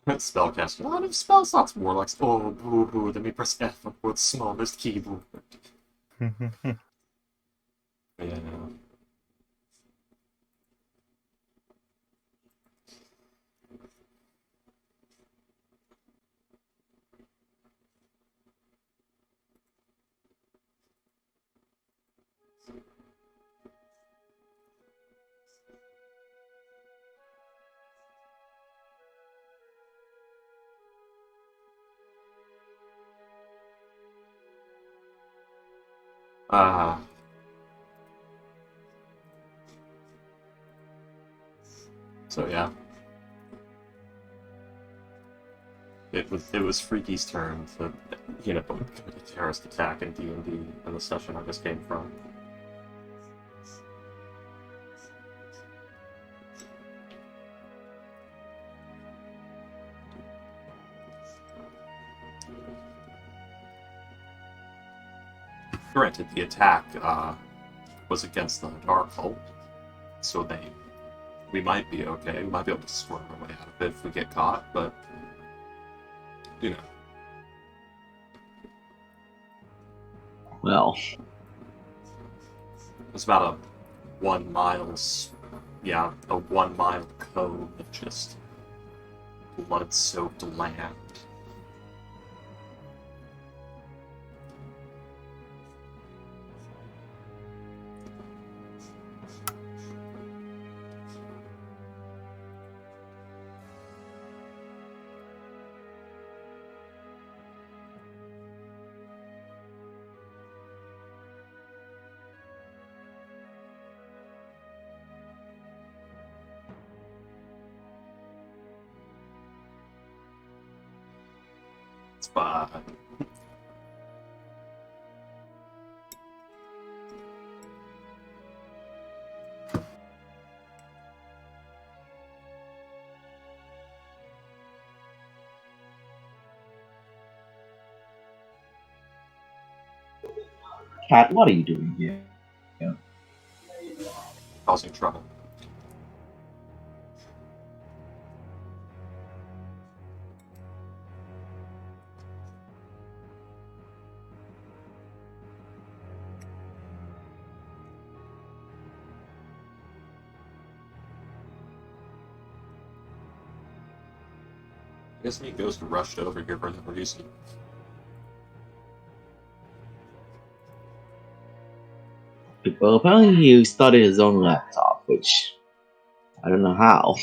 Spellcaster. A lot of spell slots more like, oh, boo hoo, let me press F on the smallest keyboard. Yeah. Ah. So yeah. It was Freaky's turn to, commit a terrorist attack in D&D in the session I just came from. Granted, the attack was against the Dark Cult, so we might be okay. We might be able to squirm our way out of it if we get caught, but you know. Well, It's about a 1 mile, a 1 mile cove of just blood-soaked land. It's bad. Cat, what are you doing here? Causing trouble. I guess me Ghost rushed over here for no reason. Well, apparently he started his own laptop, which I don't know how.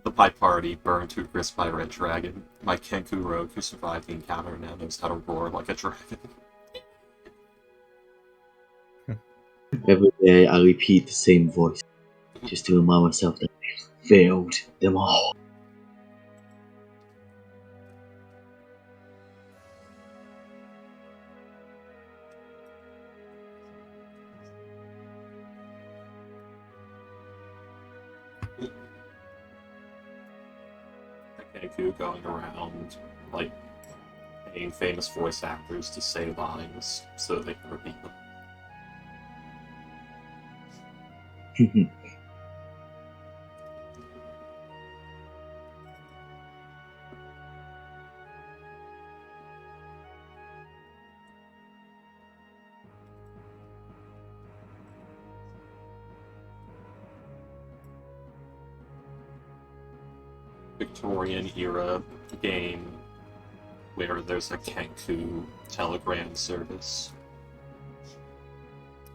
The pipe party burned to a crisp by a red dragon. My Kenku rogue who survived the encounter now knows how to roar like a dragon. Every day I repeat the same voice, just to remind myself that I failed them all. Kenku going around, like, paying famous voice actors to say lines so they can repeat them. Victorian era game where there's a Kenku telegram service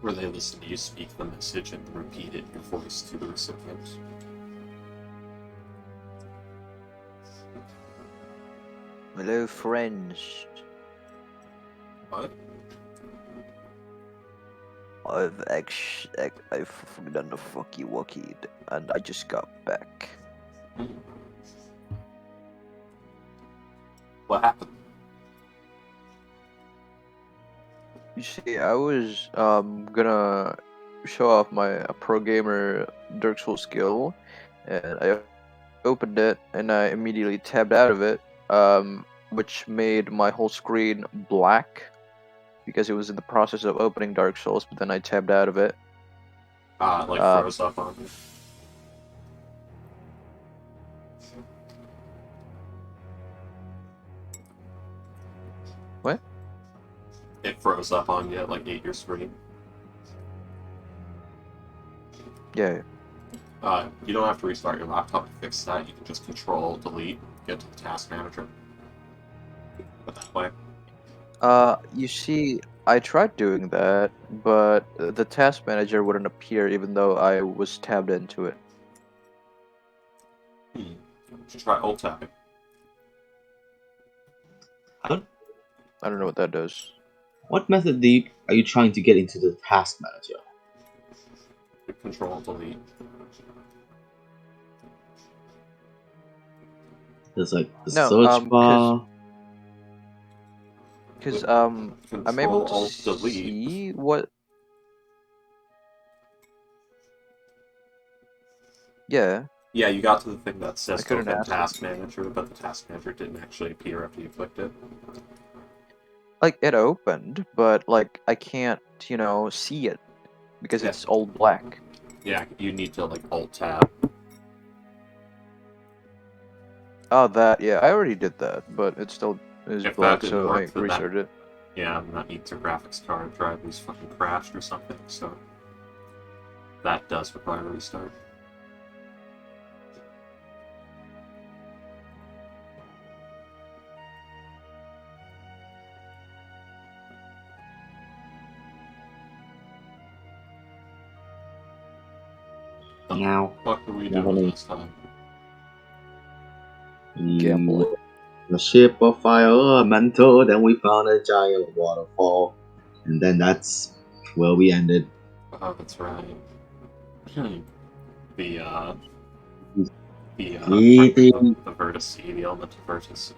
where they listen to you speak the message and repeat it in your voice to the recipient. Hello, friends. What? I've done the fucky wucky, and I just got back. What happened? You see, I was gonna show off my pro gamer Dark Souls skill, and I opened it and I immediately tabbed out of it, which made my whole screen black because it was in the process of opening Dark Souls. But then I tabbed out of it. Like froze up on me. What? It froze up on you, like ate your screen. Yeah. You don't have to restart your laptop to fix that. You can just Control Delete, get to the task manager. But that way. You see, I tried doing that, but the task manager wouldn't appear even though I was tabbed into it. Just try Alt tapping. How, I don't know what that does. what method are you trying to get into the task manager? Control Delete. There's like the No, search bar. Because I'm able to Alt Delete. see what. Yeah. Yeah, you got to the thing that says couldn't Open ask Task Manager, but the Task Manager didn't actually appear after you clicked it. Like, it opened, but, like, I can't, see it. Because Yeah. it's all black. Yeah, you need to, like, Alt-Tab. Oh, that, yeah, I already did that, but it still is If black, that didn't so I work, then restarted it. Yeah, that means your graphics card drive was fucking crashed or something, so that does require a restart. Now, What were we now doing let me- last time? Gambling. The ship of fire elemental, then we found a giant waterfall. And then that's where we ended. Oh, that's right. The vertex, the element of vertex.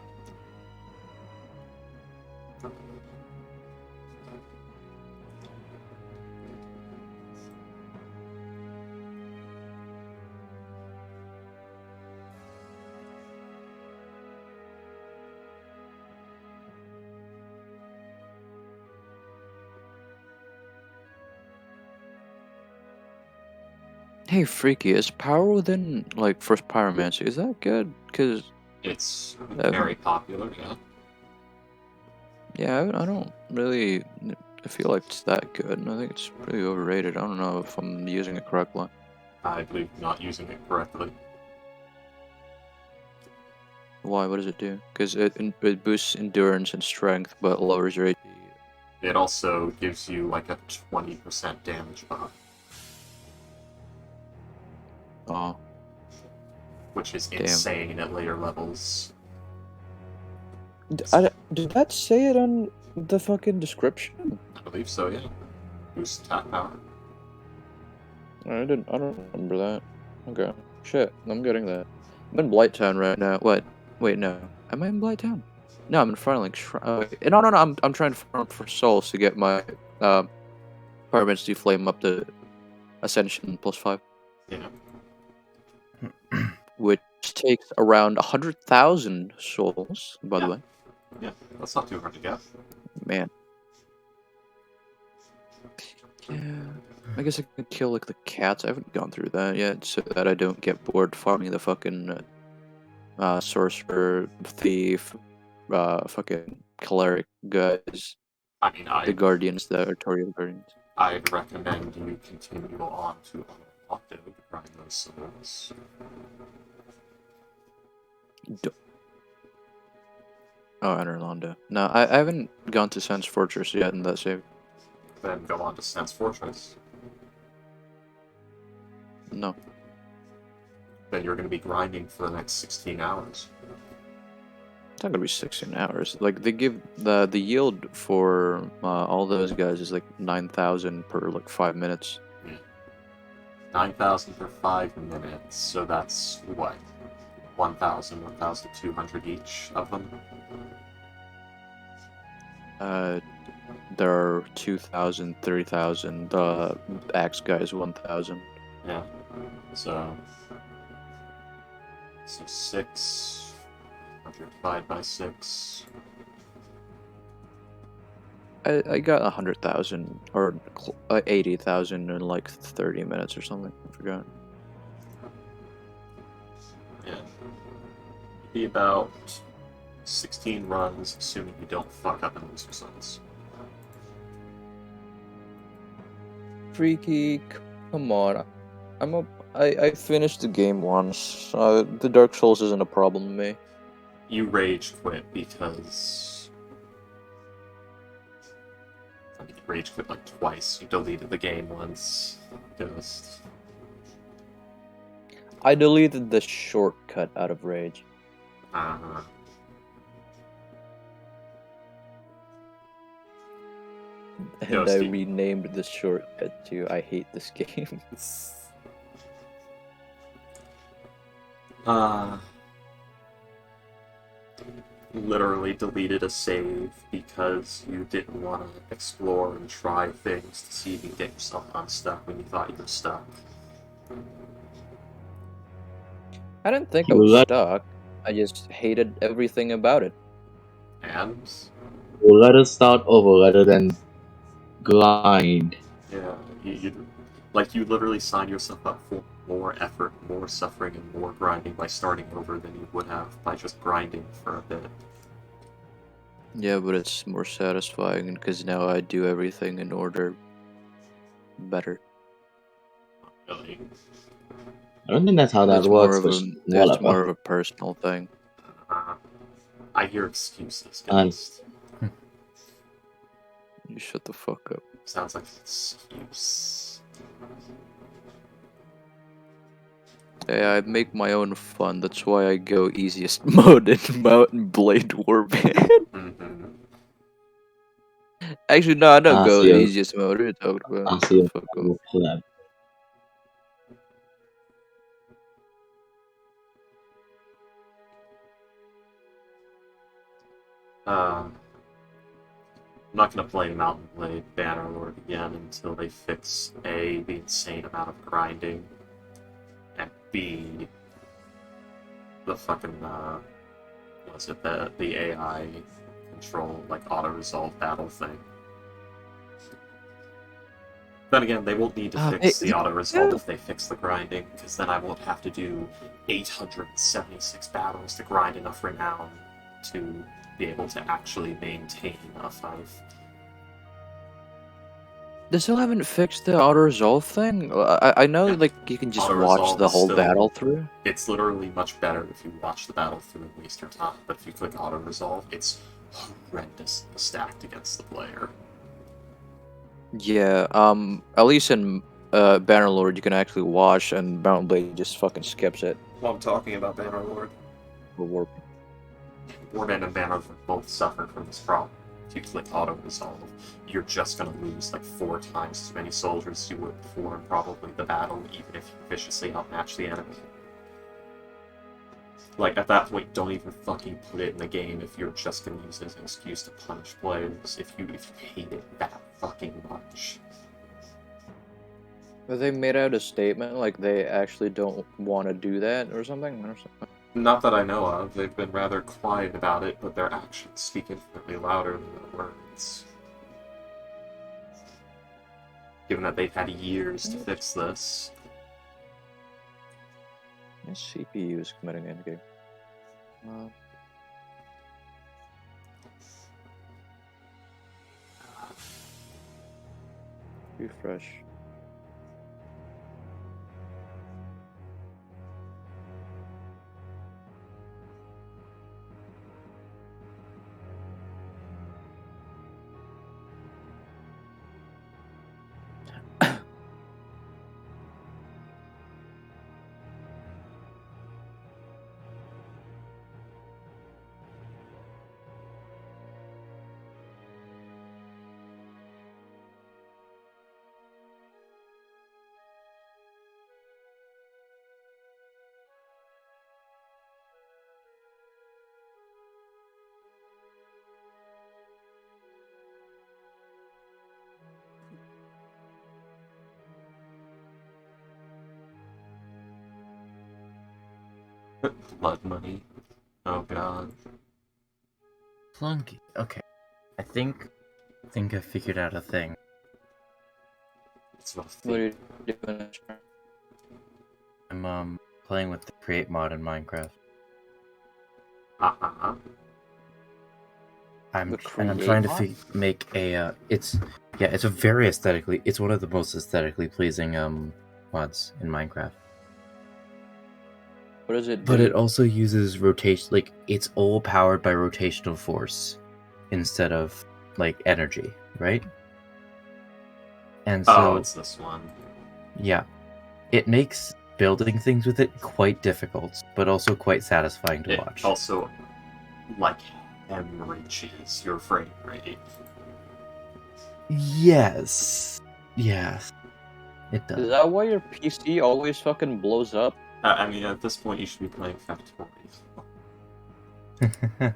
Hey, Freaky, is Power Within, like, First Pyromancy, is that good? Because... It's very popular, yeah. Yeah, I don't really feel like it's that good, and I think it's pretty overrated. I don't know if I'm using it correctly. I believe not using it correctly. Why? What does it do? Because it boosts endurance and strength, but lowers your HP. It also gives you like a 20% damage buff. Oh. Which is Damn. insane at later levels. Did that say it on the fucking description? I believe so, yeah. Boost attack power. I don't remember that. Okay. Shit, I'm getting that. I'm in Blighttown right now. What? Wait, no. Am I in Blighttown? No, I'm in Firelink. No, I'm trying to farm for souls to get my Pyromancy Flame up to Ascension +5. Yeah. Which takes around 100,000 souls, by the way. Yeah, that's not too hard to get. Man. Yeah. I guess I could kill, like, the cats. I haven't gone through that yet, so that I don't get bored farming the fucking sorcerer, thief, fucking cleric guys. I mean, The guardians, the Artorial guardians. I'd recommend you continue on to Octo to grind those souls. Oh, Anorlando. No, I haven't gone to Sense Fortress yet in that save. Then go on to Sense Fortress. No. Then you're going to be grinding for the next 16 hours. It's not gonna be 16 hours. Like, they give the yield for all those guys is like 9,000 per like 5 minutes. 9,000 for 5 minutes, so that's what? 1,000, 1,200 each of them? there are 2,000, 3,000. The axe guy is 1,000. Yeah. So 6 divided by 6. I got 100,000 or 80,000 in like 30 minutes or something. I forgot. Yeah. Be about 16 runs, assuming you don't fuck up and lose results. Freaky, come on. I finished the game once. The Dark Souls isn't a problem to me. You rage quit because... I mean, you rage quit like twice. You deleted the game once. Ghost. I deleted the shortcut out of rage. Uh-huh. And Ghosty. I renamed the shortcut to I hate this game. Literally deleted a save because you didn't want to explore and try things to see if you can get yourself unstuck when you thought you were stuck. I didn't think I was stuck. I just hated everything about it. And? Well, let us start over rather than grind. Yeah, you literally sign yourself up for more effort, more suffering, and more grinding by starting over than you would have by just grinding for a bit. Yeah, but it's more satisfying because now I do everything in order better. Really. I don't think that's how that works. It's more of a personal thing. I hear excuses, guys. You shut the fuck up. Sounds like an excuse. Yeah, I make my own fun. That's why I go easiest mode in Mountain Blade Warband. Mm-hmm. Actually, no, I don't go easiest mode. What are you talking about? I see. Fuck off. I'm not gonna play Mountain Blade Bannerlord again until they fix A, the insane amount of grinding, and B, the fucking the AI control, like auto-resolve battle thing. Then again, they won't need to fix the auto-resolve if they fix the grinding, because then I won't have to do 876 battles to grind enough renown to be able to actually maintain a fight. They still haven't fixed the auto-resolve thing? I know, like, you can just watch the whole battle through. It's literally much better if you watch the battle through and waste your time, but if you click auto-resolve, it's horrendous stacked against the player. Yeah, at least in Bannerlord you can actually watch, and Mountain Blade just fucking skips it. Well, I'm talking about Bannerlord. Warband and Bannerlord both suffer from this problem. If you click auto-resolve, you're just gonna lose like 4 times as many soldiers as you would before in probably the battle, even if you viciously outmatch the enemy. Like, at that point, don't even fucking put it in the game if you're just gonna use it as an excuse to punish players, if you hate it that fucking much. But they made out a statement, like they actually don't want to do that or something? Not that I know of. They've been rather quiet about it, but their actions speak infinitely louder than their words. Given that they've had years to fix this. My CPU is committing endgame. Refresh. Blood money. Oh god. Plunky. Okay. I think I figured out a thing. It's not a What are thing. you doing? I'm playing with the create mod in Minecraft. Uh-huh. I'm The trying to create make a it's a very aesthetically, it's one of the most aesthetically pleasing mods in Minecraft. What does it do? But it also uses rotation, like it's all powered by rotational force instead of like energy, right? And so it's this one. yeah, it makes building things with it quite difficult, but also quite satisfying to It watch. also, like, hemorrhages your frame rate. Yes, it does. Is that why your PC always fucking blows up? I mean, at this point, you should be playing Factories.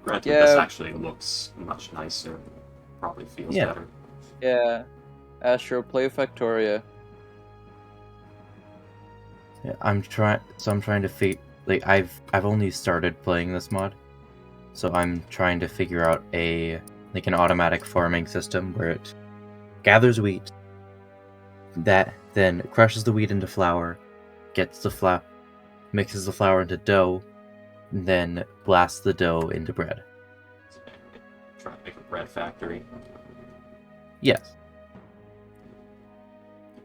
Granted, Yeah. this actually looks much nicer. Probably feels Yeah. better. Yeah. Astro, play Factoria. Yeah, I'm trying to like I've only started playing this mod, so I'm trying to figure out an automatic farming system where it gathers wheat, that then crushes the wheat into flour, mixes the flour into dough, and then blasts the dough into bread. Try to make a bread factory. Yes.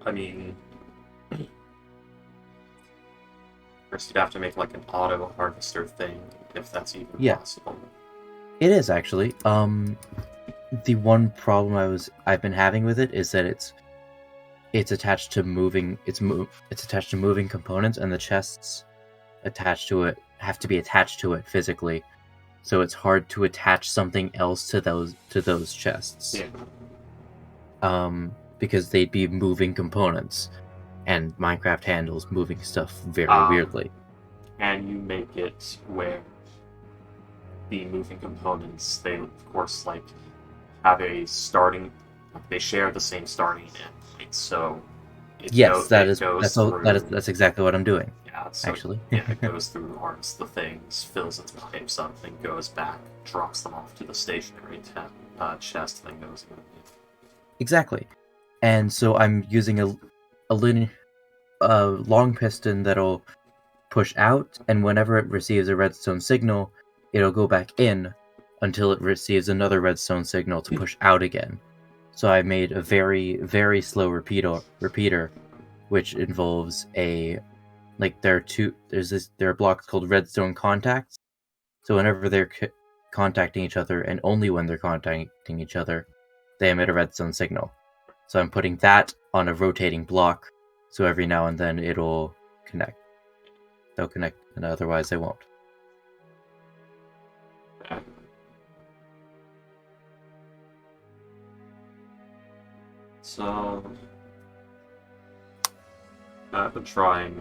I mean, first you'd have to make like an auto harvester thing, if that's even possible. It is actually. The one problem I've been having with it is that it's attached to moving components, and the chests attached to it have to be attached to it physically. So it's hard to attach something else to those chests. Yeah. Because they'd be moving components, and Minecraft handles moving stuff very weirdly. And you make it where the moving components, they of course like have a starting, they share the same starting and end point. So that's exactly what I'm doing. Yeah, so, actually. Yeah, it goes through, arms the things, fills its pipes up, then goes back, drops them off to the stationary chest, then goes in. Exactly. And so I'm using a long piston that'll push out, and whenever it receives a redstone signal, it'll go back in until it receives another redstone signal to push out again. So I made a very, very slow repeater, which involves there are blocks called redstone contacts. So whenever they're contacting each other, and only when they're contacting each other, they emit a redstone signal. So I'm putting that on a rotating block, so every now and then it'll connect. They'll connect, and otherwise they won't. So I've been trying.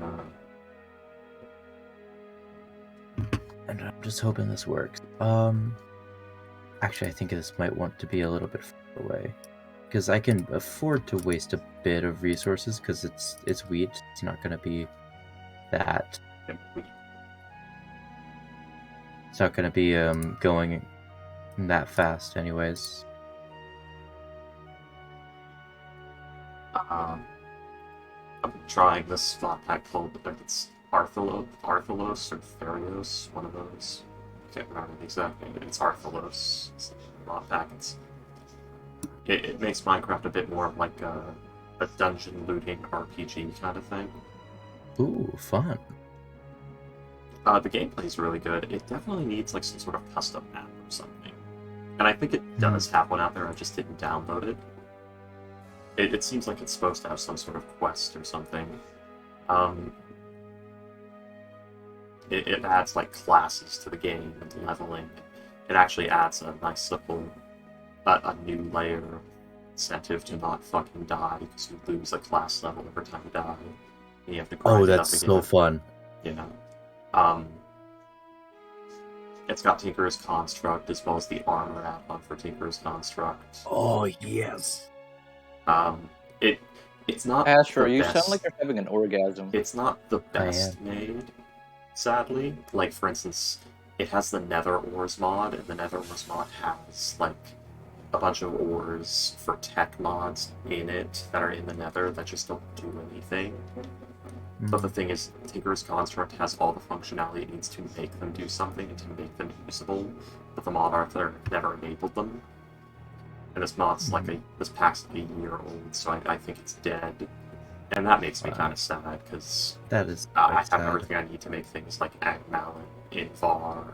And I'm just hoping this works. Actually, I think this might want to be a little bit far away, because I can afford to waste a bit of resources, because it's wheat. It's not going to be that. It's not going to be going that fast, anyways. I'm trying this flat pack called, it's Arthalos or Therios, one of those. I can't remember the exact name. It's Arthalos. It's a mod pack. It makes Minecraft a bit more of like a dungeon looting RPG kind of thing. Ooh, fun. The gameplay is really good. It definitely needs like some sort of custom map or something. And I think it does have one out there, I just didn't download it. It seems like it's supposed to have some sort of quest or something. It adds like classes to the game and leveling. It actually adds a nice little, a new layer of incentive to not fucking die, because you lose a class level every time you die. And you have to grind it up again. So fun. Yeah. It's got Tinker's Construct as well as the armor add-on for Tinker's Construct. Oh yes. It's not Astro, the you best. sound like you're having an orgasm. It's not the best made, sadly. Like, for instance, it has the Nether Ores mod, and the Nether Ores mod has, like, a bunch of ores for tech mods in it that are in the Nether that just don't do anything. But the thing is, Tinker's Construct has all the functionality it needs to make them do something and to make them usable, but the mod author never enabled them. And this mod's this pack's like a year old, so I think it's dead. And that makes me kind of sad, because That is I have sad. everything I need to make things like Agmalin, Invar,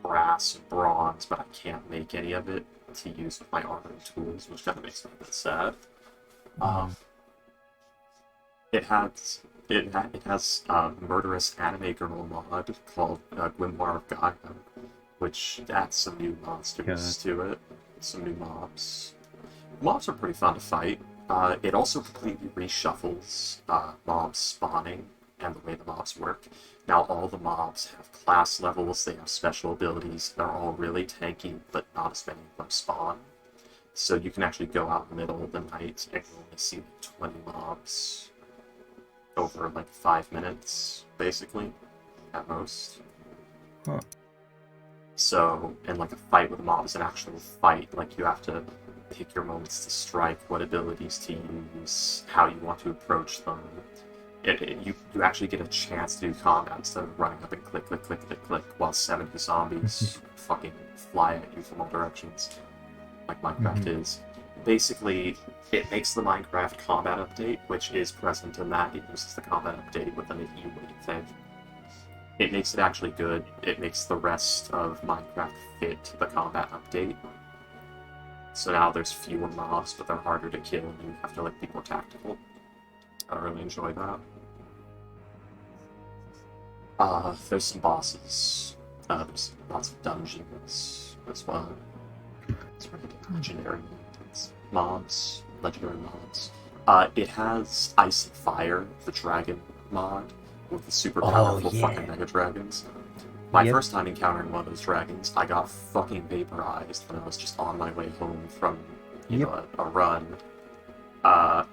brass, and bronze, but I can't make any of it to use with my armor and tools, which kind of makes me a bit sad. It has a murderous anime girl mod called Grimoire of Gaia, which adds some new monsters to it, some new mobs. Mobs are pretty fun to fight. It also completely reshuffles mobs spawning and the way the mobs work. Now all the mobs have class levels, they have special abilities, they're all really tanky, but not as many of them spawn. So you can actually go out in the middle of the night and you only see like 20 mobs over like 5 minutes, basically, at most. Huh. So, and like a fight with a mob is an actual fight, like you have to pick your moments to strike, what abilities to use, how you want to approach them. You actually get a chance to do combat instead of running up and click, click, click, click, click, while 70 zombies fucking fly at you from all directions, like Minecraft is. Basically, it makes the Minecraft combat update, which is present in that. It uses the combat update with an E-weight thing. It makes it actually good. It makes the rest of Minecraft fit the combat update. So now there's fewer mobs, but they're harder to kill, and you have to like be more tactical. I really enjoy that. There's some bosses. There's lots of dungeons as well. It's really legendary mobs, legendary mobs. It has Ice and Fire, the dragon mod, with the super powerful fucking mega dragons. My first time encountering one of those dragons, I got fucking vaporized when I was just on my way home from a run. I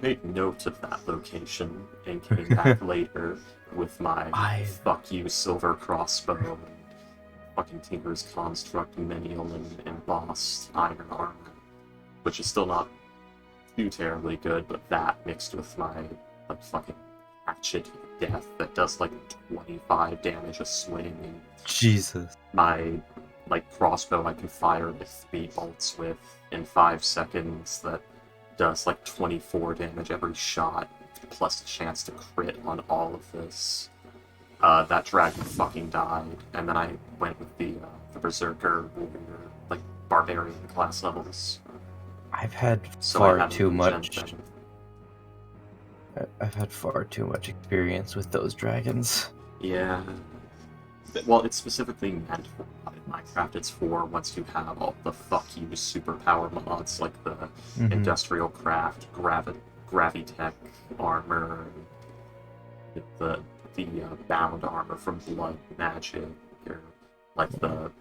made note of that location and came back later with my fuck you silver crossbow and fucking Tinker's Construct menial and embossed iron armor, which is still not too terribly good, but that mixed with my like fucking hatchet of death that does like 25 damage a swing, and Jesus. my like crossbow I can fire with 3 bolts with in 5 seconds that does like 24 damage every shot, plus a chance to crit on all of this. That dragon fucking died, and then I went with the Berserker Warrior, like Barbarian class levels. I've had So far too much. I've had far too much experience with those dragons. Yeah. Well, it's specifically meant for Minecraft. It's for once you have all the fuck you superpower mods like the Industrial Craft, Gravitech armor, the bound armor from Blood Magic, or like the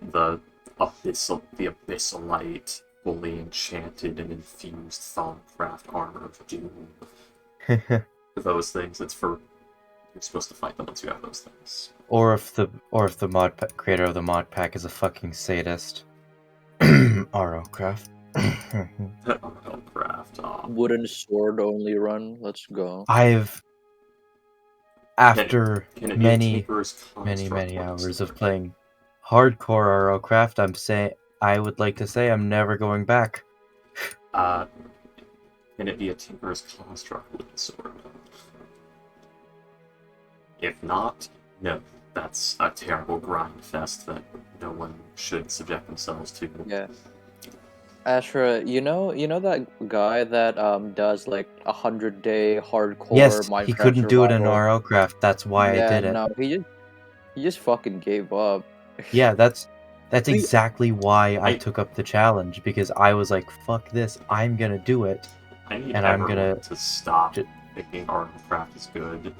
Abyssalite fully enchanted and infused Thaumcraft armor of Doom. Those things, you're supposed to fight them once you have those things. Or if the creator of the mod pack is a fucking sadist. RO-Craft. RO-Craft. Wooden sword only run. Let's go. After Can it many many hours of playing hardcore RO-Craft, I would like to say I'm never going back. Can it be a Tinker's Construct wooden sword? If not, no. That's a terrible grind fest that no one should subject themselves to. Yeah. Ashra, you know that guy that does like 100-day hardcore Minecraft he couldn't do it in survival? RO-Craft. That's why I did it. No, he just fucking gave up. Yeah, that's exactly why I took up the challenge, because I was like, fuck this, I'm gonna do it. I need and everyone I'm gonna to stop thinking RO-Craft is good,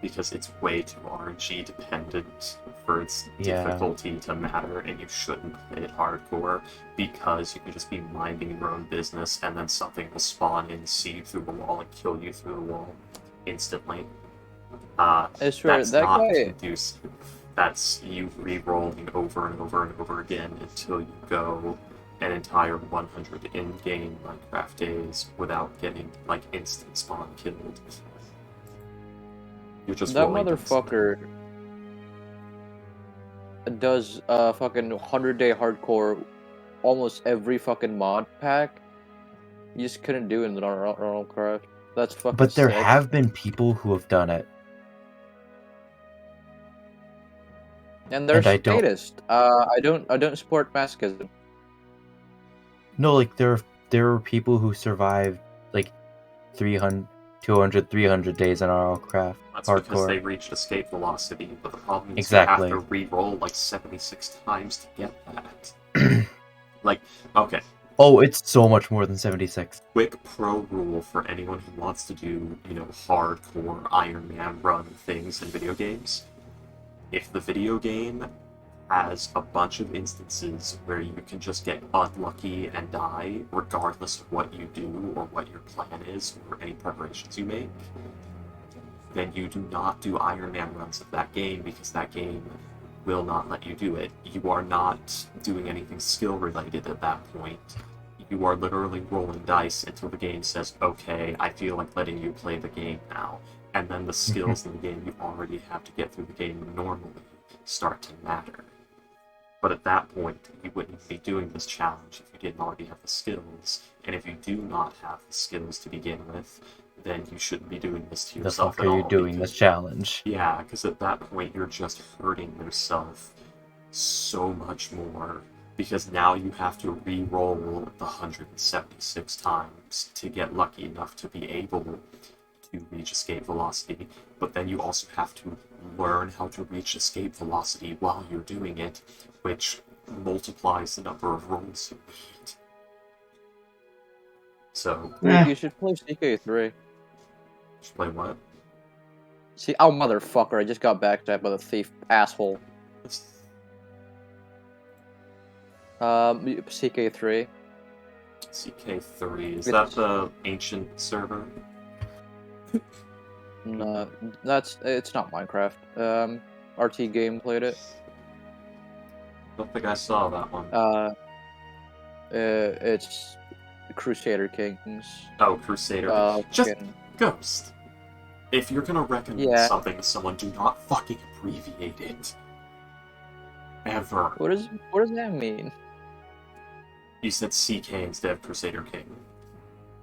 because it's way too RNG dependent for its difficulty to matter, and you shouldn't play it hardcore, because you can just be minding your own business and then something will spawn in, see you through the wall, and kill you through the wall instantly. I swear, That's that not guy... conducive. That's you re-rolling over and over and over again until you go an entire 100 in-game Minecraft days without getting, like, instant spawn killed. You're just That rolling motherfucker does fucking 100-day hardcore almost every fucking mod pack. You just couldn't do it in the normal craft. That's fucking But there sick. have been people who have done it. And they're and I don't- statist. I don't support masochism. No, like there are people who survived like 300, 200, 300 days in RLCraft That's hardcore. because they reached escape velocity, but the problem is Exactly. you have to re-roll like 76 times to get that. Like, okay. Oh, it's so much more than 76. Quick pro rule for anyone who wants to do, hardcore Iron Man run things in video games. If the video game has a bunch of instances where you can just get unlucky and die, regardless of what you do or what your plan is or any preparations you make, then you do not do Iron Man runs of that game because that game will not let you do it. You are not doing anything skill related at that point. You are literally rolling dice until the game says, okay, I feel like letting you play the game now. And then the skills in the game you already have to get through the game normally start to matter. But at that point, you wouldn't be doing this challenge if you didn't already have the skills. And if you do not have the skills to begin with, then you shouldn't be doing this to The yourself fuck at are all. you doing this challenge? Yeah, because at that point you're just hurting yourself so much more. Because now you have to re-roll the 176 times to get lucky enough to be able to reach escape velocity. But then you also have to learn how to reach escape velocity while you're doing it, which multiplies the number of rolls you need. So, You should play CK3. just play what? See, oh motherfucker! I just got backstabbed by the thief asshole. CK3. CK3, is that the ancient server? No, it's not Minecraft. RT Game played it. I don't think I saw that one. It's Crusader Kings. Oh, Crusader. Just fucking- Ghost. If you're gonna recommend Yeah. something to someone, do not fucking abbreviate it. Ever. What does that mean? You said CK instead of Crusader King.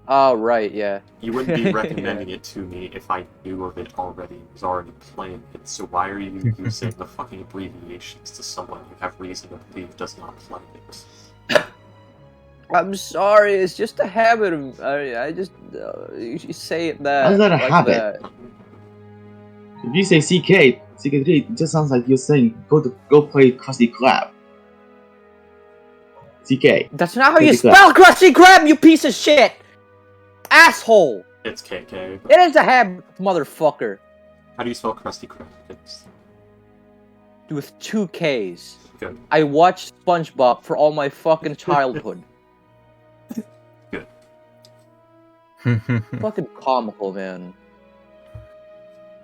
Oh right, yeah. You wouldn't be recommending it to me if I knew of it already and was already playing it, so why are you using the fucking abbreviations to someone you have reason to believe does not play it? I'm sorry, it's just a habit of. I just you say it that. How's that a like habit? that. If you say CK3, it just sounds like you're saying go play Krusty Krab. CK. That's not how you Krusty Krab. spell Krusty Krab, you piece of shit, asshole. It's KK. It is a habit, motherfucker. How do you spell Krusty Krab? It's With 2 Ks. good. I watched SpongeBob for all my fucking childhood. Fucking comical, man.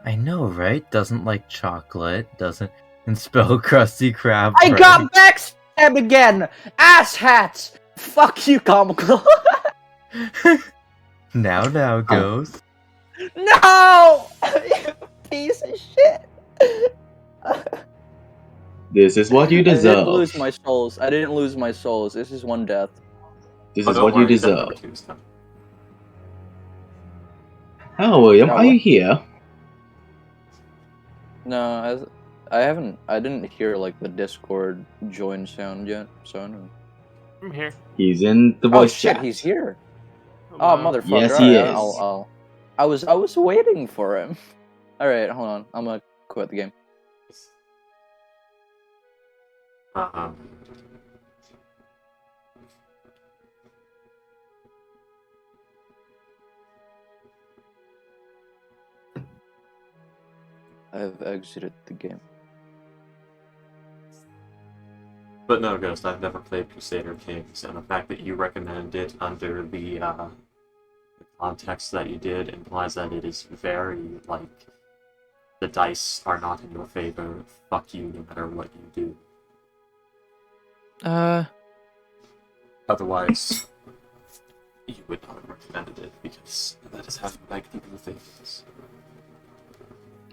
I know, right? Doesn't like chocolate, doesn't and spell Krusty Krab. I right. got backstabbed again! Ass hats! Fuck you, comical. Now, Ghost. No! You piece of shit. This is what you I didn't deserve. lose my souls. I didn't lose my souls. This is one death. This Oh, is don't what you worry, death deserve. number 2 is done. Hello, William. Are what? you here? No, I haven't. I didn't hear like the Discord join sound yet, so I don't know. I'm here. He's in the Oh voice shit, chat. he's here. Oh wow. motherfucker! Yes, he Alright, is. I was waiting for him. All right, hold on. I'm gonna quit the game. I have exited the game. But no, Ghost, I've never played Crusader Kings, and the fact that you recommend it under the context that you did implies that it is very, like, The dice are not in your favor. Fuck you no matter what you do. Otherwise, you would not have recommended it, because that is how you like people things.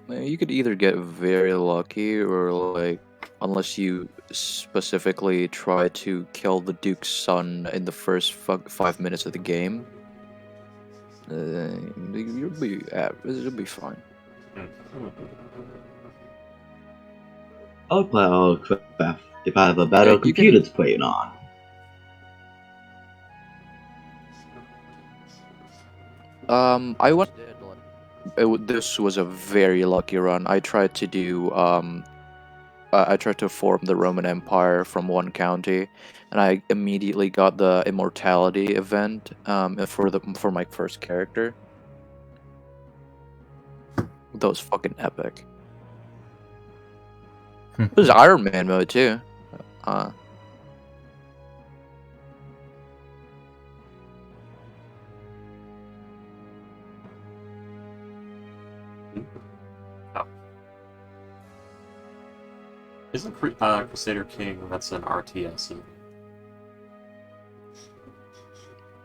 You could either get very lucky, or like, unless you specifically try to kill the Duke's son in the first 5 minutes of the game, you'll be fine. I would play Craft if I have a better Yeah, you computer can- to play it on. I went. This was a very lucky run. I tried to do I tried to form the Roman Empire from one county, and I immediately got the immortality event for my first character. That was fucking epic. It was Iron Man mode too. Isn't Crusader King, that's an RTS?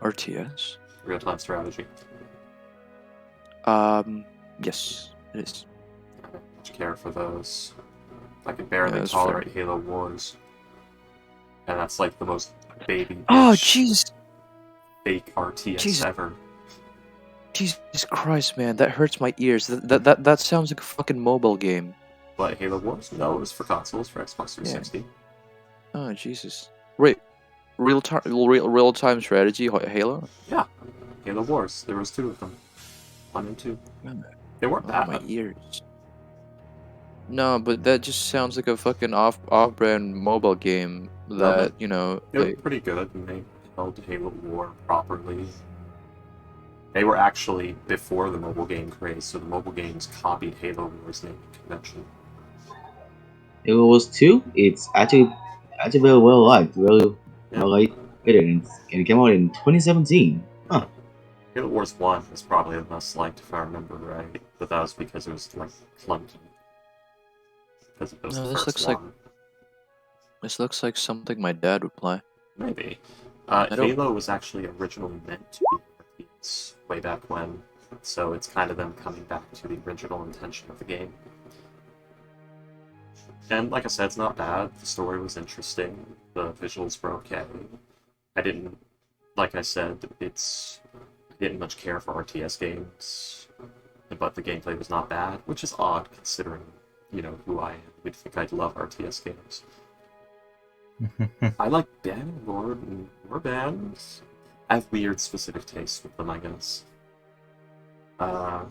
RTS? Real-time strategy. Yes, it is. I don't much care for those. I can barely that's tolerate fair. Halo Wars. And that's like the most baby Oh, bitch jeez! fake RTS Jesus. ever. Jesus Christ, man, that hurts my ears. That sounds like a fucking mobile game. But Halo Wars? No, it was for consoles, for Xbox 360. Oh, Jesus. Wait, real-time strategy, Halo? Yeah. Halo Wars. There was 2 of them. 1 and 2. Man, They weren't oh, bad. my ears. No, but that just sounds like a fucking off-brand mobile game that, you know, They were pretty good, and they held Halo War properly. They were actually before the mobile game craze, so the mobile games copied Halo War's naming convention. Halo Wars 2, it's actually very well liked, really well liked, and it came out in 2017. Huh. Halo Wars 1 was probably the most liked, if I remember right, but that was because it was like clunky. Because it was No, the this first looks one. This looks like something my dad would play. Maybe. don't- Halo was actually originally meant to be arcades way back when, so it's kind of them coming back to the original intention of the game. And like I said, it's not bad. The story was interesting. The visuals were okay. Like I said, I didn't much care for RTS games, but the gameplay was not bad, which is odd considering, who I am. You'd think I'd love RTS games. I like Ben more bands. I have weird specific tastes with them, I guess. But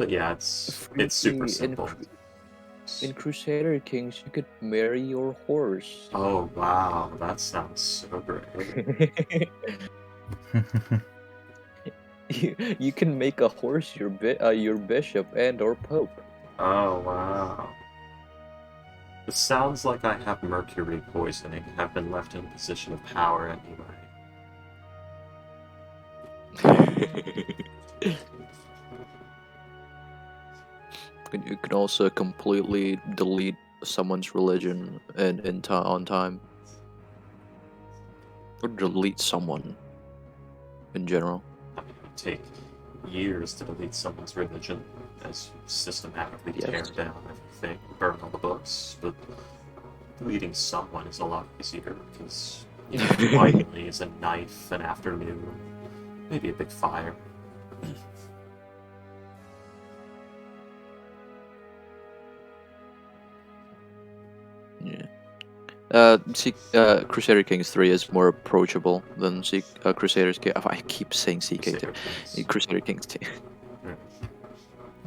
yeah, it's super simple. In Crusader Kings, you could marry your horse. Oh wow, that sounds so great. You can make a horse your bishop and or pope. Oh wow. It sounds like I have mercury poisoning and have been left in a position of power anyway. You can also completely delete someone's religion on time, or delete someone in general. I mean, it would take years to delete someone's religion, as you systematically tear down everything, burn all the books, but deleting someone is a lot easier, because, finally is a knife, an afternoon, maybe a big fire. Crusader Kings 3 is more approachable than Crusaders King. I keep saying CK2. Crusader Kings 2.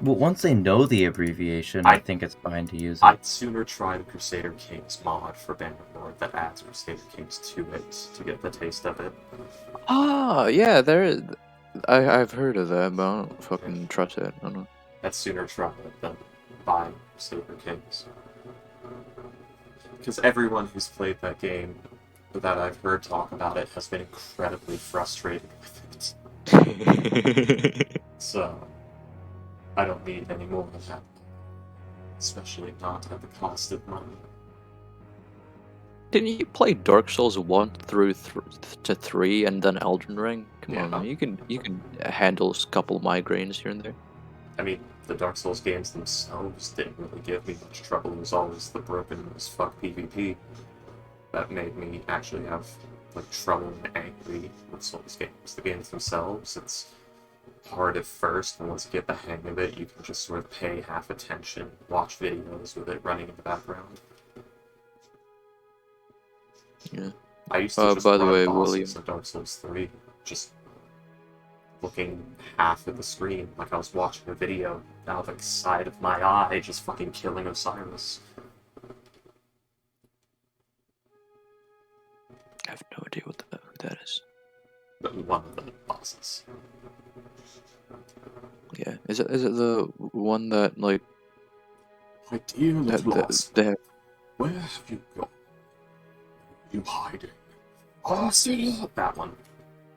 Well, once they know the abbreviation, I think it's fine to use it. I'd sooner try the Crusader Kings mod for Bannerlord that adds Crusader Kings to it to get the taste of it. Ah, yeah, I've heard of that, but I don't fucking trust it. I don't know. I'd sooner try it than buy Crusader Kings. Because everyone who's played that game that I've heard talk about it has been incredibly frustrated with it. So, I don't need any more of that. Especially not at the cost of money. Didn't you play Dark Souls 1 through to 3 and then Elden Ring? Come on, Yeah. man. You can handle a couple of migraines here and there. I mean, the Dark Souls games themselves didn't really give me much trouble. It was always the broken as fuck PvP that made me actually have like trouble and angry with Souls games. The games themselves, it's hard at first, and once you get the hang of it, you can just sort of pay half attention, watch videos with it running in the background. Yeah. I used to just by the run way, bosses William. in Dark Souls 3, just looking half at the screen, like I was watching a video out of the side of my eye, just fucking killing Osiris. I have no idea who that is. But one of the bosses. Yeah. Is it the one that like My dear little boss, that where have you gone? You hiding? Osiris! That one.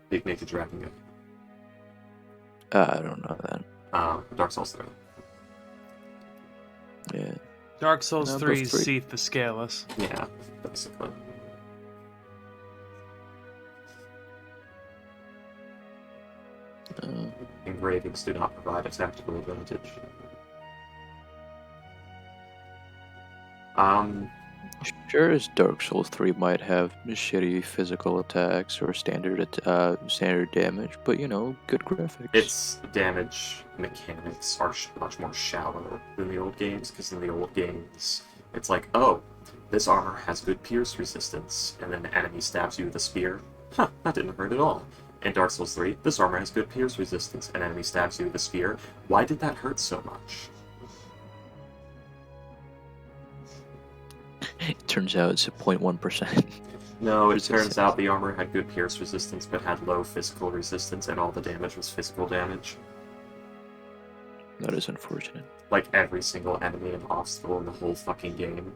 Big naked dragon guy. I don't know that. Dark Souls 3. Yeah. Dark Souls No, 3 both is three. Seath the Scaleless. Yeah, basically. Engravings do not provide a tactical advantage. Sure as Dark Souls 3 might have shitty physical attacks or standard damage, but you know, good graphics. Its damage mechanics are much more shallow than the old games, because in the old games, it's like, oh, this armor has good pierce resistance, and then the enemy stabs you with a spear. Huh, that didn't hurt at all. In Dark Souls 3, this armor has good pierce resistance, and enemy stabs you with a spear. Why did that hurt so much? It turns out it's a 0.1%. No, it Resistance. turns out the armor had good pierce resistance, but had low physical resistance, and all the damage was physical damage. That is unfortunate. Like every single enemy and obstacle in the whole fucking game,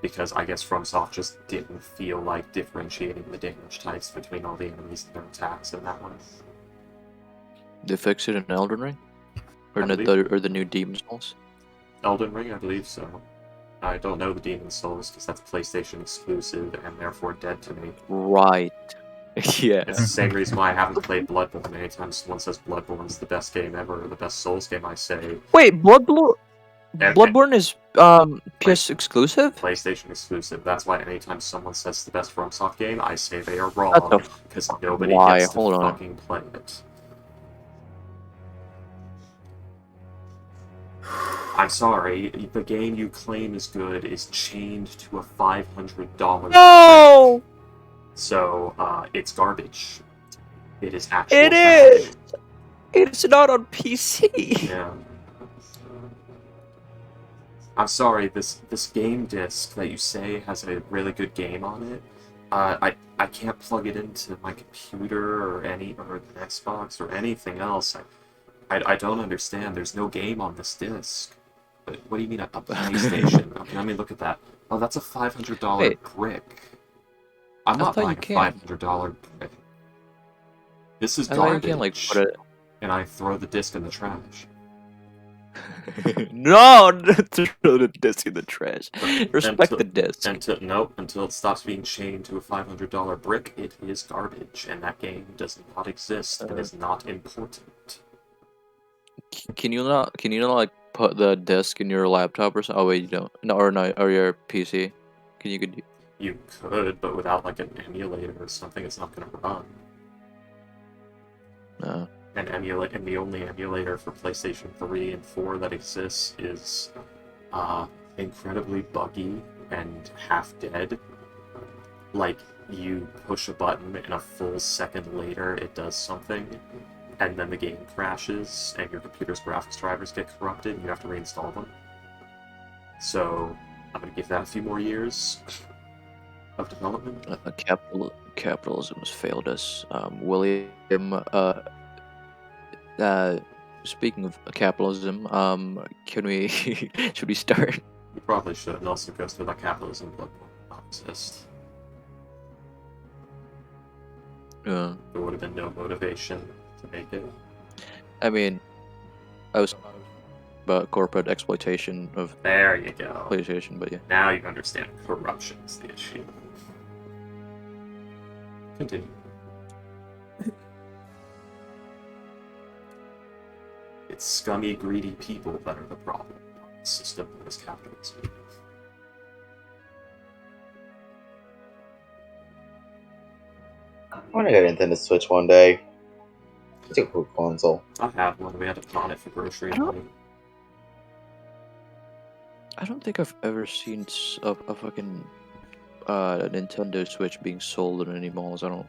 because I guess FromSoft just didn't feel like differentiating the damage types between all the enemies and their attacks in that one. They fix it in Elden Ring? Or I the new Demon Souls? Elden Ring, I believe so. I don't know the Demon Souls because that's PlayStation exclusive and therefore dead to me. Right. Yeah. It's the same reason why I haven't played Bloodborne. Anytime someone says Bloodborne is the best game ever, or the best Souls game, I say Wait, Bloodborne Okay. is PS exclusive? PlayStation exclusive. That's why anytime someone says the best FromSoft game, I say they are What wrong, the because nobody Why? gets to Hold on. fucking play it. I'm sorry, the game you claim is good is chained to a $500 No! So, it's garbage. It is actual It trash. is! It's not on PC! Yeah. I'm sorry, this game disc that you say has a really good game on it, I can't plug it into my computer or an Xbox or anything else. I don't understand. There's no game on this disc. But what do you mean a PlayStation? Okay, let me look at that. Oh, that's a $500 Wait. brick. I'm not thought you buying a can't. $500 brick. This is I thought you garbage. can like put it. And I throw the disc in the trash. No! Throw the disc in the trash. Respect Until- the disc. Until it stops being chained to a $500 brick, it is garbage, and that game does not exist and is not important. Can you not like put the disc in your laptop or something? Oh wait, you don't. No, or your PC. You could, but without like an emulator or something, it's not going to run. No. And the only emulator for PlayStation 3 and 4 that exists is incredibly buggy and half dead. Like, you push a button and a full second later it does something, and then the game crashes and your computer's graphics drivers get corrupted and you have to reinstall them. So, I'm going to give that a few more years of development. Capitalism has failed us. William, speaking of capitalism, can we should we start? You probably should, and also goes through that capitalism Bloodborne not exist. Yeah. There would have been no motivation to make it. I mean, I was about corporate exploitation of There you go. PlayStation, but yeah. Now you understand corruption is the issue. Continue. It's scummy, greedy people that are the problem. The system is capitalism. I want to get a Nintendo Switch one day. It's a cool console. I have one. We had to pawn it for grocery money. I don't think I've ever seen a fucking Nintendo Switch being sold in any malls. I don't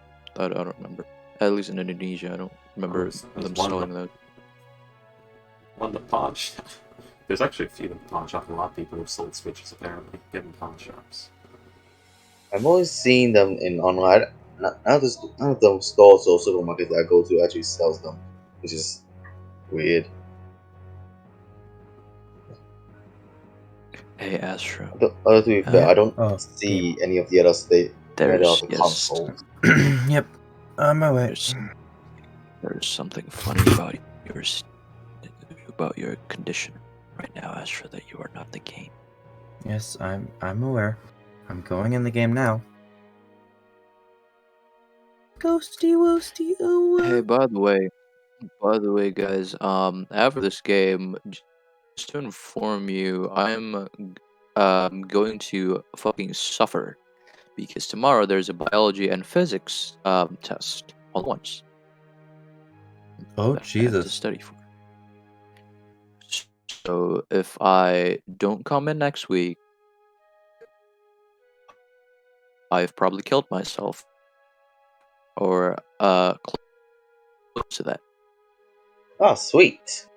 remember. At least in Indonesia, I don't remember them selling those. One the pawn shop. There's actually a few in the pawn shop. A lot of people have sold Switches apparently, given pawn shops. I've always seen them in online. None of the stores or supermarkets that I go to actually sells them, which is weird. Hey, Astro. To be fair, I don't see any of the other There's consoles. Yep, on my way. There's something funny about your condition right now, Astro, that you are not the game. Yes, I'm aware. I'm going in the game now. Ghosty woosty ooh. Hey, by the way, guys, after this game, just to inform you, I'm going to fucking suffer because tomorrow there's a biology and physics test all at once. Oh, that I have to Jesus. study for. So if I don't come in next week, I've probably killed myself. Or close to that. Oh, sweet.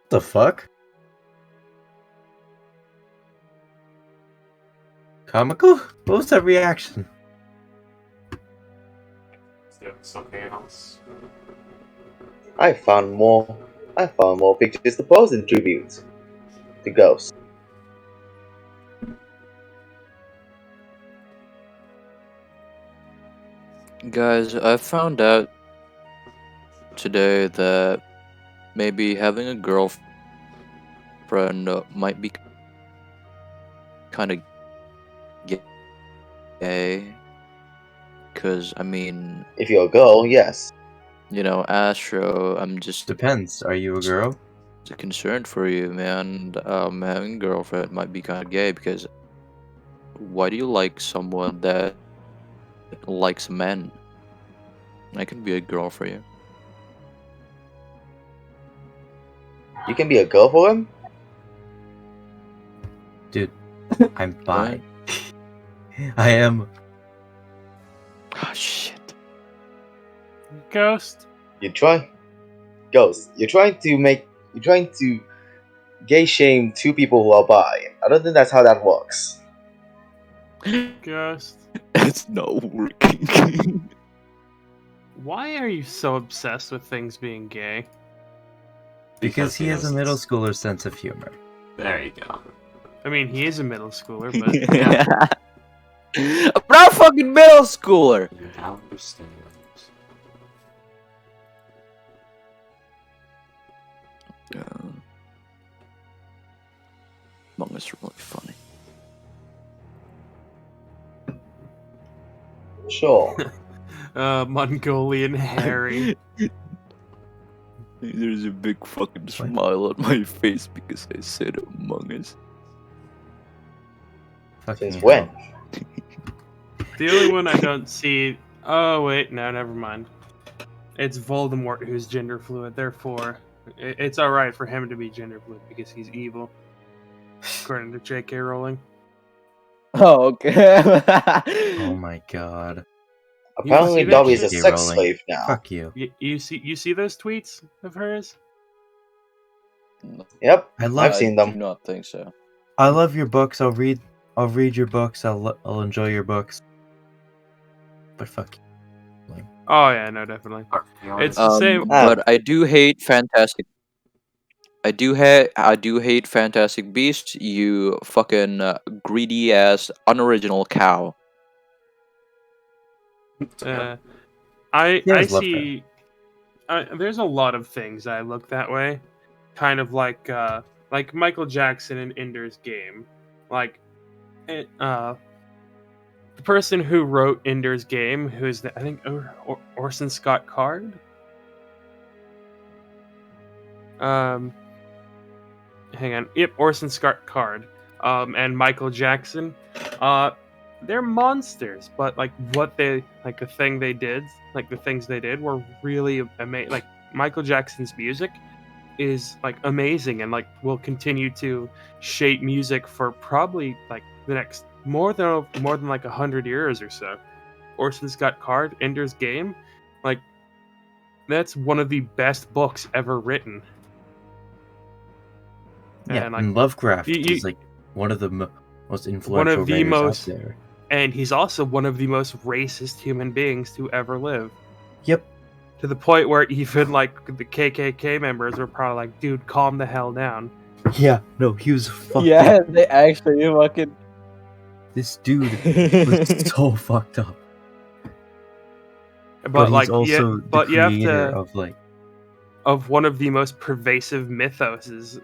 The fuck? Comical? What was that reaction? Something else. I found more pictures to post in tribute to Ghost. Guys, I found out today that maybe having a girlfriend might be kind of gay. Because, I mean... If you're a girl, yes. You know, Astro, I'm just... Depends. Are you a girl? Concerned for you, man. Having a girlfriend might be kind of gay because... Why do you like someone that likes men? I can be a girl for you. You can be a girl for him? Dude, I'm bi. I am. Oh, shit. Ghost. Ghost, you're trying to gay shame two people who are bi. I don't think that's how that works. Ghost. It's not working. Why are you so obsessed with things being gay? Because he has a middle schooler sense of humor. There you go. I mean, he is a middle schooler, but I'm not a fucking middle schooler! You understand. Among Us are really funny. Sure. Mongolian Harry. There's a big fucking smile on my face because I said Among Us. Since when? The only one I don't see... Oh, wait, no, never mind. It's Voldemort who's gender fluid, therefore it's alright for him to be gender fluid because he's evil. According to J.K. Rowling. Oh, okay. Oh my god. Apparently, see that Dobby is a shit? sex Rowling. slave now. Fuck you. You see those tweets of hers? Yep, I I've seen I them. do not think so. I love your books. I'll read your books. I'll enjoy your books. But fuck you. Oh yeah, no, definitely. It's the same. But I do hate Fantastic. I do hate Fantastic Beasts. You fucking greedy ass unoriginal cow. I Yes, love see. There's a lot of things I look that way. kind of like Michael Jackson in Ender's Game. Like, the person who wrote Ender's Game, who's I think Orson Scott Card. Hang on. Yep, Orson Scott Card. And Michael Jackson. They're monsters, but like the things they did were really amazing. Like Michael Jackson's music is like amazing, and like will continue to shape music for probably like the next more than like 100 years or so. Orson Scott Card, Ender's Game, like that's one of the best books ever written. Yeah, and, like, and Lovecraft you- is like one of the most influential the writers most- out there. And he's also one of the most racist human beings to ever live. Yep. To the point where even like the KKK members were probably like, "Dude, calm the hell down." Yeah, no, he was fucked Yeah, up. they actually fucking. This dude was so fucked up. But he's like, also yeah, but the you have creator to of like of one of the most pervasive mythoses,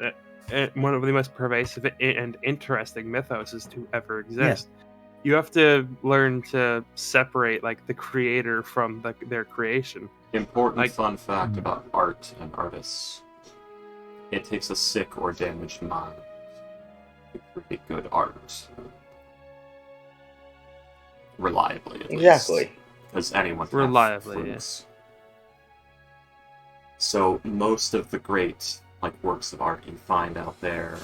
one of the most pervasive and interesting mythoses to ever exist. You have to learn to separate like the creator from their creation. Important Like- fun fact about art and artists. It takes a sick or damaged mind to create good art. Reliably, at least. Exactly. Because anyone can Reliably, have fluks. So most of the great works of art you find out there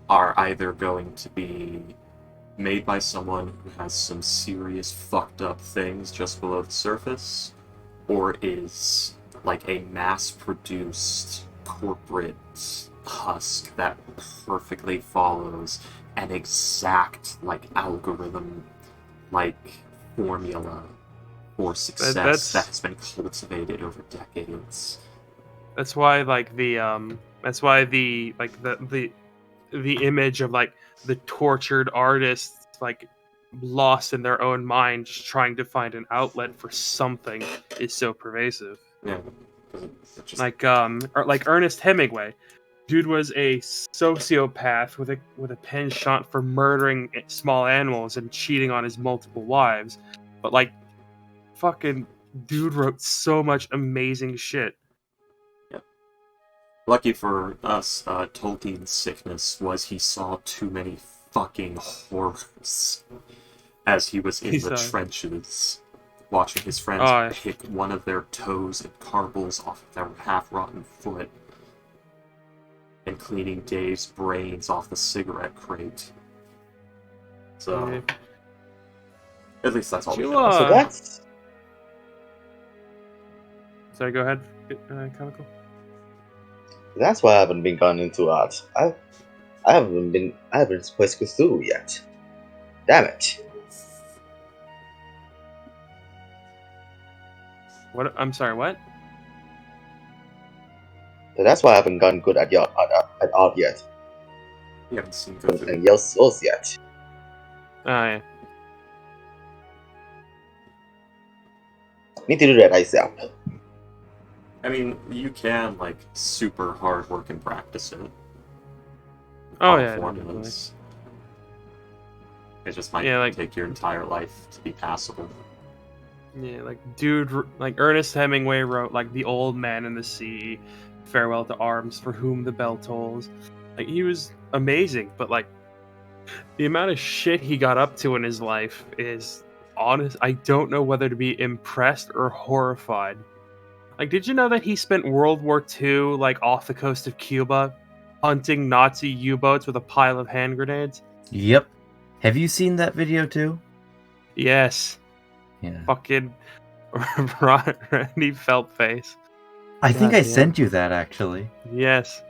are either going to be made by someone who has some serious fucked up things just below the surface, or is like a mass-produced corporate husk that perfectly follows an exact algorithm, formula for success That's- that has been cultivated over decades. That's why the image of the tortured artists lost in their own mind, just trying to find an outlet for something, is so pervasive. Yeah, 'cause it just Like Ernest Hemingway, dude was a sociopath with a penchant for murdering small animals and cheating on his multiple wives, but fucking dude wrote so much amazing shit. lucky for us, Tolkien's sickness was he saw too many fucking horrors as he was in He's, the trenches, watching his friends Oh, pick one of their toes and carpals off of their half-rotten foot, and cleaning Dave's brains off the cigarette crate. So, Yeah. at least that's all we You, know. So that's Sorry, go ahead, Comical. that's why I haven't been gone into art. I haven't played Cthulhu yet. Damn it. What? I'm sorry. What? So that's why I haven't gotten good at art yet. We haven't seen And Cthulhu. Yell Souls yet. Oh yeah. Need to do that myself. I mean, you can, super hard work and practice it. Oh All yeah. formulas. It just might Yeah, take your entire life to be passable. Yeah, dude, Ernest Hemingway wrote The Old Man in the Sea, Farewell to Arms, For Whom the Bell Tolls. He was amazing, but the amount of shit he got up to in his life is honest. I don't know whether to be impressed or horrified. Did you know that he spent World War II off the coast of Cuba, hunting Nazi U-boats with a pile of hand grenades? Yep. Have you seen that video too? Yes. Yeah. Fucking Randy Feltface. I think I Goddamn. sent you that actually. Yes.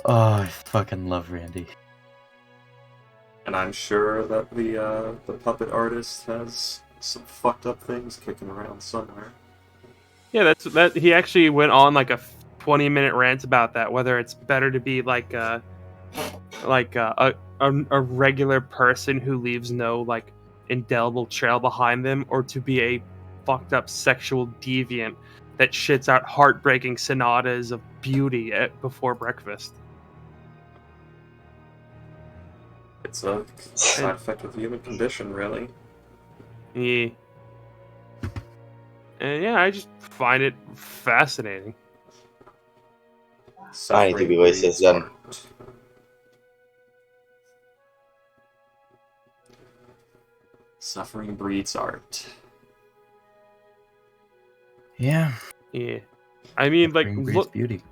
Oh, I fucking love Randy. And I'm sure that the puppet artist has some fucked up things kicking around somewhere. Yeah, that he actually went on a 20-minute rant about that, whether it's better to be a regular person who leaves no indelible trail behind them, or to be a fucked up sexual deviant that shits out heartbreaking sonatas of beauty before breakfast. It's a side effect of the human condition, really. Yeah. And yeah, I just find it fascinating. I need to be racist then. Suffering breeds art. Yeah. Yeah. I mean, like, Suffering breeds look, beauty.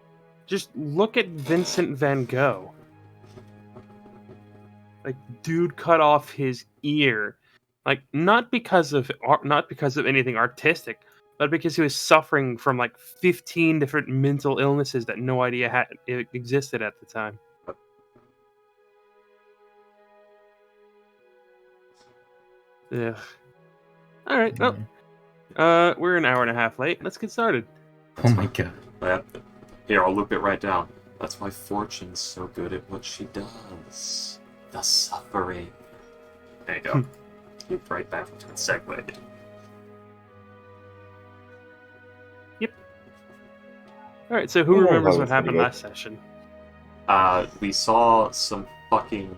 just look at Vincent van Gogh. Like, dude cut off his ear, like not because of anything artistic, but because he was suffering from like 15 different mental illnesses that no idea existed at the time. Ugh. All right. Yeah. Oh, we're an hour and a half late. Let's get started. Oh my god. Here, I'll loop it right down. That's why Fortune's so good at what she does. The suffering. There you go. Loop right back into the segue. Yep. All right. So who Yeah, remembers that what was happened pretty good. last session? We saw some fucking,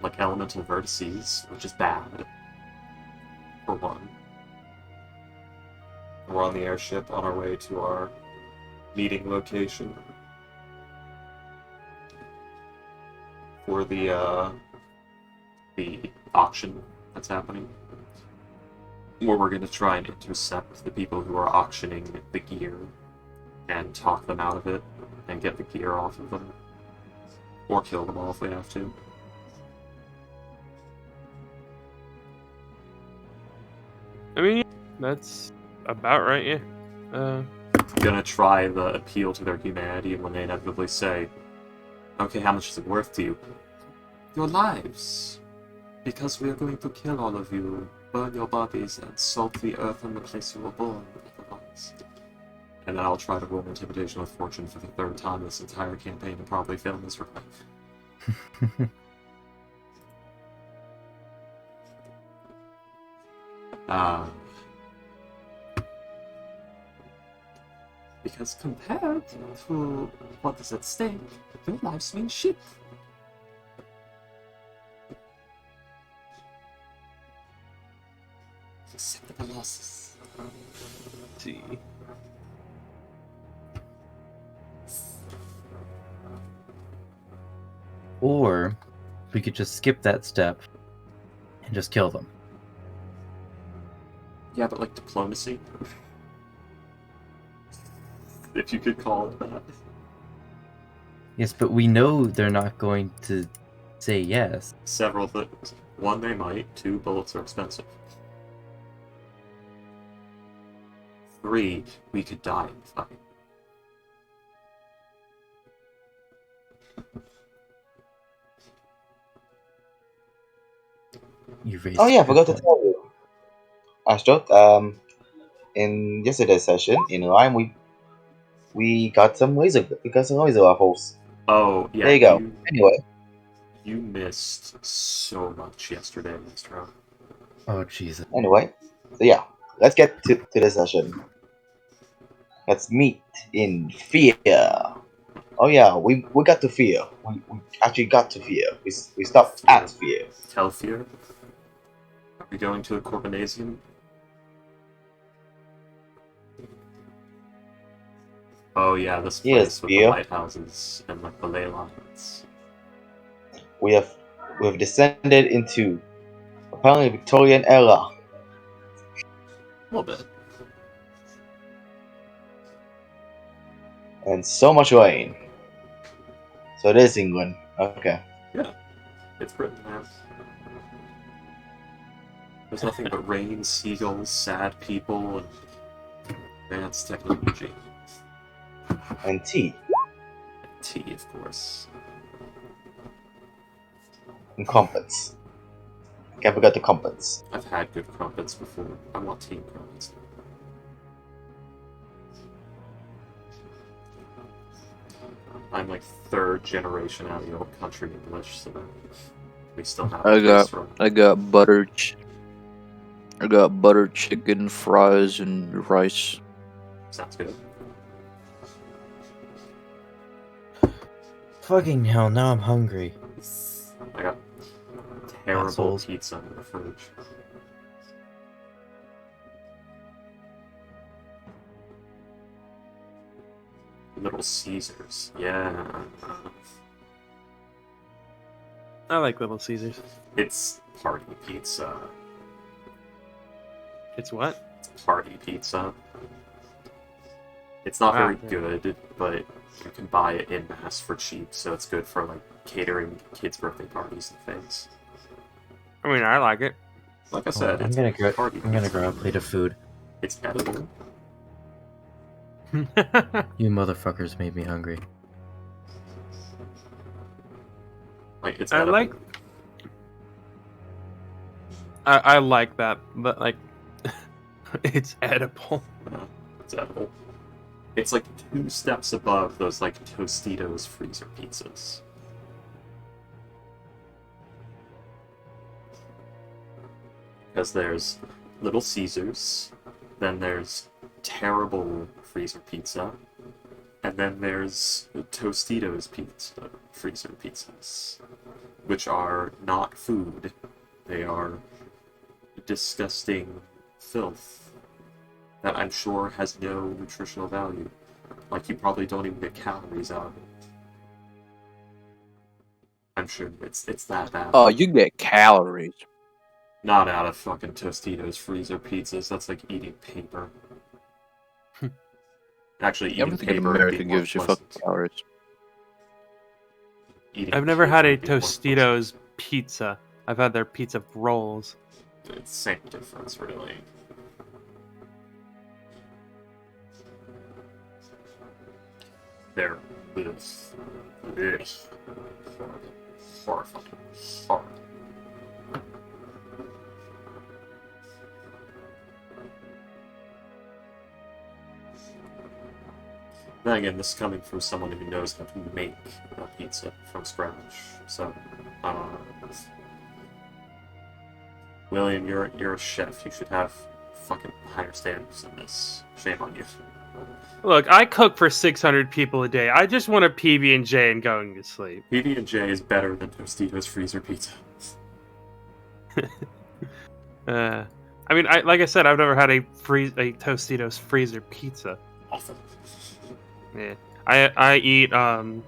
like, elemental vertices, which is bad. For one. We're on the airship on our way to our meeting location. For the auction that's happening. Where we're going to try and intercept the people who are auctioning the gear and talk them out of it and get the gear off of them. Or kill them all if we have to. I mean, that's about right. Yeah. I'm gonna try the appeal to their humanity when they inevitably say, okay, how much is it worth to you? Your lives. Because we are going to kill all of you, burn your bodies, and salt the earth and the place you were born. Otherwise. And then I'll try to roll Intimidation with Fortune for the third time this entire campaign and probably fail miserably. Because compared to what is at stake, your lives mean shit. Accept the losses. Let's see. Or we could just skip that step and just kill them. Yeah, but like diplomacy? If you could call it that. Yes, but we know they're not going to say yes. Several things. One, they might. Two, bullets are expensive. Three, we could die in the fight. You raised Oh yeah, I a good forgot to point. tell you, Astro. In yesterday's session in Rhyme, we got some laser rifles. Oh, yeah. There you go. Anyway, You missed so much yesterday, Mr. Oh Jesus. so yeah, let's get to the session. Let's meet in fear. Oh yeah, we got to fear. We actually got to fear. We stopped at fear. Telfear? Are we going to the Corbinasium? Oh yeah, this place Yes, with fear. the lighthouses and like the ley lines. We've descended into apparently Victorian era. A little bit. And so much rain. So it is England. Okay. Yeah. It's Britain now. There's nothing but rain, seagulls, sad people, and advanced technology. And tea. And tea, of course. And crumpets. Can't forget the crumpets. I've had good crumpets before. I want tea and crumpets. I'm like third generation out of the old country English, so we still have. I got butter chicken, fries, and rice. Sounds good. Fucking hell, now I'm hungry. I got terrible Assholes. pizza in the fridge. Little Caesars, yeah. I like Little Caesars. It's party pizza. It's what? It's party pizza. It's not Wow. very good, but you can buy it in mass for cheap, so it's good for like catering kids' birthday parties and things. I mean, I like it. Like I said, I'm it's gonna party I'm gonna pizza. grab a plate of food. It's edible. You motherfuckers made me hungry. Like it's I edible. like. I like that, but like, it's edible. It's edible. It's like 2 steps above those like Tostitos freezer pizzas. Because there's Little Caesars, then there's terrible freezer pizza, and then there's Tostitos pizza, freezer pizzas, which are not food. They are disgusting filth that I'm sure has no nutritional value. Like, you probably don't even get calories out of it. I'm sure it's that bad. Oh, you get calories. Not out of fucking Tostitos freezer pizzas. That's like eating paper. Actually, eating Everything in paper would America be more gives you pleasant. fucking calories. Eating I've never had a paper would be more pleasant. Tostitos pizza. I've had their pizza rolls. It's same difference, really. They're this. Horrifying. Horrible. Then again, this is coming from someone who knows how to make a pizza from scratch, so I don't know. William, you're a chef. You should have fucking higher standards than this. Shame on you. Look, I cook for 600 people a day. I just want a PB&J and going to sleep. PB&J is better than Tostitos freezer pizza. I mean, like I said, I've never had a Tostitos freezer pizza. Awful. Yeah, I eat DiGiorno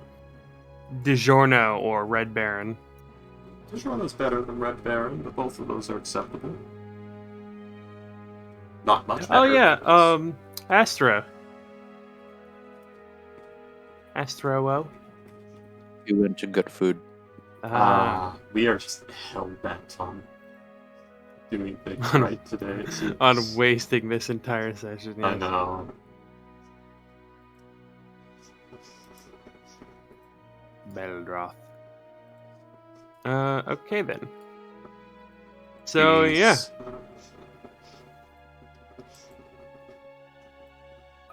or Red Baron. DiGiorno's better than Red Baron, but both of those are acceptable. Not much better. Oh yeah, but Astro. Astro. You into good food. we are just hell-bent on doing things right today. It seems. On wasting this entire session. I Yes. know. Beldroth. Okay then. So yeah. These-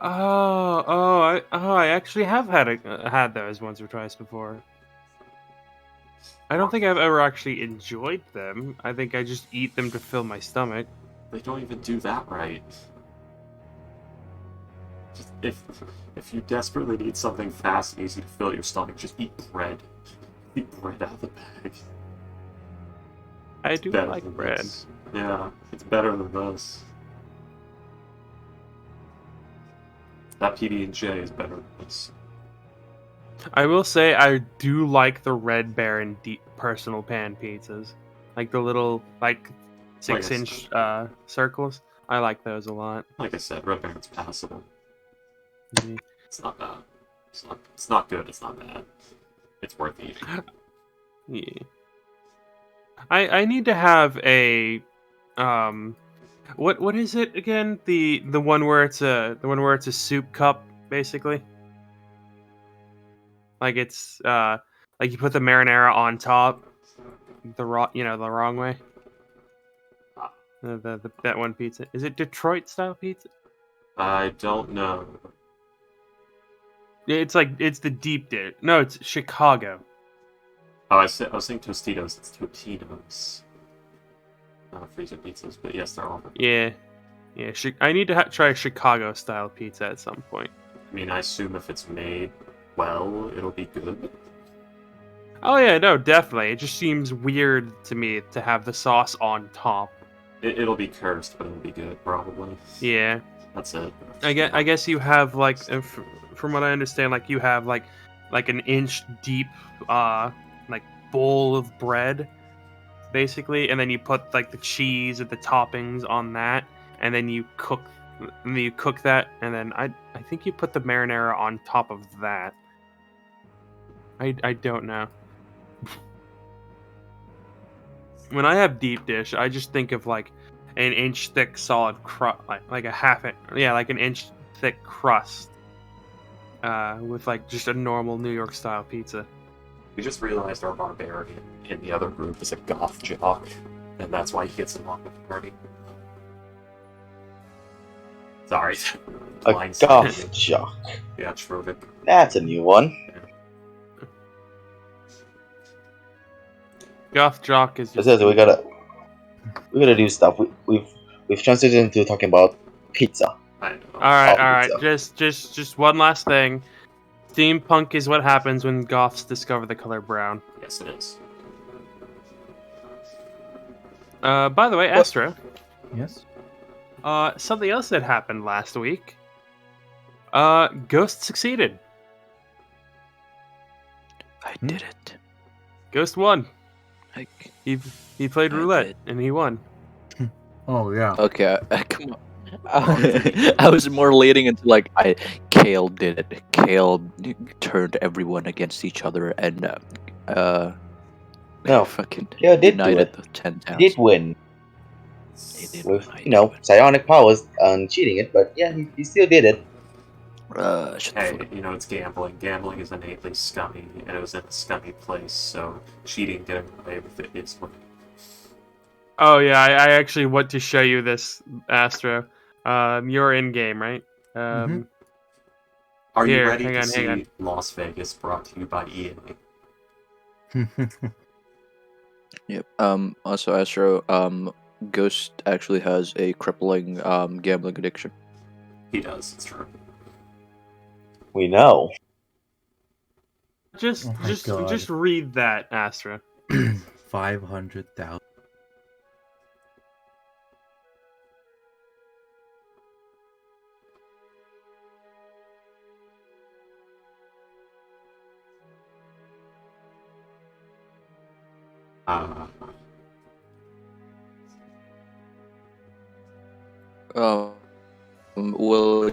I actually have had those once or twice before. I don't think I've ever actually enjoyed them. I think I just eat them to fill my stomach. They don't even do that right. Just if you desperately need something fast and easy to fill your stomach, just eat bread. Eat bread out of the bag. I do Better like than bread. this. Yeah, it's better than this. That PB&J is better than this. I will say I do like the Red Baron deep personal pan pizzas, like the little like 6-inch circles. I like those a lot. Like I said, Red Baron's passable. Mhm. It's not bad. It's not good. It's not bad. It's worth eating. Yeah. I need to have a what is it again? The one where it's a soup cup basically. Like it's like you put the marinara on top the wrong way. That one pizza. Is it Detroit style pizza? I don't know. It's the deep dish. No, it's Chicago. Oh, I was saying Tostitos. It's Totino's. Not freezer pizzas, but yes, they're all. Yeah. Yeah, I need to try Chicago style pizza at some point. I mean, I assume if it's made well, it'll be good. Oh yeah, no, definitely. It just seems weird to me to have the sauce on top. It'll be cursed, but it'll be good, probably. Yeah. That's it. I guess you have like, from what I understand, like you have like an inch deep, like bowl of bread, basically, and then you put like the cheese and the toppings on that, and then you cook that, and then I think you put the marinara on top of that. I don't know. When I have deep dish, I just think of like an inch thick solid crust, like a half it, yeah, like an inch thick crust, with like just a normal New York style pizza. We just realized our barbarian in the other group is a goth jock, and that's why he gets along with the party. Sorry. A Blindside. goth jock. Yeah, Trovic. That's a new one. Goth jock is It just says we gotta do stuff. We've transitioned into talking about pizza. I know. all right. Pizza. Just one last thing. Steampunk is what happens when goths discover the color brown. Yes, it is. By the way, Astro, Yes. something else that happened last week. Ghost succeeded. I did it. Ghost won. Like, He played I roulette did. and he won. Oh yeah. okay, come on. I was more leading into like Kale did it. Kale turned everyone against each other and No, fucking Kale did do united it. the 10 towns. He did win He did with win, I psionic powers and cheating it, but yeah, he still did it. Shut the Hey, fuck up. you know, it's gambling. Gambling is innately scummy, and it was in a scummy place, so cheating getting away with it is what. Oh yeah, I actually want to show you this, Astro. You're in game, right? Mhm. Are you Here, ready hang to on, see hang on. Las Vegas brought to you by EA? Yep. Also, Astro, Ghost actually has a crippling gambling addiction. He does, it's true. We know. Just Oh my God. just read that, Astra. 500,000. Well,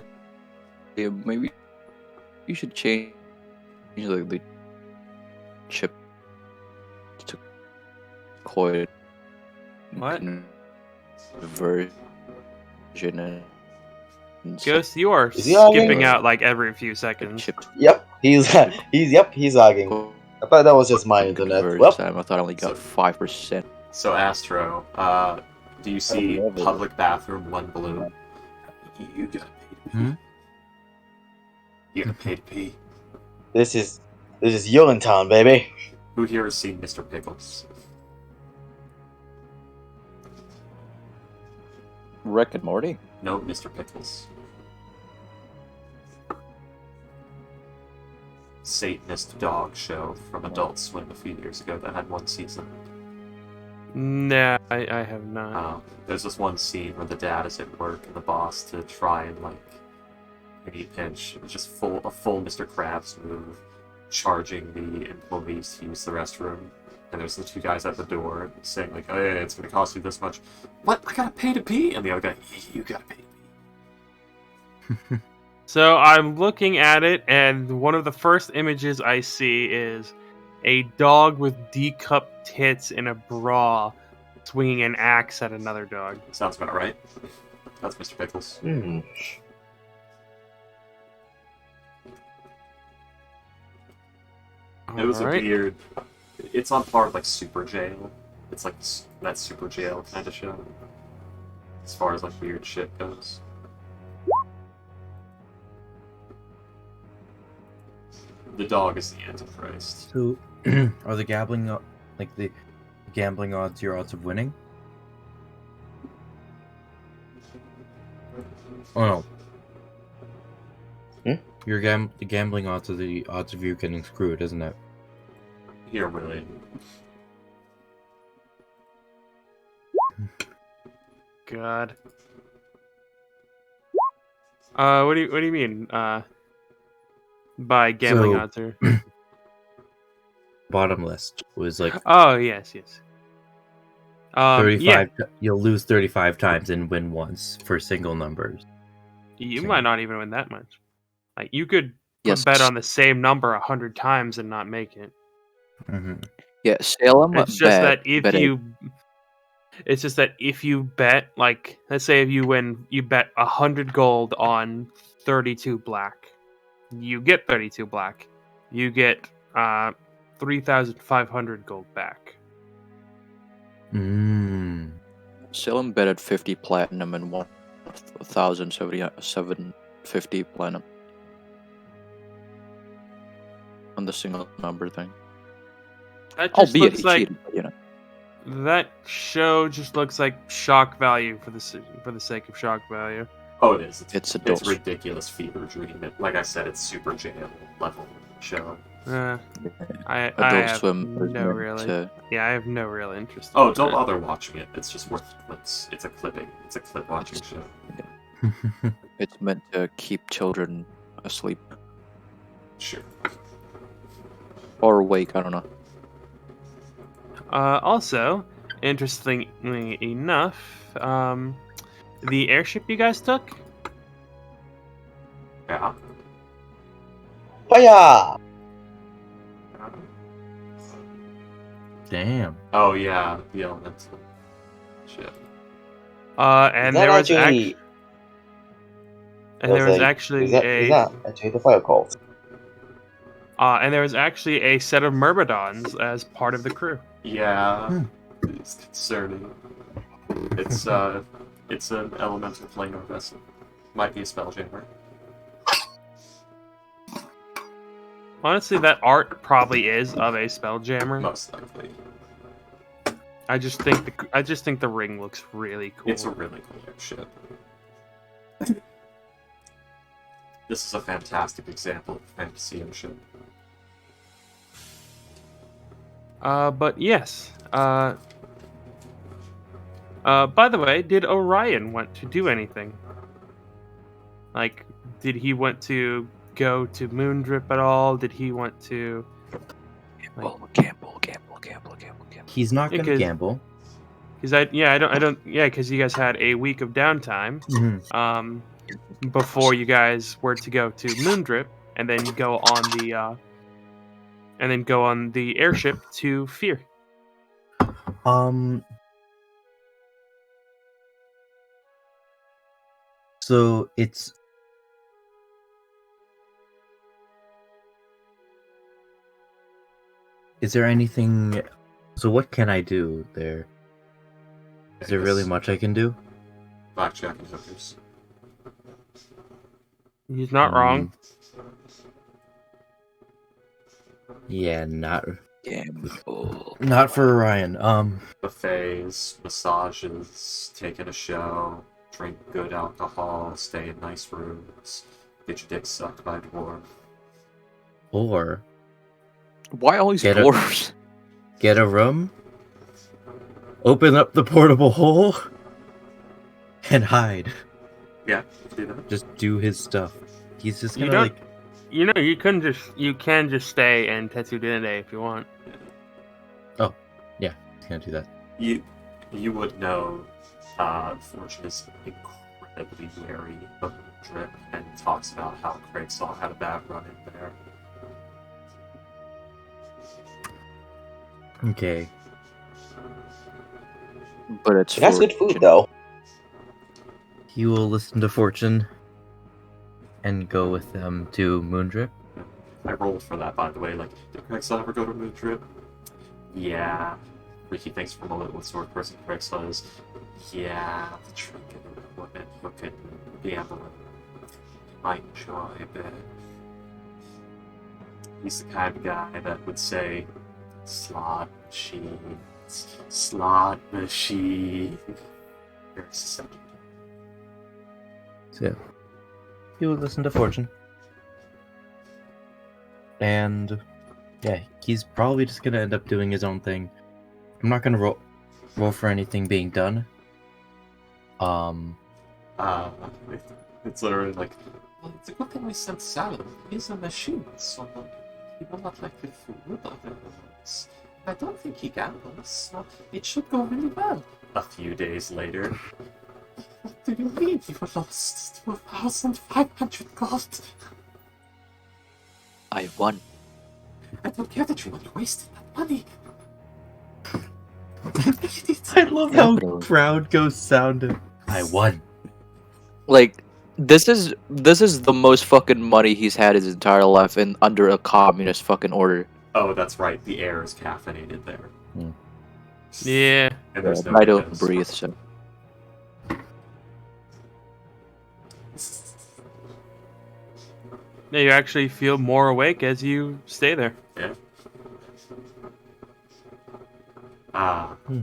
yeah, maybe you should change like the chip to coin What? conversion and Ghost, you are Is he arguing? skipping out like every few like seconds. chip Yep, he's lagging. I thought that was just my internet. conversion Well, time. I thought I only got So- 5%. So, Astro, do you see love it. public bathroom 1 blue? You gotta pay to pee. Hmm? You gotta pay to pee. this is Urinetown, baby. Who here has seen Mr. Pickles? Rick and Morty. No, Mr. Pickles. Satanist dog show from Adult Swim a few years ago that had 1 season. Nah, I have not. There's this one scene where the dad is at work and the boss to try and like maybe pinch. It's just a full Mr. Krabs move, charging the employees to use the restroom. And there's the 2 guys at the door saying like, "Oh yeah, it's gonna cost you this much." What? I gotta pay to pee? And the other guy, "You gotta pay to pee." So I'm looking at it, and one of the first images I see is a dog with D-cup tits in a bra swinging an axe at another dog. Sounds about right. That's Mr. Pickles. Hmm. It was Alright. a weird. It's on par with like Super Jail. It's like that Super Jail kind of show. As far as like weird shit goes. The dog is the Antichrist. So, are the gambling odds your odds of winning? Oh no. Hmm? Your the gambling odds are the odds of you getting screwed, isn't it? Here, really. God. What do you mean? By gambling So- odds are? Bottom list was like Oh yes. 35. Yeah. You'll lose 35 times and win once for single numbers. You Same. might not even win that much. Like you could Yes. bet on the same number 100 times and not make it. Mm-hmm. Yeah, Salem It's just bet, that if bet you, it's just that if you bet, like, let's say if you bet 100 gold on 32 black, you get 32 black, you get 3,500 gold back. Salem betted 50 platinum and 1,750 platinum on the single number thing. That just Albeit looks he like cheated, but, you know. that show just looks like shock value for the sake of shock value. Oh, it is. It's a It's dose. ridiculous fever dream. Like I said, it's super jail level show. I Adult have Swim is no meant really. to- Yeah, I have no real interest. Oh, in don't that. bother watching it. It's just worth clips. It's a clipping. It's a clip watching show. It's meant to keep children asleep Sure. or awake. I don't know. Also, interestingly enough, the airship you guys took, Yeah. Fire! Damn. Oh yeah, the elemental shit. and there was actually, Is that actually the fire cult? and there was actually a set of myrmidons as part of the crew. Yeah, it's concerning. It's an elemental planar vessel. Might be a spelljammer. Honestly, that art probably is of a spelljammer. Most likely. I just think the ring looks really cool. It's a really cool ship. This is a fantastic example of fantasy ship. But yes. By the way, did Orion want to do anything? Like, did he want to go to Moondrip at all? Did he want to Gamble. He's not gonna Because- gamble. because because you guys had a week of downtime Mhm. before you guys were to go to Moondrip and then go on the airship to Fear. So it's is there anything? So what can I do there? Is there really much I can do? Blackjack and hookers. He's not wrong. Yeah, not Gamble. not for Orion. Buffets, massages, taking a show, drink good alcohol, stay in nice rooms, get your dick sucked by a dwarf. Or Why all these Get a- dwarves? get a room, open up the portable hole, and hide. Yeah, do that. Just do his stuff. He's just You gonna don't- like. You can just stay in Tetsu Dinade if you want. He's gonna do that. You would know Fortune is incredibly wary of Drip and talks about how Craig Saw had a bad run in there. Okay. But it's That's good food fortune. though. He will listen to Fortune and go with them to Moondrip. I rolled for that, by the way. Like, did Craig Saw ever go to Moon Drip? Yeah. Ricky thinks from a little sword person. Craig Saw is, yeah, the trinket and equipment, hooking, gambling. Might enjoy a bit. He's the kind of guy that would say, slot machines, slot machine. Here's a second. So yeah, he would listen to Fortune. And yeah, he's probably just gonna end up doing his own thing. I'm not gonna roll for anything being done. It, it's literally like, well, it's a good thing we sent Salim. He's a machine, so he will not like the food otherwise. I don't think he gambles, so it should go really well. A few days later, what do you mean you lost 2,500 gold? I won. I don't care that you want to waste that money. I love how Capital. crowd goes sounded. I won. Like, this is the most fucking money he's had his entire life in under a communist fucking order. Oh, that's right. The air is caffeinated there. Yeah. And there's no I don't windows. breathe, so. Yeah, you actually feel more awake as you stay there. Yeah.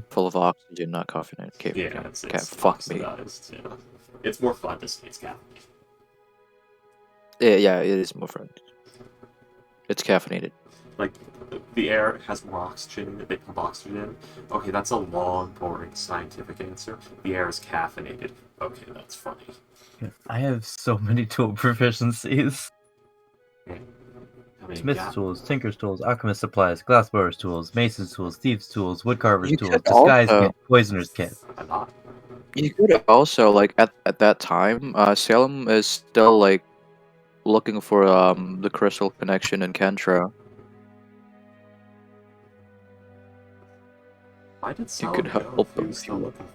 Full of oxygen, not caffeinated. Okay, Yeah, okay. it's Okay, fuck me. oxidized, yeah. It's more fun to stay caffeinated. Yeah, it is more fun. It's caffeinated. Like, the air has more oxygen, they pump oxygen in. Okay, that's a long, boring scientific answer. The air is caffeinated. Okay, that's funny. I have so many tool proficiencies. Yeah. I mean, Smith's yeah. tools, Tinker's tools, Alchemist supplies, Glassblower's tools, Mason's tools, Thieves' tools, Woodcarver's You tools, could Disguise also- kit, Poisoner's kit. I'm not. You could also, like, at that time, Salem is still, like, looking for the crystal connection in Kentra. Why did You Salim could go help if he him was if still you looking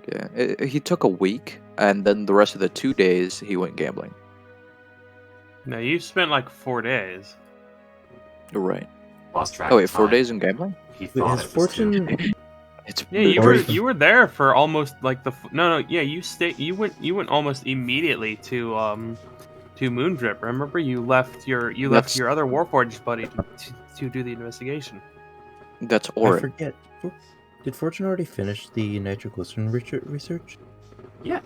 for Yeah, he took a week, and then the rest of the 2 days he went gambling. No, you spent like 4 days. Right. Lost track Oh of wait, 4 time. days in gambling? He Wait, thought has it was two. Fortune... It's Yeah, you Or- were there for almost like the no. Yeah, you went almost immediately to Moondrip. Remember, you left your That's- other Warforged buddy to do the investigation. That's I Orin. forget. Did Fortune already finish the nitroglycerin research? Yeah,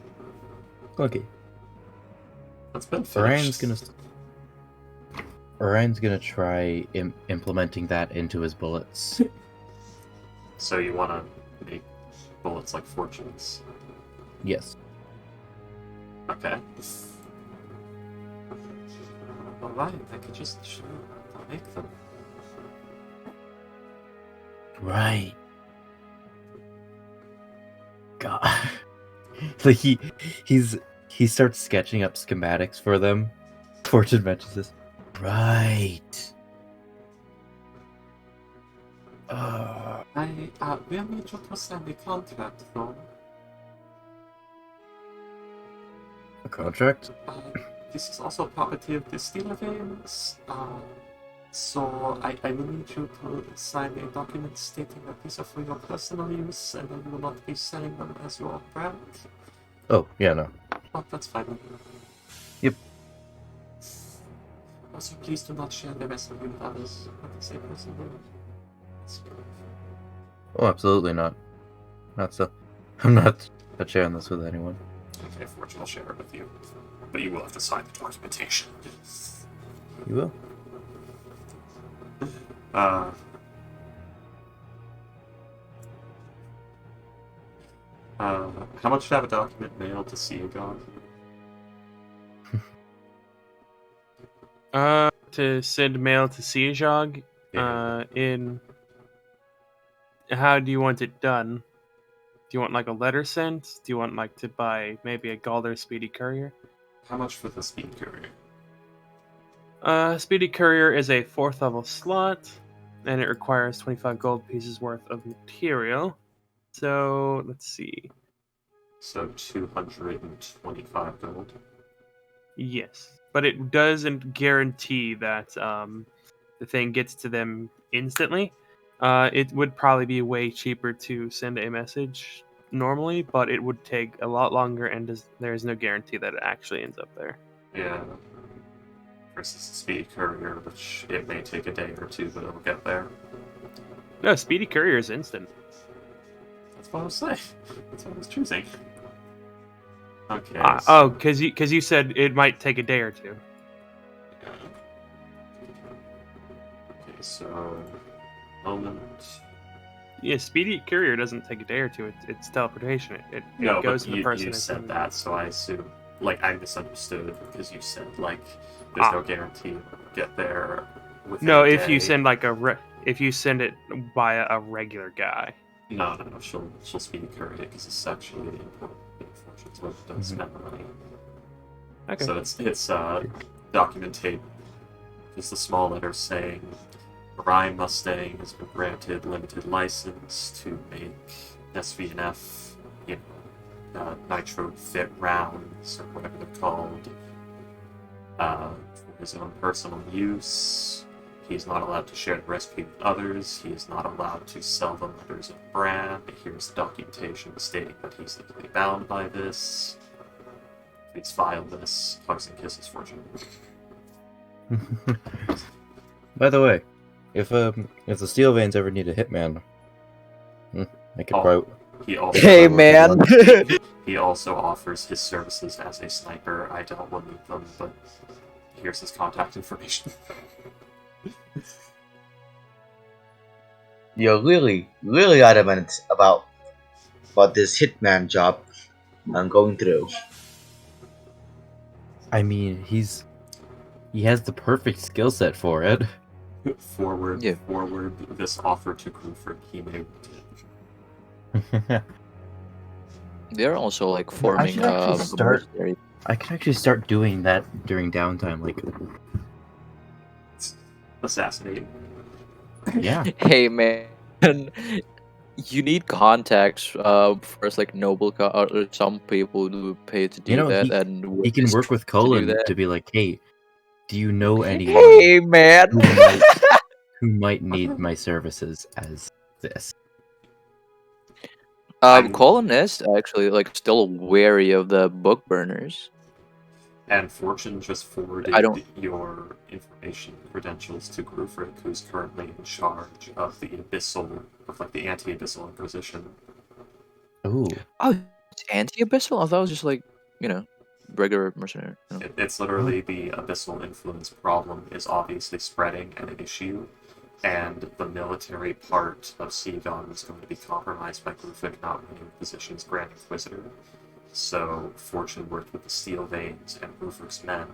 Okay. that's been Orion's finished. gonna try implementing that into his bullets. So you want to make bullets like fortunes? Yes. Okay. Alright, I could just show you how to make them. Right. God. Like he starts sketching up schematics for them. Fortune mentions this. Right. I will need you to sign the contract, though. A contract? This is also property of the Steeler Veins. So I will need you to sign a document stating that these are for your personal use and that you will not be selling them as your brand. Oh, yeah, no. Oh, that's fine. Yep. Also, please do not share the rest of you with others. What is a personal use? Oh, absolutely not. Not so. I'm not sharing this with anyone. Okay, Fortune will share it with you. But you will have to sign the documentation. You will. How much to have a document mailed to see a god? To send mail to Seajog. Yeah. In how do you want it done? Do you want like a letter sent? Do you want like to buy maybe a Galder Speedy Courier? How much for the speed courier? Speedy Courier is a 4th level slot, and it requires 25 gold pieces worth of material. So let's see. So 225 gold. Yes, but it doesn't guarantee that the thing gets to them instantly. It would probably be way cheaper to send a message normally, but it would take a lot longer, and there's no guarantee that it actually ends up there. Yeah. Versus the speed courier, which it may take a day or two, but it'll get there. No, Speedy Courier is instant. That's what I was saying. That's what I was choosing. Okay. Oh, because you said it might take a day or two. Okay, so moment. Yeah, speedy courier doesn't take a day or two. It's teleportation. It No, goes but to the person. you it's said in- that, so I assume I misunderstood because you said there's Ah. no guarantee you'll get there within No, a if you day. send if you send it via a regular guy. No, she'll speedy courier it because it's actually important. Unfortunately, so it does spend the money. Okay. So it's documentate. Just the small letters saying Orion Mustang has been granted limited license to make SVNF, nitro fit rounds or whatever they're called, for his own personal use. He's not allowed to share the recipe with others. He is not allowed to sell them under his own brand. Here's the documentation stating that he's legally bound by this. Please file this. Hugs and kisses, Fortune. By the way, if the Steel Veins ever need a hitman, I could probably. He also Hey man. he also offers his services as a sniper. I don't will need them, but here's his contact information. You're really, really adamant about this hitman job I'm going through. I mean, he has the perfect skill set for it. Forward, this offer to Cruford, he may want it. They're also like forming should actually a start- mercenary. I can actually start doing that during downtime. Like, Assassinate. yeah. Hey man, you need contacts first, like or some people who pay to do You know, that, he- and He can work with Colin that. to be like, hey, do you know anyone Hey man. who might need my services as this? Colin is actually like still wary of the book burners. And Fortune just forwarded your information credentials to Grufric, who's currently in charge of the the anti-abyssal inquisition. Ooh. Oh, it's anti-abyssal? I thought it was just like, regular mercenary. It's literally the abyssal influence problem is obviously spreading and an issue, and the military part of Seagon was going to be compromised by Grufric not winning the position as Grand Inquisitor. So Fortune worked with the Steel Veins and Grufric's men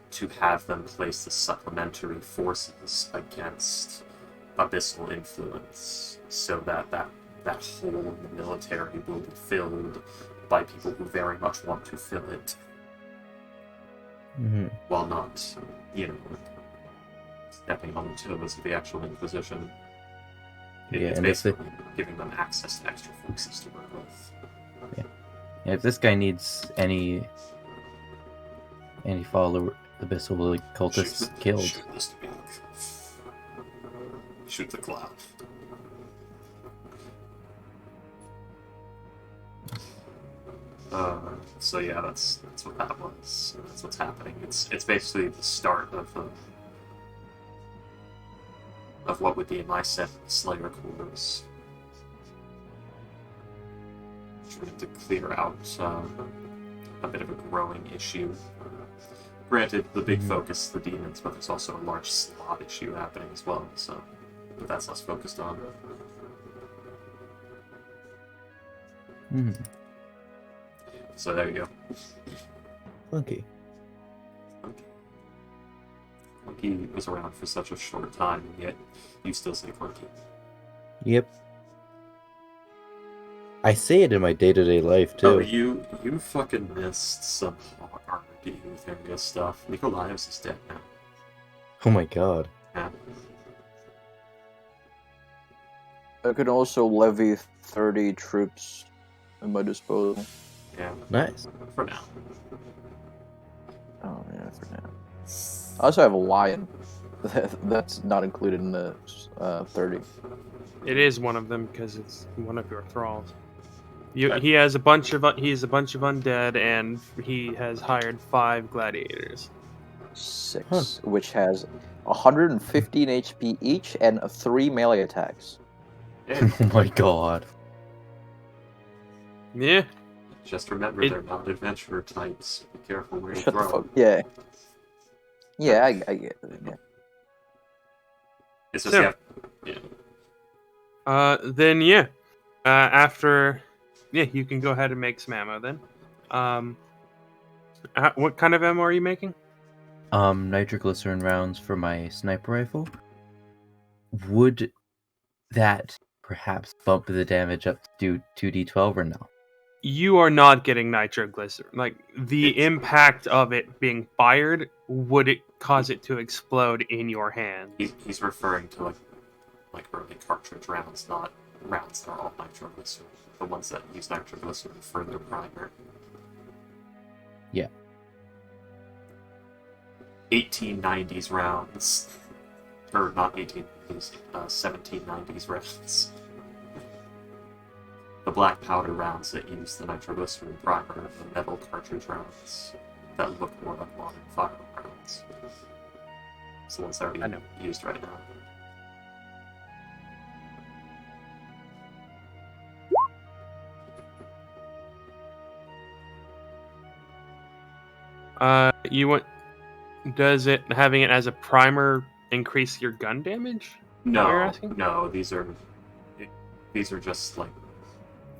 to have them place the supplementary forces against abyssal influence, so that hole in the military will be filled by people who very much want to fill it, while not, stepping on the toes of the actual Inquisition. It's basically giving them access to extra forces to work with. Yeah, if this guy needs any follower abyssal cultists killed. Shoot this back. Shoot the cloud. So yeah, that's what that was. That's what's happening. It's basically the start of what would be in my set Slayer Cores. Trying to clear out a bit of a growing issue. Granted, the big focus is the demons, but there's also a large slot issue happening as well, but that's less focused on. So there you go. Okay. Clunky was around for such a short time, and yet you still say Clunky. Yep. I say it in my day-to-day life, too. Oh, you fucking missed some R&D with area stuff. Nikolaev's is dead now. Oh my god. Yeah. I can also levy 30 troops at my disposal. Yeah. Nice. For now. Oh yeah, for now. I also have a lion. That's not included in the 30. It is one of them because it's one of your thralls. He has a bunch of undead, and he has hired 5 gladiators. 6, which has 115 HP each and 3 melee attacks. Oh my god. Yeah. Just remember, they're not adventurer types. Be careful where you Shut the throw. fuck. Yeah. Yeah, I get it. Yeah. It's just So- Then yeah. After, yeah, you can go ahead and make some ammo then. What kind of ammo are you making? Nitroglycerin rounds for my sniper rifle. Would that perhaps bump the damage up to 2d12 or no? You are not getting nitroglycerin. Like, the It's- impact of it being fired, would it cause it to explode in your hand? He's referring to like early cartridge rounds, not rounds that are all nitroglycerin. The ones that use nitroglycerin for their primer. Yeah. 1890s rounds. Or not 1890s, 1790s rounds. The black powder rounds that use the nitroglycerin primer, and the metal cartridge rounds that look more like modern firearm rounds. It's the ones that are being used right now. You want? Does it having it as a primer increase your gun damage? What you're asking? No, these are just like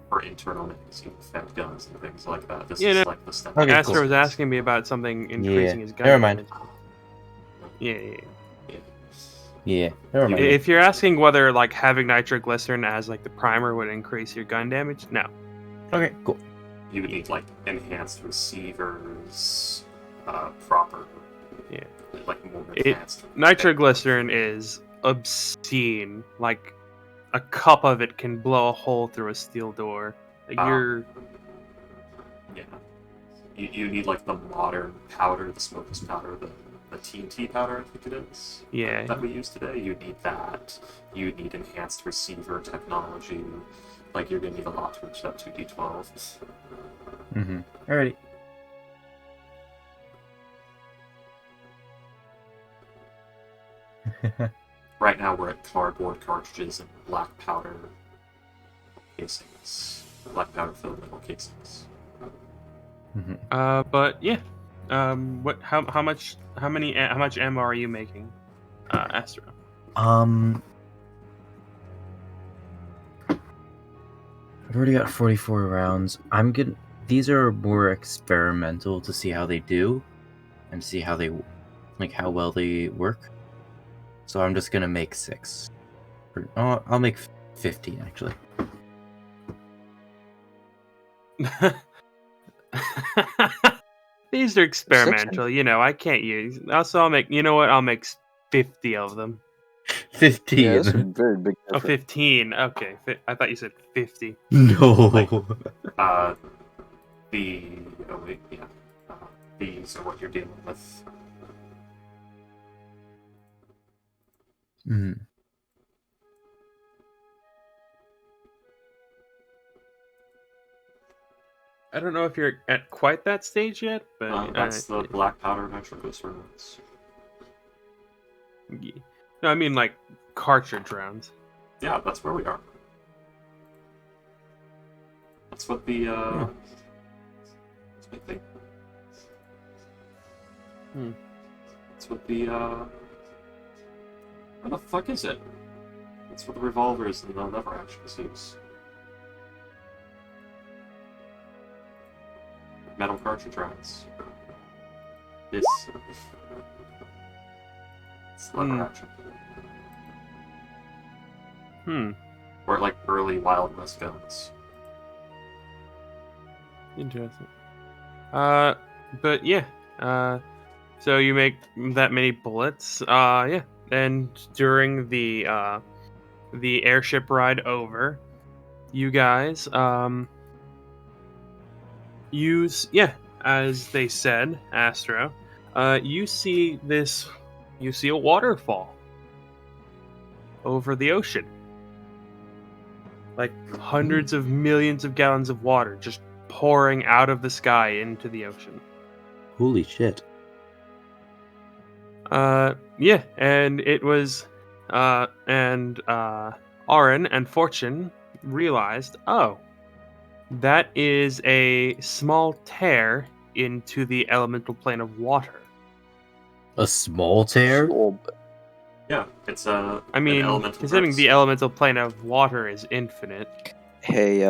for internal magazine fed guns and things like that. This Yeah, is no. like the step. Okay, Astro cool. was asking me about something increasing his gun never mind. damage. Yeah. Yeah, never mind. If you're asking whether like having nitroglycerin as like the primer would increase your gun damage, no. Okay, cool. You would need like enhanced receivers, proper. Yeah. Like more advanced. Nitroglycerin is obscene. Like a cup of it can blow a hole through a steel door. Like you're Yeah. You need like the modern powder, the smokeless powder, the TNT powder, I think it is. Yeah. That we use today. You need that. You need enhanced receiver technology. Like you're gonna need a lot to reach that 2d12. Mm-hmm. Alrighty. Right now we're at cardboard cartridges and black powder casings. Black powder filled metal casings. Mm-hmm. but yeah. How much ammo are you making, Astro? I've already got 44 rounds. These are more experimental to see how they do, and see how they, like, how well they work. So I'm just gonna make 6. I'll make 15 actually. These are experimental, you know. I can't use. Also, I'll make. You know what? I'll make 50 of them. 15. Yeah, that's a very big Oh, effort. 15. Okay, I thought you said 50. No. These are what you're dealing with. Mm. I don't know if you're at quite that stage yet, but That's the black powder nitroglycerin ones. yeah. No, I mean like cartridge rounds. Yeah, that's where we are. That's what the That's what they. That's what the Where the fuck is it? That's what the revolvers and the lever actions use. Metal cartridge rounds. This. It's lever action. Or like early Wild West guns. Interesting. But yeah. So you make that many bullets. Yeah. And during the airship ride over, you guys use, as they said, Astro, you see a waterfall over the ocean. Like hundreds of millions of gallons of water just pouring out of the sky into the ocean. Holy shit. Yeah, and it was, Aaron and Fortune realized, That is a small tear into the elemental plane of water. A small tear? Soul. Yeah, it's I an mean, elemental considering the burst. elemental plane of water is infinite. Hey,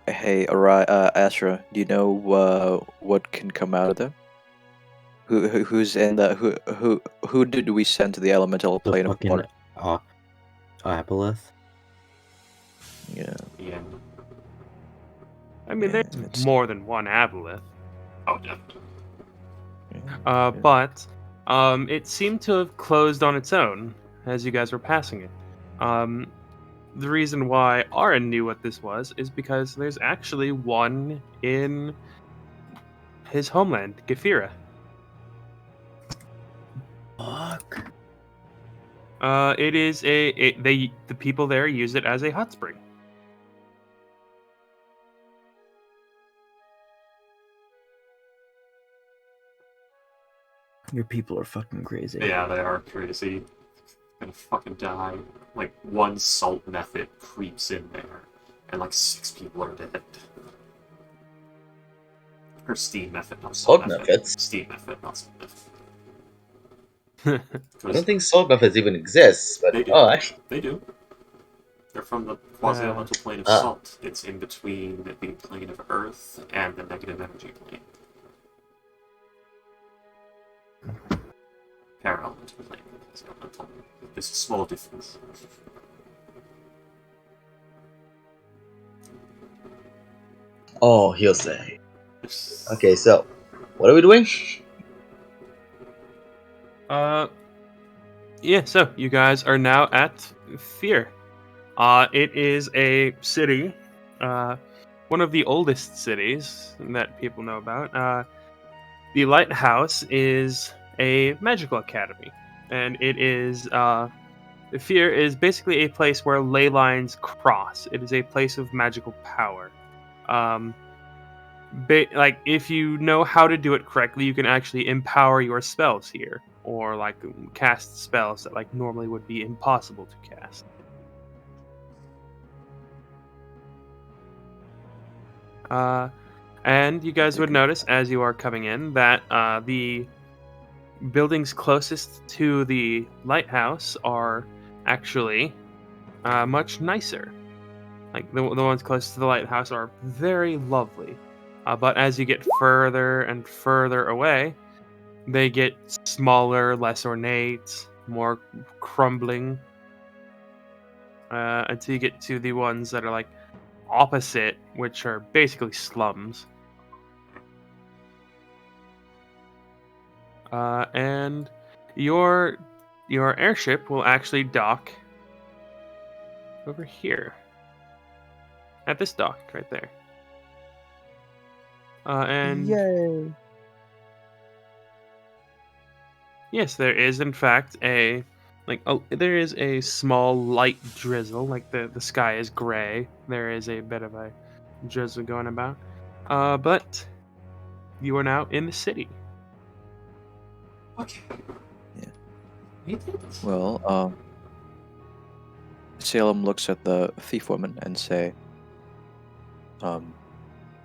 Astra, do you know what can come out of there? Who's in the who did we send to the elemental The plane of fucking water? Aboleth? Yeah. Yeah. I mean, Yeah, there's it's- more than one aboleth. Oh, definitely. yeah. But it seemed to have closed on its own as you guys were passing it. The reason why Aaron knew what this was is because there's actually one in his homeland, Gefira. Fuck. It is the people there use it as a hot spring. Your people are fucking crazy. Yeah, they are crazy. Gonna fucking die. Like, one salt method creeps in there, and like 6 people are dead. Or steam method, not salt Salt method. methods? Steam method, not salt method. I don't think salt methods even exist, but They do. oh, actually, They do. They're from the quasi-elemental plane of Ah. salt. It's in between the plane of Earth and the negative energy plane. Para-elemental plane. Quasi-elemental. There's a small difference. oh, he'll say. Okay, so what are we doing? Yeah, so you guys are now at Fear. It is a city, one of the oldest cities that people know about. The lighthouse is a magical academy, and it is Fear is basically a place where ley lines cross. It is a place of magical power. Like if you know how to do it correctly, you can actually empower your spells here, or like cast spells that like normally would be impossible to cast. And you guys would notice as you are coming in that the buildings closest to the lighthouse are actually much nicer. Like the ones closest to the lighthouse are very lovely. But as you get further and further away, they get smaller, less ornate, more crumbling. Until you get to the ones that are like opposite, which are basically slums. And your airship will actually dock over here. At this dock right there. And Yay! yes, there is in fact there is a small light drizzle, like the sky is gray. There is a bit of a drizzle going about. But you are now in the city. Okay. Yeah. We did it. Well, Salem looks at the thief woman and say,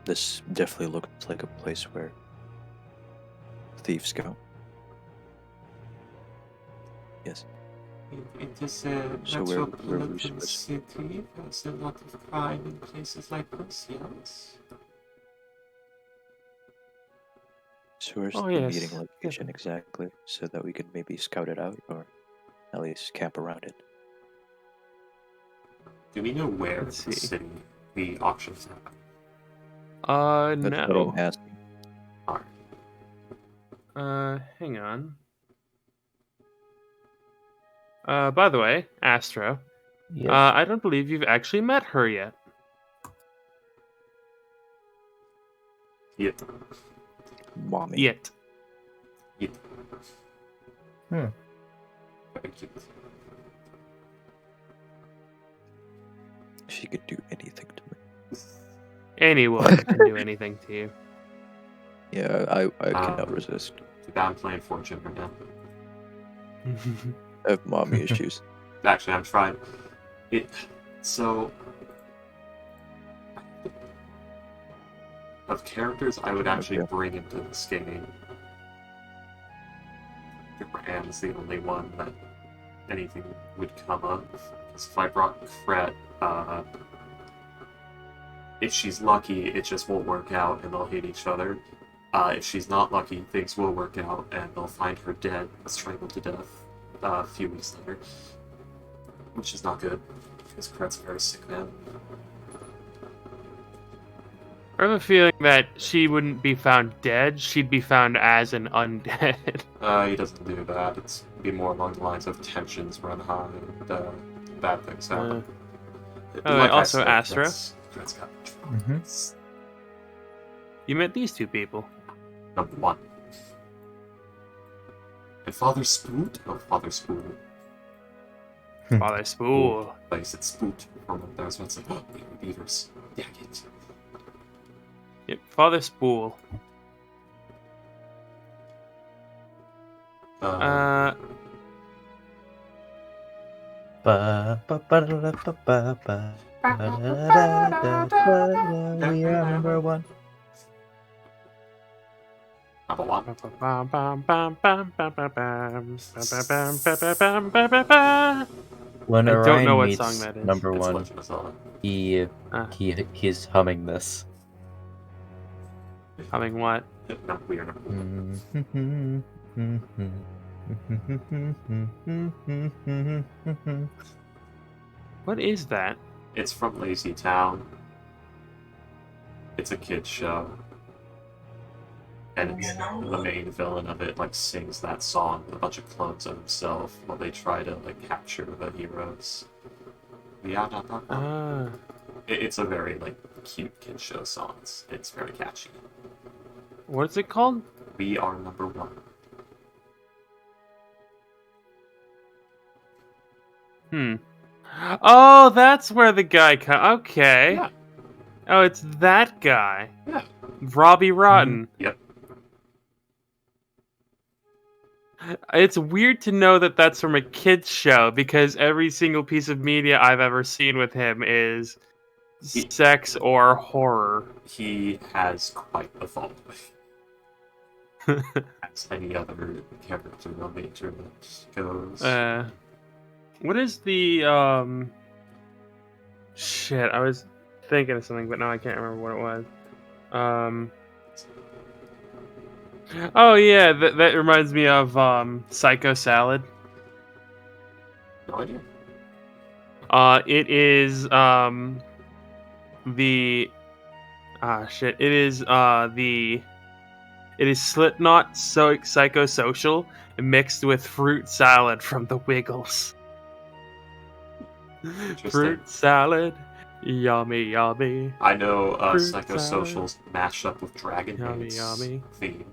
this definitely looks like a place where thieves go. Yes. It is a So where we metropolitan supposed- city. There's a lot of crime in places like this, yes. So where's Oh, the yes, meeting location exactly, so that we can maybe scout it out, or at least camp around it? Do we know where Let's the see. city the auctions happen? That's what No. I'm asking. Alright. Hang on. By the way, Astro, Yes. I don't believe you've actually met her yet. Yeah. Mommy. Yet. Yeah. Hmm. Very cute. She could do anything to me. Anyone can do anything to you. Yeah, I cannot resist. Too bad I'm playing Fortune right now. I have mommy issues. Actually, I'm trying. So of characters I would actually bring into this game, Anne's the only one that anything would come of. Because if I brought Kret, if she's lucky, it just won't work out and they'll hate each other. If she's not lucky, things will work out and they'll find her dead, strangled to death a few weeks later. Which is not good, because Kret's a very sick man. I have a feeling that she wouldn't be found dead, she'd be found as an undead. He doesn't do that. It's be more along the lines of tensions run high and bad things happen. Oh, Like I also said, Astra. Kret's got You met these two people. Number 1. And Father Spoot? Oh, Father Spool. Father Spool. But he said Spoot. From there, so it's like, oh, beavers. Dang it. Yep, Father Spool. Ba, ba, ba, da, da, ba, ba, ba. Ba, da, da, da, da, da, we are number 1. Number 1. When I don't Orion know what meets song that is. number It's 1, Legend of Zelda. he's humming this. Having what? No, we are number 1. What is that? It's from Lazy Town. It's a kid's show. And it's the main villain of it, like, sings that song with a bunch of clones of himself while they try to, like, capture the heroes. It's a very, like, cute kid show song. It's very catchy. What's it called? We are number 1. Oh, that's where the guy okay. Yeah. Oh, it's that guy. Yeah. Robbie Rotten. Yep. It's weird to know that that's from a kid's show because every single piece of media I've ever seen with him is sex or horror. He has quite a following. As any other character on the internet goes. What is the shit, I was thinking of something, but now I can't remember what it was. Oh yeah, that reminds me of Psycho Salad. No idea. It is it is Slipknot Psychosocial mixed with fruit salad from the Wiggles. Fruit salad, yummy, yummy. I know Fruit Psychosocial's mashed up with Dragon Yummy, Maid's yummy. theme.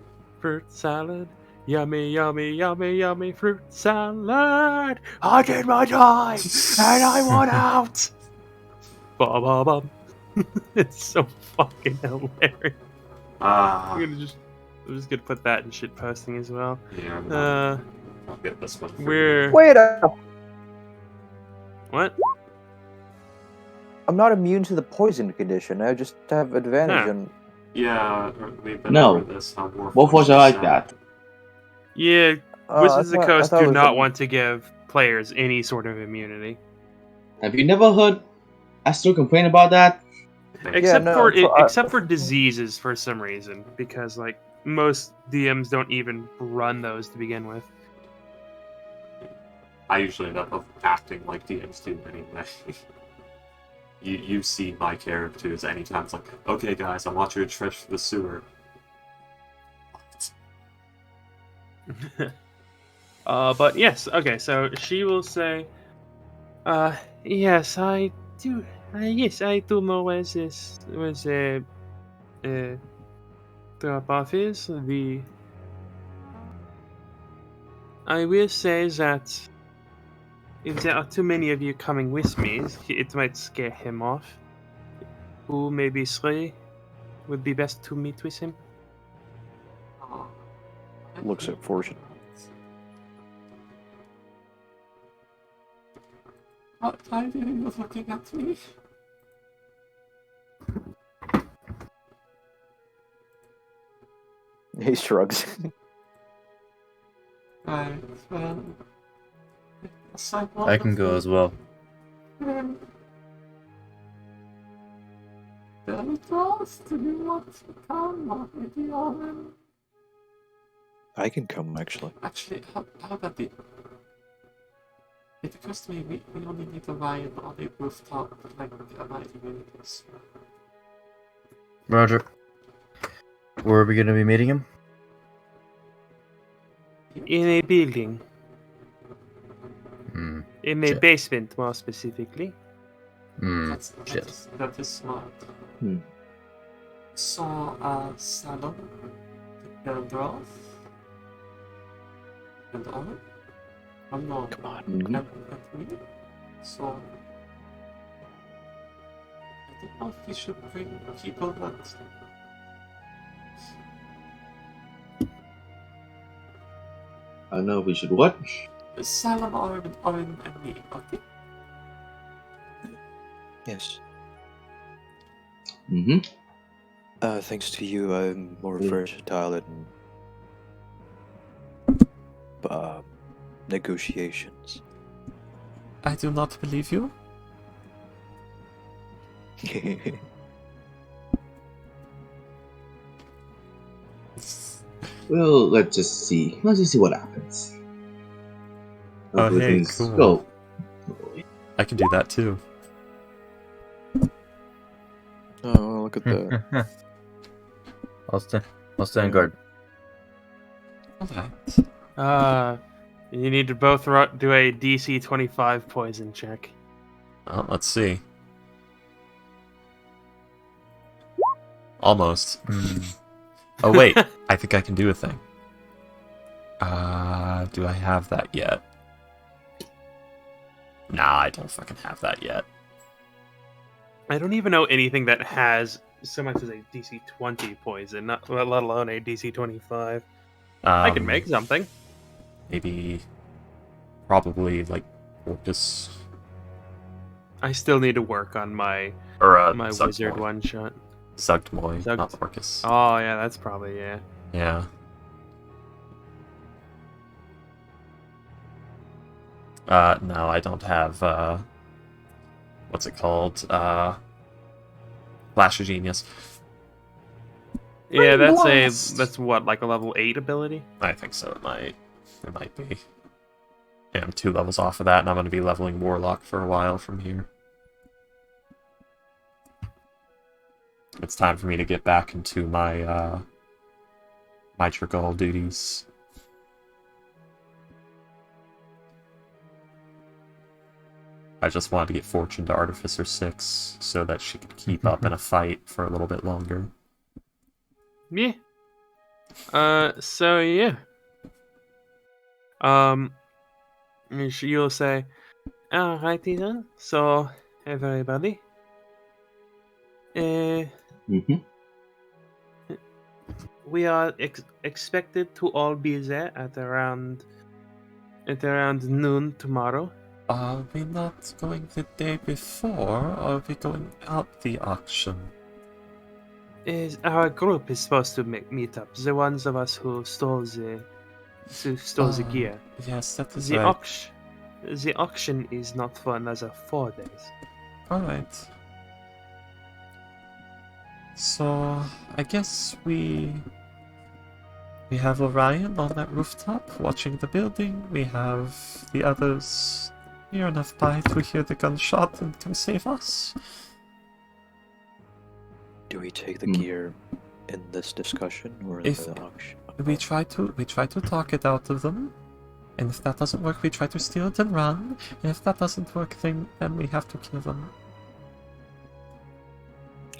Fruit salad, yummy, yummy, yummy, yummy. Fruit salad. I did my time and I want out. Ba ba bum. It's so fucking hilarious. I'm just gonna put that in shit posting as well. Yeah, I'll get this one. Wait up! What? I'm not immune to the poison condition. I just have advantage Huh. on. Yeah, we've been No. over this. How Warforged are like that. Yeah, I Wizards of the thought- I Coast thought it do was not a- want to give players any sort of immunity, Have you never heard Astro complain about that? except no, for so, except for diseases for some reason, because like most DMs don't even run those to begin with. I usually end up acting like DMs do anyway. You see my characters anytime. It's like, okay, guys, I want you to trench the sewer. But yes, okay, so she will say, yes, I do. Yes, I do know where this was drop off is. I will say that if there are too many of you coming with me, it might scare him off. Who maybe 3 would be best to meet with him? Looks at Fortune. What are you looking at me? He shrugs. Right, well... I can go as well. I can come, actually. Actually, how about the... It occurs to me we only need the Ryan on a rooftop, like a 90 minutes. Roger. Where are we gonna be meeting him? In a building. Hmm. In a Shit. basement, more specifically. Shit. That is smart. Hmm. So, Salom, the Eldroth, and Owen? No, Come on. Mhm. and me? So, I don't know if we should bring people that... I know we should what? Salom, Owen, and me, okay? Yes. Mm-hmm. Thanks to you, I'm more Yeah. versatile in negotiations. I do not believe you. Well, let's just see. Let's just see what happens. Oh, Hopefully hey, things cool. go. I can do that too. Oh, look at that. I'll stand guard. Alright. You need to both do a DC 25 poison check. Well, let's see. Almost. Oh wait, I think I can do a thing. Do I have that yet? Nah, I don't fucking have that yet. I don't even know anything that has so much as a DC 20 poison, let alone a DC 25. I can make something. Maybe... Probably, like, Orcus. I still need to work on my Or, my Zugmoy. wizard one shot. Zugmoy, Zug- not Orcus. Oh yeah, that's probably yeah. Yeah. No, I don't have, what's it called? Flash of Genius. Yeah, Bring that's blast. that's what, like a level 8 ability? I think so, it might be. Yeah, I'm 2 levels off of that, and I'm gonna be leveling Warlock for a while from here. It's time for me to get back into my, my Trigal duties. I just wanted to get Fortune to Artificer 6 so that she could keep up in a fight for a little bit longer. Yeah. So yeah. You'll say, alrighty then. So everybody, Mm-hmm. we are expected to all be there at around noon tomorrow. Are we not going the day before, or are we going out the auction? Our group is supposed to meet up. The ones of us who stole the gear. Yes, that is The right. The auction is not for another 4 days. Alright. So, I guess we have Orion on that rooftop watching the building. We have the others near enough by to hear the gunshot and come save us. Do we take the gear in this discussion or in If- the auction? We try to talk it out of them. And if that doesn't work, we try to steal it and run. And if that doesn't work, then we have to kill them.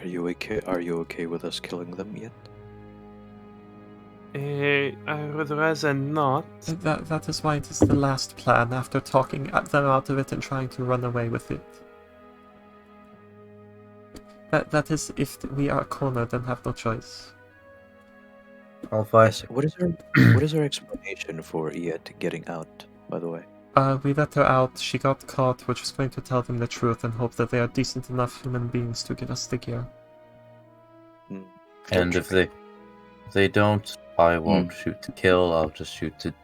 Are you okay? Are you okay with us killing them yet? I would rather not. That is why it is the last plan, after talking them out of it and trying to run away with it. That is if we are cornered and have no choice. I'll fight. What is our explanation for Iet getting out, by the way? We let her out, she got caught, we're just going to tell them the truth and hope that they are decent enough human beings to get us the gear. And if they don't, I won't shoot to kill, I'll just shoot to...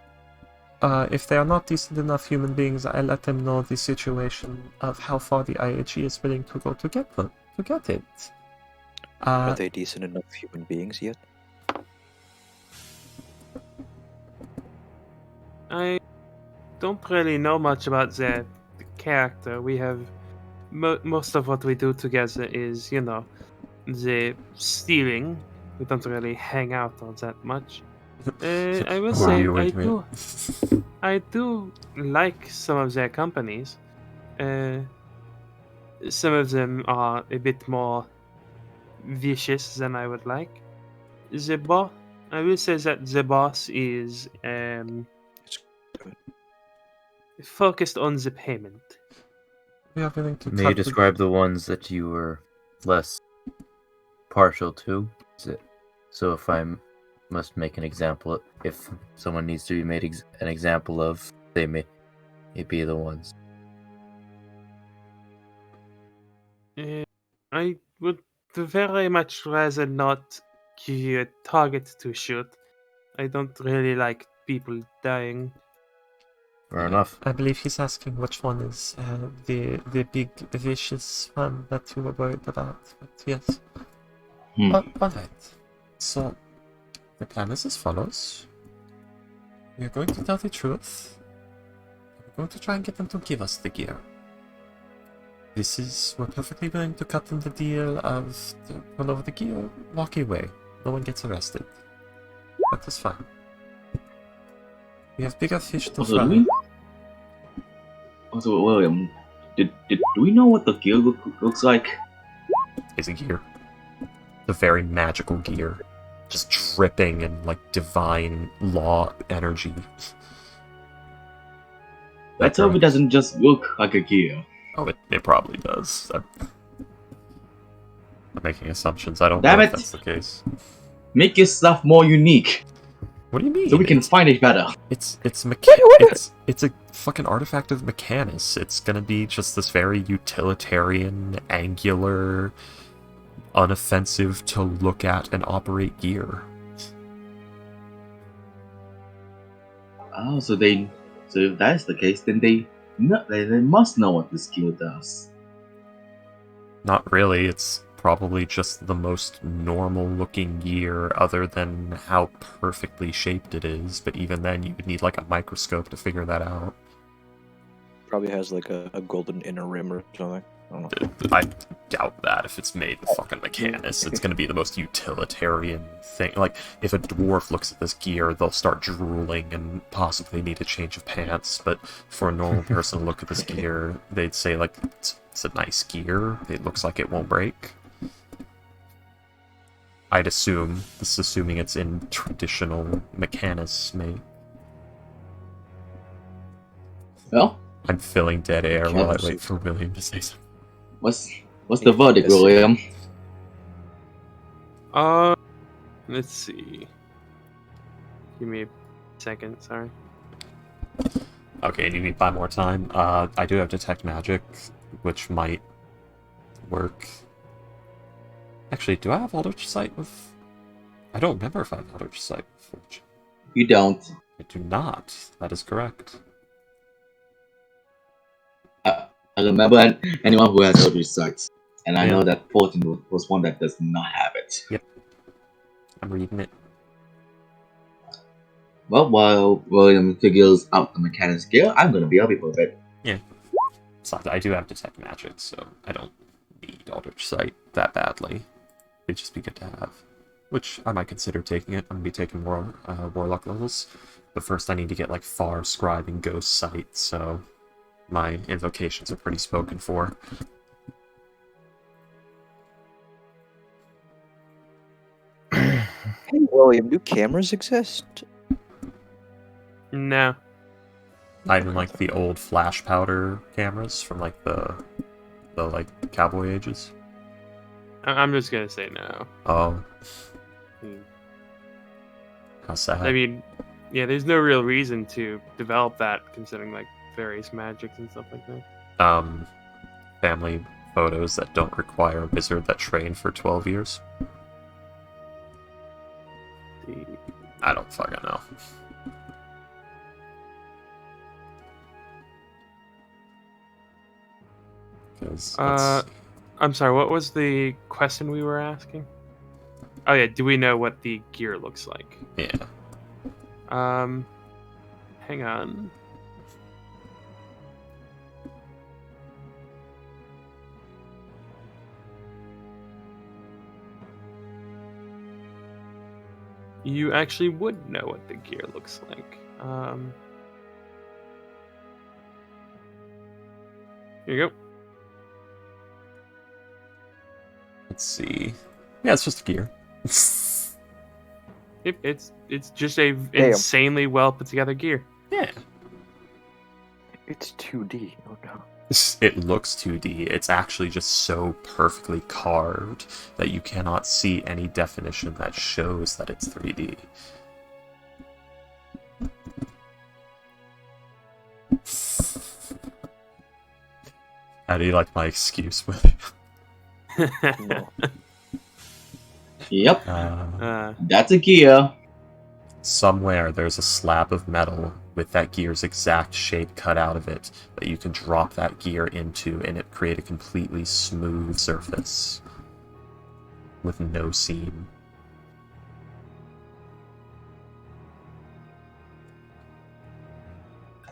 If they are not decent enough human beings, I let them know the situation of how far the IHE is willing to go to get them, to get it. Are they decent enough human beings yet? I don't really know much about the character. We have most of what we do together is, the stealing. We don't really hang out all that much. I will Who are say you with, I do like some of their companies. Some of them are a bit more vicious than I would like. I will say that the boss is focused on the payment. We are willing to May you describe the ones that you were less partial to? So if I must make an example, if someone needs to be made an example of, they may be the ones. I would very much rather not give you a target to shoot. I don't really like people dying. Fair enough. I believe he's asking which one is the big vicious one that you were worried about. But yes. Alright. So the plan is as follows. We are going to tell the truth. We're going to try and get them to give us the gear. We're perfectly willing to cut them the deal of pull over the gear, walk away. No one gets arrested. That is fine. We have bigger fish to fry. Also, William, do we know what the gear looks like? Is a gear. The very magical gear. Just dripping in, divine law energy. Let's hope it doesn't just look like a gear. Oh, it probably does. I'm making assumptions. I don't Damn know it. if that's the case. Make your stuff more unique, What do you mean? so we can find it better. It's a fucking artifact of Mechanus. It's gonna be just this very utilitarian, angular, unoffensive to look at and operate gear. Oh, so if that's the case, then they must know what this gear does. Not really. It's probably just the most normal looking gear, other than how perfectly shaped it is. But even then, you would need a microscope to figure that out. Probably has a golden inner rim or something. I don't know. I doubt that. If it's made with fucking Mechanus, it's gonna be the most utilitarian thing. If a dwarf looks at this gear, they'll start drooling and possibly need a change of pants. But for a normal person to look at this gear, they'd say, it's a nice gear. It looks like it won't break. I'd assume. This is assuming it's in traditional Mechanus make. Well, I'm filling dead air while I wait for William to say something. what's the verdict, William? Let's see. Give me a second, sorry. Okay, and you need 5 more time. I do have Detect Magic, which might work. Actually, do I have Eldritch Sight with... I don't remember if I have Eldritch Sight with Forge. You don't. I do not. That is correct. I remember anyone who has Eldritch Sight, and I know that Fortune was one that does not have it. Yep. I'm reading it. Well, while William figures out the Mechanus gear, I'm gonna be up for a bit. Yeah. So I do have Detect Magic, so I don't need Eldritch Sight that badly. It'd just be good to have. Which I might consider taking it. I'm gonna be taking more Warlock levels. But first I need to get Far, Scribe, and Ghost Sight, so my invocations are pretty spoken for. Hey, William, do cameras exist? No. Not even the old flash powder cameras from the cowboy ages. I'm just gonna say no. Oh. How sad. I mean, yeah, there's no real reason to develop that, considering various magics and stuff like that. Family photos that don't require a wizard that trained for 12 years. I fucking know. I'm sorry, what was the question we were asking? Oh yeah, do we know what the gear looks like? Yeah. Hang on. You actually would know what the gear looks like. Here you go. Let's see. Yeah, it's just a gear. It's just a insanely well put together gear. Yeah. It's 2D. Oh no. It looks 2D. It's actually just so perfectly carved that you cannot see any definition that shows that it's 3D. How do you like my excuse with it? No. Yep, Uh, that's a gear. Somewhere there's a slab of metal with that gear's exact shape cut out of it that you can drop that gear into and it create a completely smooth surface with no seam.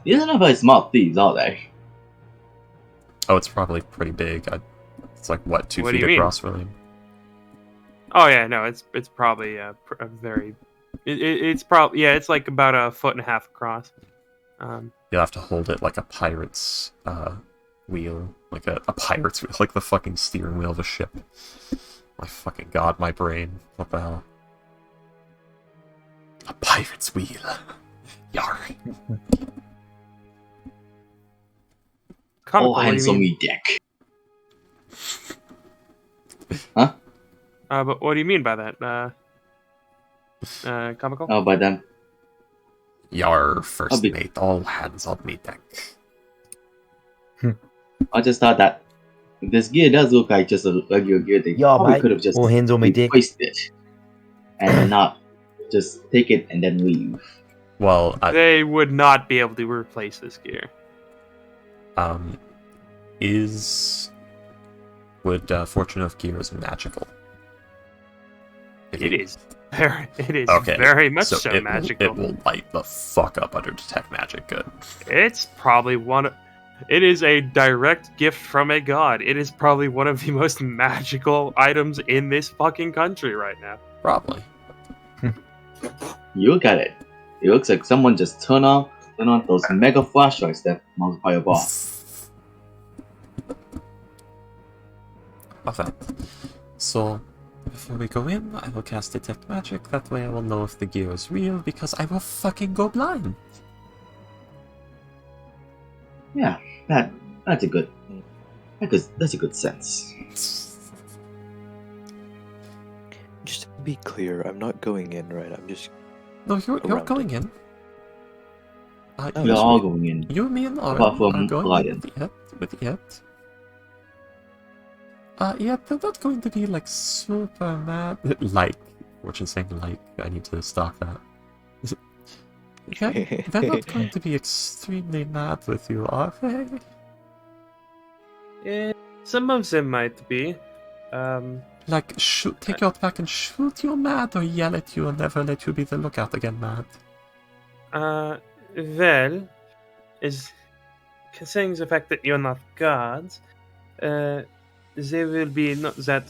These are not very smart thieves, are they? Oh, it's probably pretty big. It's like, what, 2 What do feet you mean? across, William? oh yeah, no, it's probably a very. It's probably it's like about 1.5 feet across. You'll have to hold it like a pirate's wheel. Like a pirate's wheel, like the fucking steering wheel of a ship. My fucking god, my brain. What the hell? A pirate's wheel. Yar. Comical, All what do hands you on mean? me deck. But what do you mean by that? Comical? Oh, but then Yar, first I'll be- mate, all hands on me deck. I just thought that this gear does look like just a regular gear. They Yeah, probably mate. could have just All hands on me dick. replaced it and not just take it and then leave. Well, They would not be able to replace this gear. would Fortune of Gears magical? It is. It is Okay, very much so, it magical. It will light the fuck up under detect magic. Good. It's probably it is a direct gift from a god. It is probably one of the most magical items in this fucking country right now. Probably. You look at it. It looks like someone just turn on those mega flashlights that multiply a boss. Perfect. So, before we go in, I will cast Detect Magic. That way I will know if the gear is real, because I will fucking go blind. Yeah, that's a good sense. Just to be clear, I'm not going in, right? I'm just. No, you're Around going in. Oh, We're that's all sweet. going in. You, me, and Oren Apart from are going Lion. in with it. Yeah, they're not going to be like super mad. Like, Fortune saying like, I need to stock that. They're not going to be extremely mad with you, are they? Some of them might be. Like, take you out back and shoot you mad, or yell at you and never let you be the lookout again mad? Well, is considering the fact that you're not gods, they will be not that,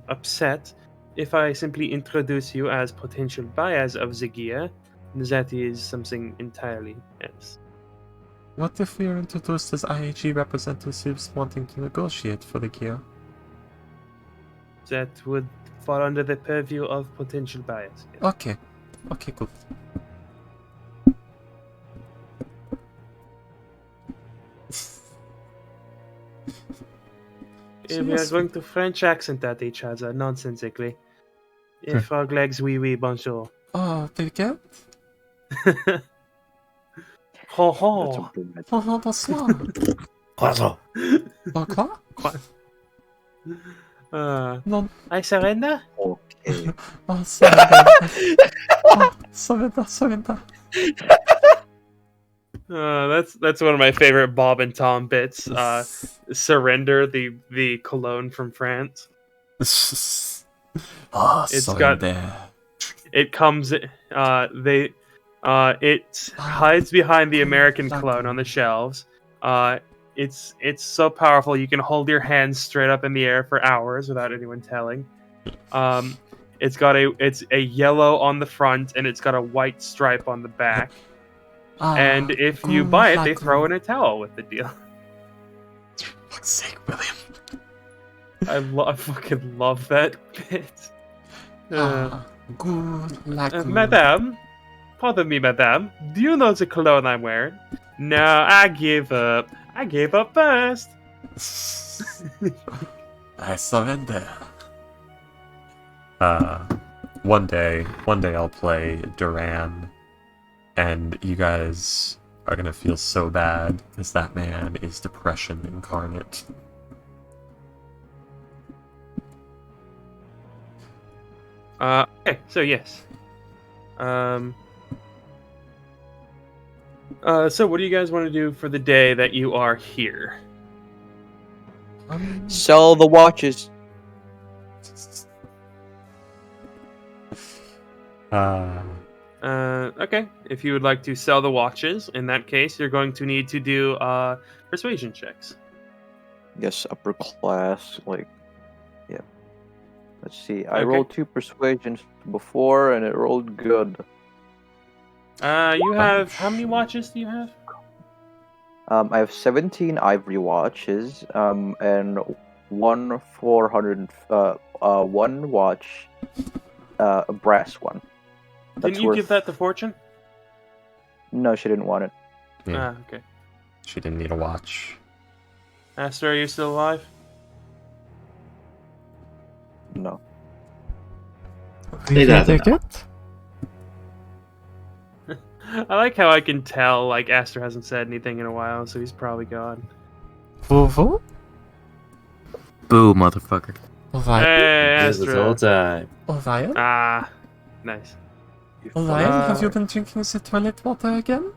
upset if I simply introduce you as potential buyers of the gear. That is something entirely else. What if we are introduced as IAG representatives wanting to negotiate for the gear? That would fall under the purview of potential buyers. Yes. Okay, good. So We yes, are going to French accent at each other nonsensically. Frog legs, oui, bonjour. Oh, baguette? Ho That's ho. a bad. Oh, bonsoir. Croissant. Quoi? Non. Non, Hi, Serena? Okay. Oh, Saventa. That's one of my favorite Bob and Tom bits. Surrender, the cologne from France. Oh, It's got it comes it hides behind the American cologne on the shelves. It's so powerful you can hold your hands straight up in the air for hours without anyone telling. It's a yellow on the front and it's got a white stripe on the back. And if you buy it, they throw in a towel with the deal. For fuck's sake, William. I fucking love that bit. Madame, pardon me, madame. Do you know the cologne I'm wearing? No, I gave up. I gave up first. I surrender. One day I'll play Duran, and you guys are gonna feel so bad because that man is depression incarnate. Okay, so yes. So what do you guys want to do for the day that you are here? Sell the watches. Okay. If you would like to sell the watches, in that case, you're going to need to do persuasion checks. Yes, upper class, like, yeah. Let's see. I Okay. rolled 2 persuasions before, and it rolled good. You have how many watches do you have? I have 17 ivory watches, and one 1 watch, a brass one. Didn't you give that to Fortune? No, she didn't want it. Yeah. Okay. She didn't need a watch. Aster, are you still alive? No. Say that. I like how I can tell, like, Aster hasn't said anything in a while, so he's probably gone. Boo, motherfucker. Hey, This is all Astra. time. Orion? Ah, nice. Orion, have you been drinking the toilet water again?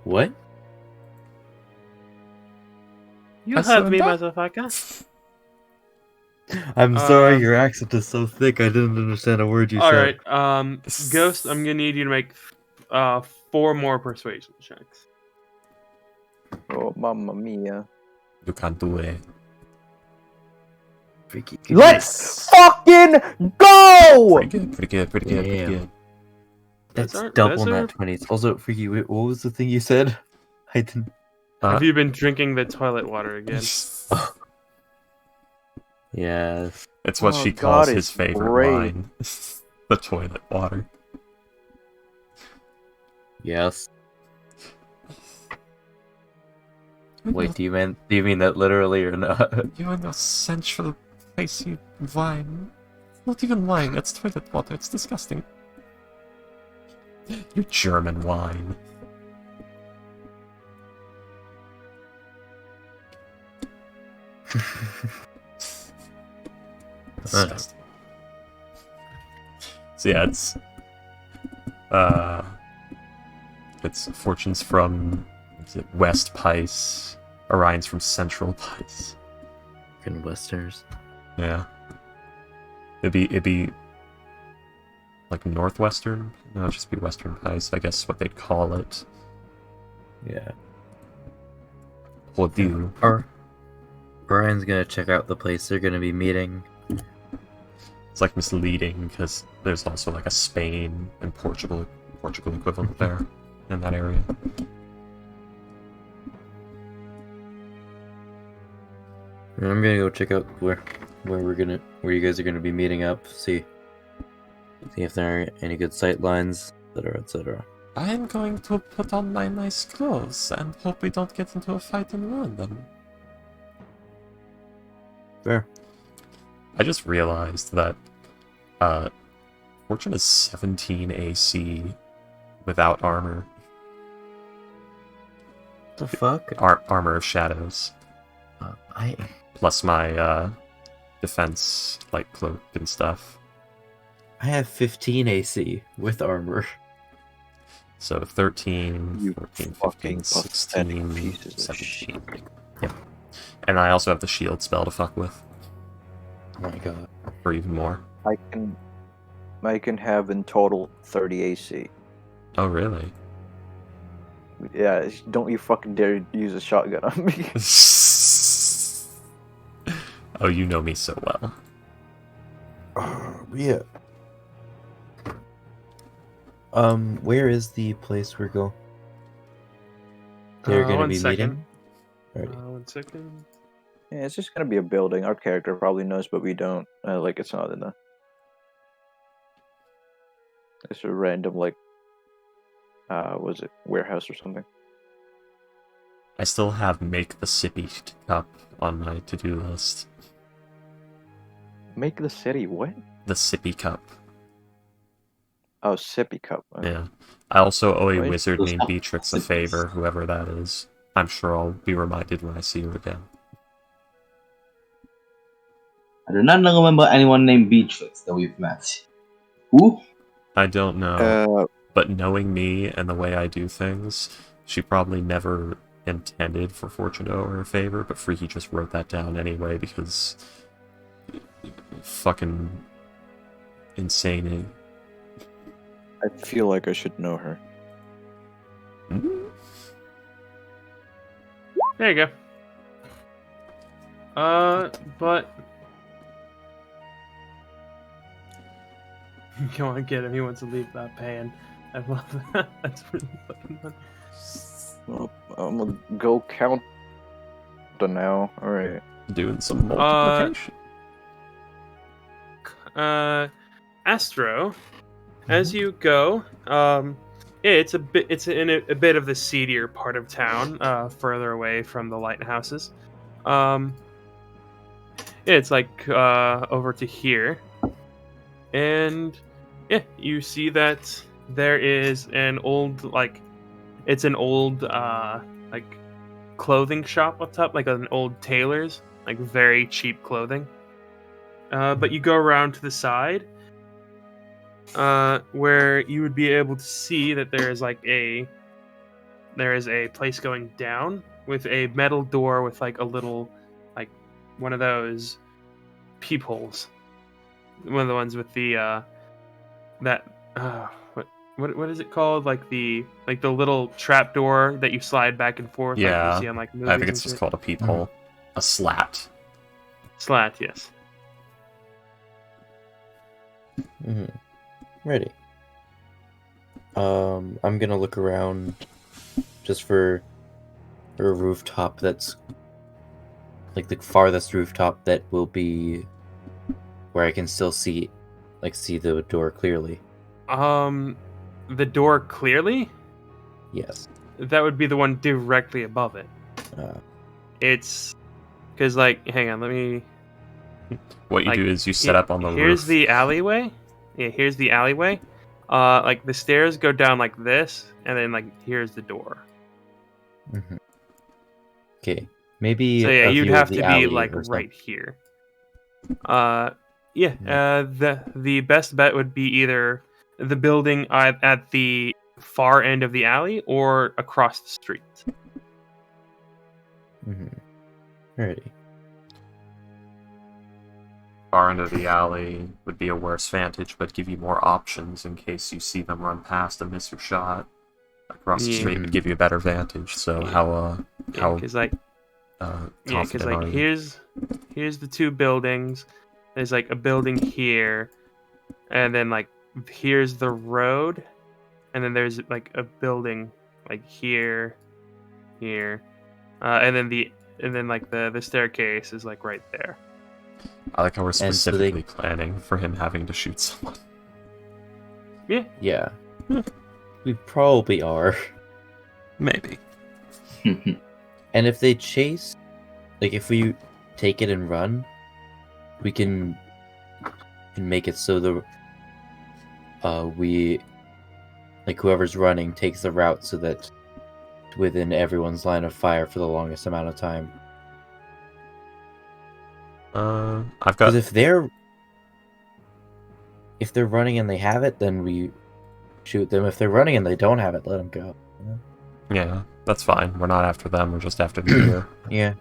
What? You I heard me, surrender? motherfucker. I'm sorry, your accent is so thick. I didn't understand a word you said. Alright, Ghost, I'm gonna need you to make 4 more persuasion checks. Oh, mamma mia. You can't do it. Freaky. Let's fucking go! Pretty good. Damn. That's Those are- double those nat are- 20s. Also, Freaky, wait, what was the thing you said? I didn't. Have you been drinking the toilet water again? Yes. It's what Oh, she calls God, his it's favorite great. wine. The toilet water. Yes. Wait, do you mean that literally or not? You're in a sensual, spicy wine. Not even wine, it's toilet water, it's disgusting. You German wine. Disgusting. So yeah, it's Fortune's from, is it West Pice, Orion's from Central Pice. Fucking Westerners. Yeah. It'd be like Northwestern? No, it'd just be Western Pice, I guess what they'd call it. Yeah. What do? Brian's gonna check out the place they're gonna be meeting. It's like misleading because there's also like a Spain and Portugal equivalent there in that area. And I'm gonna go check out where you guys are gonna be meeting up. See if there are any good sight lines, etc. I am going to put on my nice clothes and hope we don't get into a fight and ruin them. Fair. I just realized that Fortune is 17 AC without armor. The fuck? Armor of Shadows. I Plus my defense, like cloak and stuff. I have 15 AC with armor. So 13, You 14, fucking 15, pathetic 16, pieces of 17. Yep. And I also have the shield spell to fuck with, Oh my god. or even more. I can have in total 30 AC. Oh, really? Yeah, don't you fucking dare use a shotgun on me. Oh, you know me so well. Yeah. Where is the place we're going? They're gonna one be second. meeting? Alright. 1 second. Yeah, it's just gonna be a building. Our character probably knows, but we don't. Like, it's not in the... It's a random, like... was it warehouse or something? I still have make the sippy cup on my to-do list. Make the city what? The sippy cup. Oh, sippy cup. Yeah. I also owe a Wait, wizard those named are Beatrix a sippies. favor, whoever that is. I'm sure I'll be reminded when I see her again. I do not remember anyone named Beatrix that we've met. Who? I don't know, but knowing me and the way I do things, she probably never intended for Fortune to owe her a favor, but Freaky just wrote that down anyway because... fucking... insane. I feel like I should know her. There you go. But you want to get him? He wants to leave without paying. I love that. That's really fucking funny. Well, I'm gonna go count now. Alright. Doing some multiplication. Astro, as you go, it's in a bit of the seedier part of town, further away from the lighthouses. It's like over to here, and yeah, you see that there is an old like clothing shop up top, like an old tailor's, like very cheap clothing. But you go around to the side, where you would be able to see that there is a place going down with a metal door with like a little, like one of those peepholes, one of the ones with the what is it called? Like the little trap door that you slide back and forth. Yeah, like you see on like movies I think it's and just shit. called a peephole. A slat. Slat, yes. Ready. I'm gonna look around just for a rooftop that's like the farthest rooftop that will be where I can still see the door clearly. The door clearly? Yes. That would be the one directly above it. It's because hang on, let me. What you do is you set up on the Here's roof. the alleyway. Yeah, here's the alleyway. Like the stairs go down like this, and then here's the door. Okay. Maybe. So yeah, a you'd view of have the to be alley like or right here. The best bet would be either the building at the far end of the alley or across the street. Ready. Far end of the alley would be a worse vantage, but give you more options in case you see them run past and miss your shot. Across the street would give you a better vantage. So Because confident are you? here's the two buildings. There's like a building here, and then here's the road, and then there's like a building like here, and then the staircase is like right there. I like how we're so they- specifically planning for him having to shoot someone. Yeah. Yeah. We probably are. Maybe. And if they chase, if we take it and run, we can make it so whoever's running takes the route so that within everyone's line of fire for the longest amount of time. I've Because got. if they're running and they have it, then we shoot them. If they're running and they don't have it, let them go. Yeah, that's fine. We're not after them. We're just after the gear, Yeah.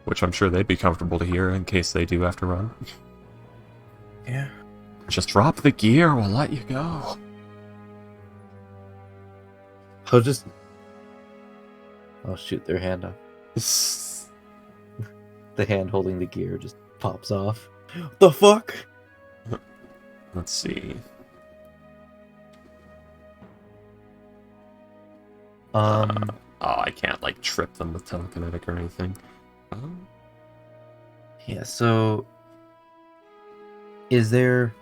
which I'm sure they'd be comfortable to hear in case they do have to run. Yeah. Just drop the gear. We'll let you go. I'll shoot their hand off. The hand holding the gear just pops off. The fuck? Let's see. Oh, I can't like trip them with telekinetic or anything. Yeah, so is there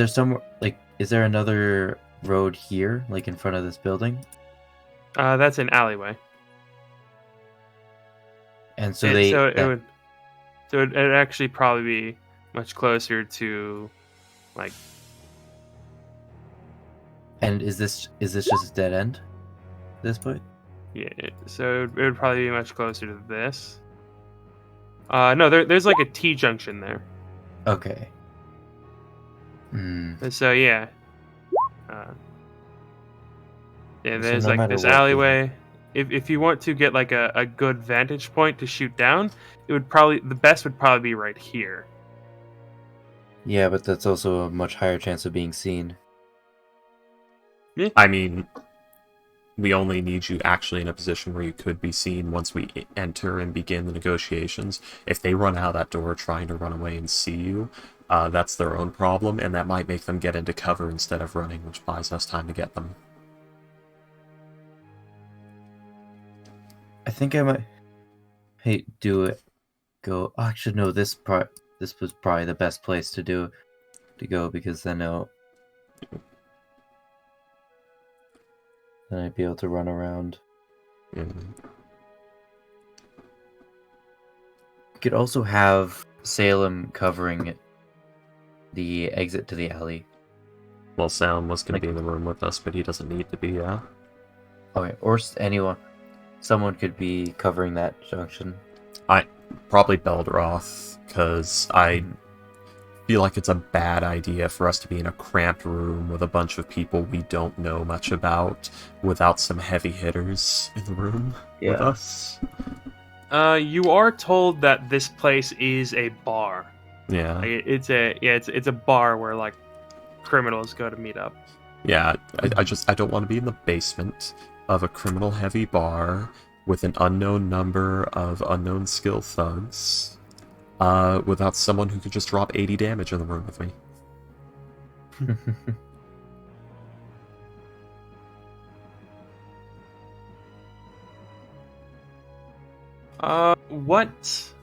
somewhere like is there another road here, like in front of this building? That's an alleyway. And so it'd actually probably be much closer to, like. And is this just a dead end? At this point? Yeah, so it would probably be much closer to this. No, there's like a T junction there. Okay. So yeah. There's no like matter this what, alleyway. If you want to get like a good vantage point to shoot down, the best would probably be right here. Yeah, but that's also a much higher chance of being seen. Yeah. I mean, we only need you actually in a position where you could be seen once we enter and begin the negotiations. If they run out that door trying to run away and see you, that's their own problem, and that might make them get into cover instead of running, which buys us time to get them. I think I might do it. Go. Oh, actually, no. This was probably the best place to go because then I'd be able to run around. Mm-hmm. We could also have Salem covering the exit to the alley. Well, Salem was going to be in the room with us, but he doesn't need to be, yeah? Okay, or someone could be covering that junction. Probably Beldroth, because I feel like it's a bad idea for us to be in a cramped room with a bunch of people we don't know much about without some heavy hitters in the room with us. You are told that this place is a bar. Yeah. Like, it's a bar where like criminals go to meet up. Yeah, I don't want to be in the basement of a criminal-heavy bar with an unknown number of unknown skill thugs, without someone who could just drop 80 damage in the room with me.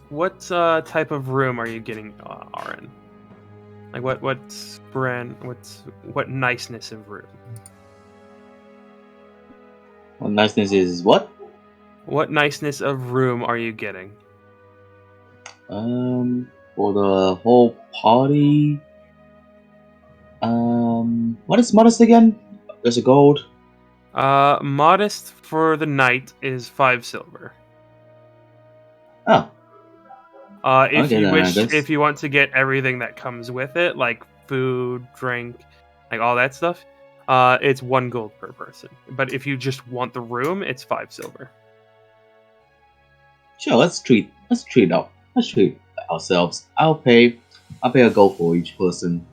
What type of room are you getting in? Like what niceness of room? Well, niceness is what? What niceness of room are you getting? For the whole party. What is modest again? There's a gold. Modest for the night is 5 silver. Oh. If you want to get everything that comes with it, like food, drink, like all that stuff, it's 1 gold per person. But if you just want the room, it's 5 silver. Sure, let's treat ourselves. I'll pay a gold for each person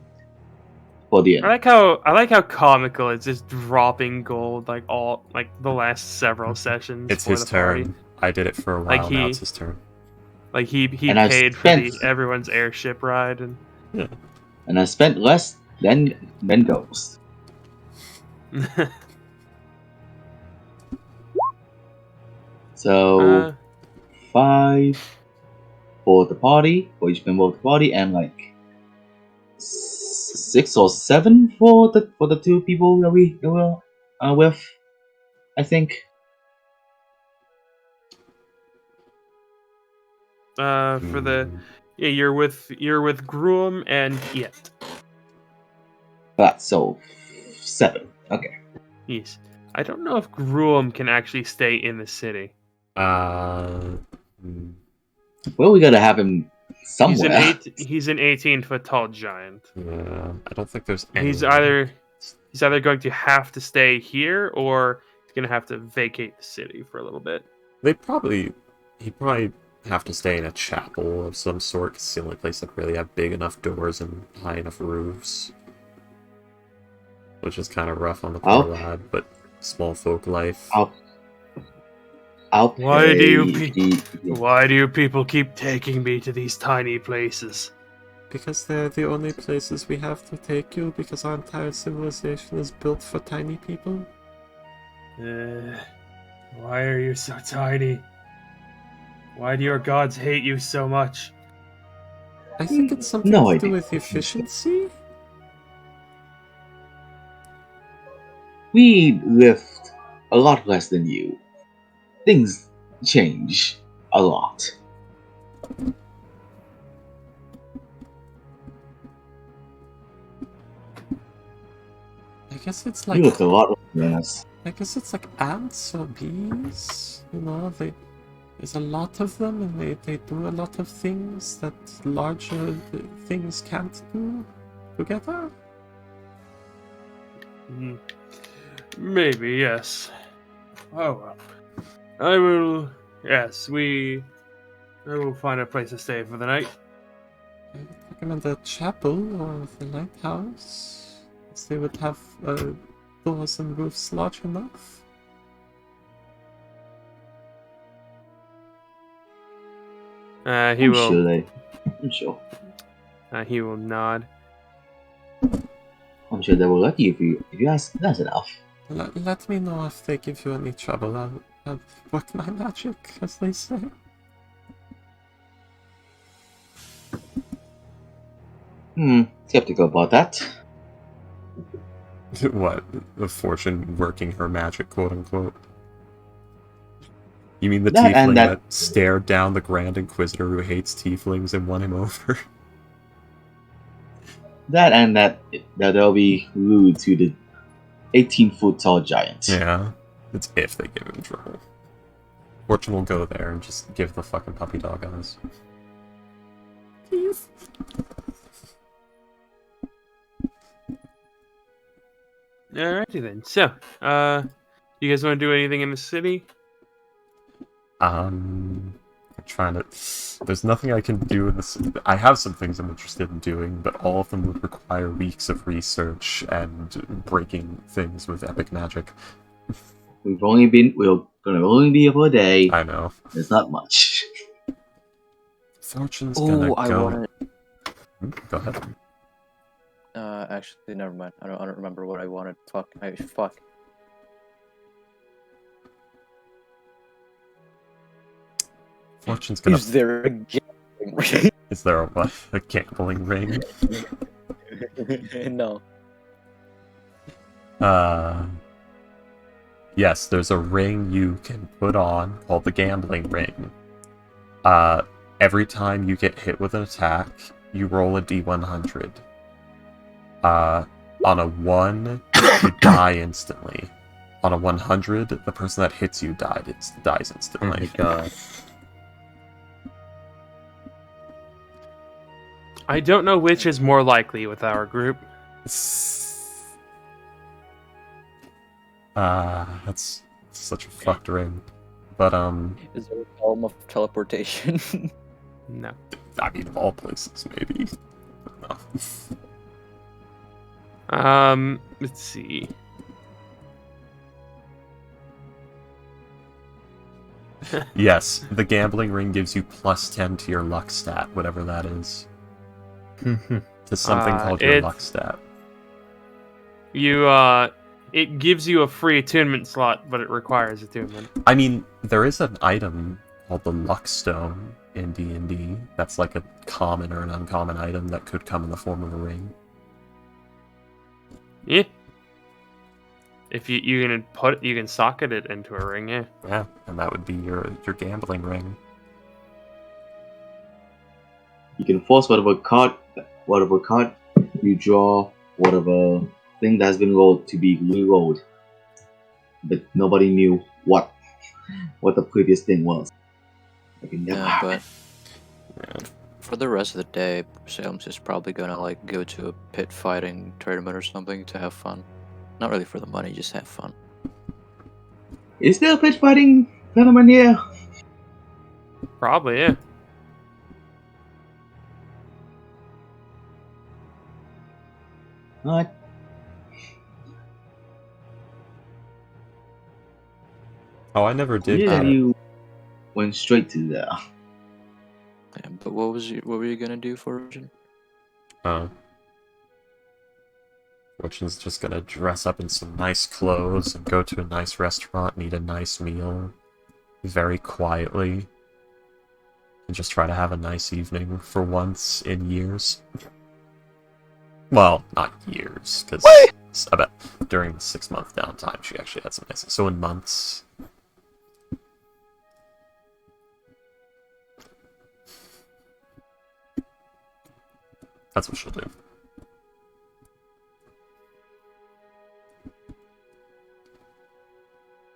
for the end. I like how comical it's just dropping gold like the last several sessions. It's for his the party. turn. I did it for a while. Now it's his turn. Like he And I paid for everyone's airship ride and. Yeah. And I spent less than Ghost. So 5 for the party, for each member of the party, and like 6 or 7 for the 2 people that we were with, I think. For the you're with Gruum and Yet. So 7. Okay. Yes. I don't know if Gruum can actually stay in the city. Hmm. Well, we gotta have him somewhere. He's an 18-foot tall giant. Yeah, I don't think there's any. He's either going to have to stay here, or he's going to have to vacate the city for a little bit. He'd probably have to stay in a chapel of some sort, 'cause it's the only place that really have big enough doors and high enough roofs. Which is kind of rough on the poor lad, but small folk life. Why do you people keep taking me to these tiny places? Because they're the only places we have to take you, because our entire civilization is built for tiny people. Why are you so tiny? Why do your gods hate you so much? I think it's something to do with efficiency. We lift a lot less than you. Things change a lot. I guess it's You like lift a lot less than us. I guess it's like ants or bees. You know, there's a lot of them, and they do a lot of things that larger things can't do together. Maybe, yes. Oh well. I will find a place to stay for the night. I would recommend the chapel or the lighthouse, as they would have doors and roofs large enough. I'm sure. He will nod. I'm sure they will let you if you ask. That's enough. Let me know if they give you any trouble. I'll work my magic, as they say. Skeptical about that. What? The Fortune working her magic, quote unquote? You mean the tiefling that stared down the Grand Inquisitor who hates tieflings and won him over? That they'll be rude to the 18-foot tall giant. Yeah, it's if they give him trouble. Fortune will go there and just give the fucking puppy dog eyes. Please. Alrighty then. So, you guys want to do anything in the city? I'm trying to. There's nothing I can do in this. I have some things I'm interested in doing, but all of them would require weeks of research and breaking things with epic magic. We're gonna only be here for a day. I know. There's not much. Fortune's gonna go. I wanted. Go ahead. Actually, never mind. I don't remember what I wanted. Fuck. Fortune's gonna. Is there a gambling ring? Is there a what? A gambling ring? No. Yes, there's a ring you can put on called the gambling ring. Every time you get hit with an attack, you roll a d100. On a 1, you die instantly. On a 100, the person that hits you dies instantly. Oh my god. I don't know which is more likely with our group. That's such a fucked ring. But, Is there a column of teleportation? No. I mean, of all places, maybe. No. Let's see. Yes, the gambling ring gives you +10 to your luck stat, whatever that is. To something called your luck stat. It gives you a free attunement slot, but it requires attunement. I mean, there is an item called the Luck Stone in D&D. That's like a common or an uncommon item that could come in the form of a ring. Yeah. If you can socket it into a ring, yeah. Yeah, and that would be your gambling ring. You can force whatever card you draw, whatever thing that has been rolled to be re-rolled. But nobody knew what. what the previous thing was. Like it never Yeah, happened. but for the rest of the day, Salem's just probably gonna like go to a pit fighting tournament or something to have fun. Not really for the money, just have fun. Is there a pitch fighting tournament here? Probably, yeah. What? Oh, I never did. Yeah, you went straight to there. Yeah, but what were you gonna do for Origin? Fortune's just gonna dress up in some nice clothes and go to a nice restaurant and eat a nice meal very quietly and just try to have a nice evening for once in years. Well, not years, because I bet during the 6-month downtime she actually had some nice. So in months. That's what she'll do.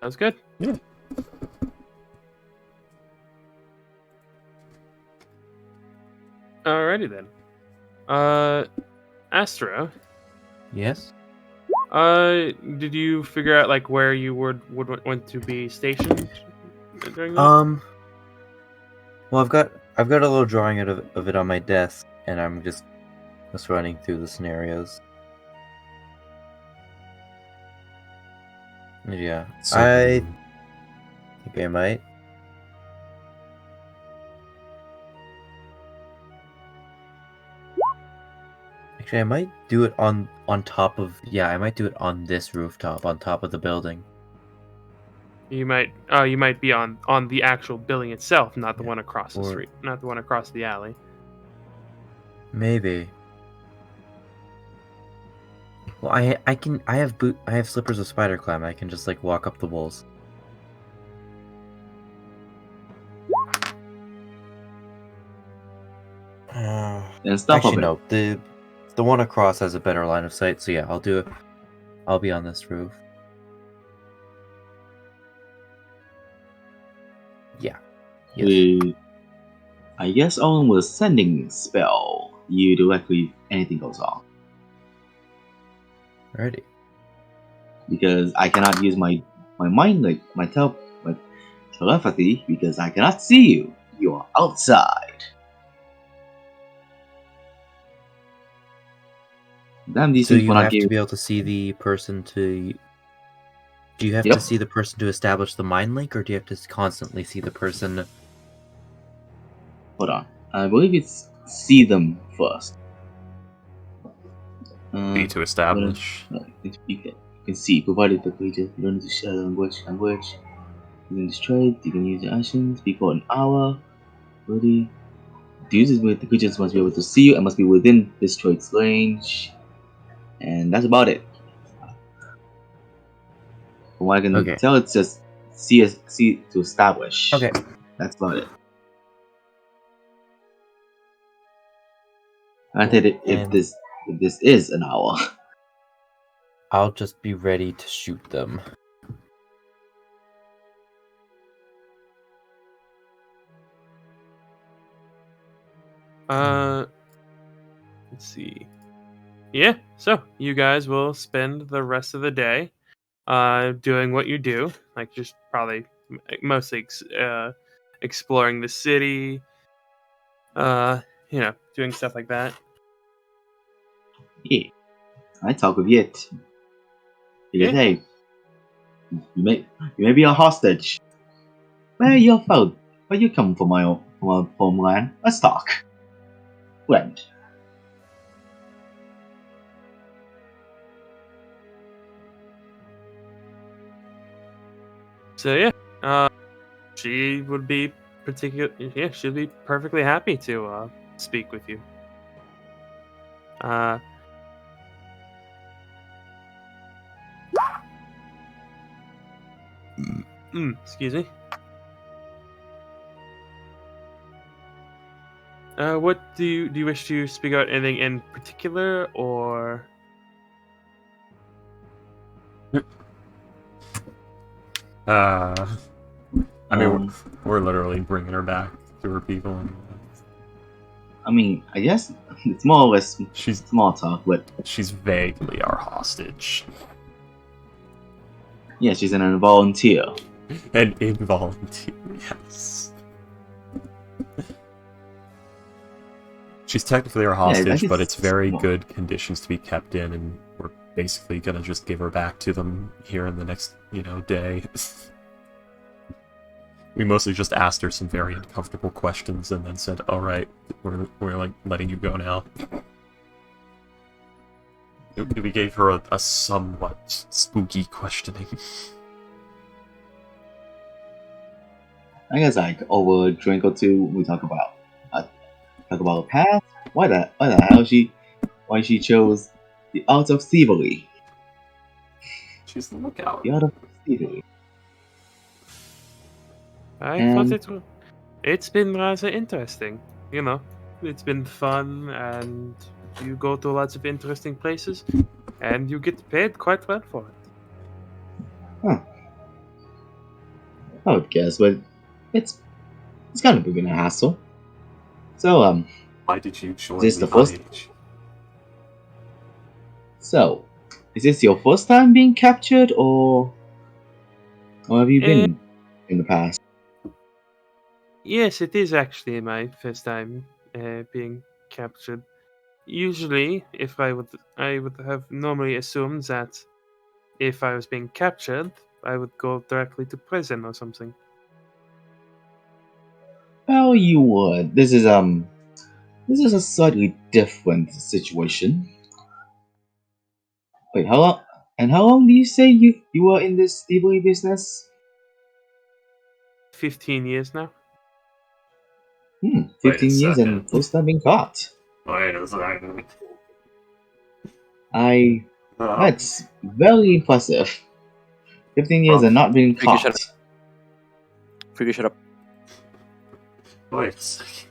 Sounds good. Yeah. Alrighty then. Astro. Yes. Did you figure out like where you would want to be stationed during that? Well, I've got a little drawing of it on my desk, and I'm just running through the scenarios. Yeah, So, I think I might. Actually, I might do it on top of. Yeah, I might do it on this rooftop, on top of the building. You might be on the actual building itself, not the one across the street, not the one across the alley. Maybe. Well, I have slippers of spider climb. I can just like walk up the walls. And stuff Actually, of it. no. The one across has a better line of sight. So yeah, I'll do it. I'll be on this roof. Yeah. Yes. I guess Owen was sending spell you directly if anything goes wrong. Alrighty. Because I cannot use my mind, like my telepathy, because I cannot see you. You are outside. Damn, these So things you will not have give. to be able to see the person to. Do you have Yep. to see the person to establish the mind link, or do you have to constantly see the person? Hold on. I believe it's see them first. be to establish. You can see, provided the creature learns to share language. Within this trade, you can use your actions before an hour. Ready? To use this with the creatures must be able to see you and must be within this trade's range. And that's about it. From what I can tell, it's just see to establish. Okay. That's about it. Granted, if this is an hour. I'll just be ready to shoot them. Let's see. Yeah, so you guys will spend the rest of the day doing what you do, like just probably mostly exploring the city, doing stuff like that. Yeah. I talk with Yit. Because hey, you may be a hostage. Where you from? Where you come from my homeland? Let's talk. Friend. So yeah, she would be she'd be perfectly happy to speak with you. Excuse me. What do you wish to speak about? Anything in particular, or? I mean, we're literally bringing her back to her people. And, I mean, I guess it's more or less she's small talk, but she's vaguely our hostage. yeah, she's an volunteer. An involunteer, yes. She's technically our hostage, but it's very good conditions to be kept in, and we're basically gonna just give her back to them here in the next, day. We mostly just asked her some very uncomfortable questions and then said, alright, we're like letting you go now. We gave her a somewhat spooky questioning. I guess like over a drink or two, we talk about the past. Why the hell why she chose the art of thievery? She's the lookout. The art of thievery. I thought it's been rather interesting. It's been fun, and you go to lots of interesting places, and you get paid quite well for it. Huh. I would guess, but it's kind of been a hassle. So why did you join this the the first? IH? So, is this your first time being captured, or have you been in the past? Yes, it is actually my first time being captured. Usually, if I would have normally assumed that if I was being captured, I would go directly to prison or something. Well, you would. This is a slightly different situation. Wait, how long? And how long do you say you were in this thievery business? 15 years now. 15 years and first time being caught. Wait a second. That's very impressive. 15 years and not being caught. Freaky, shut up. Wait a second.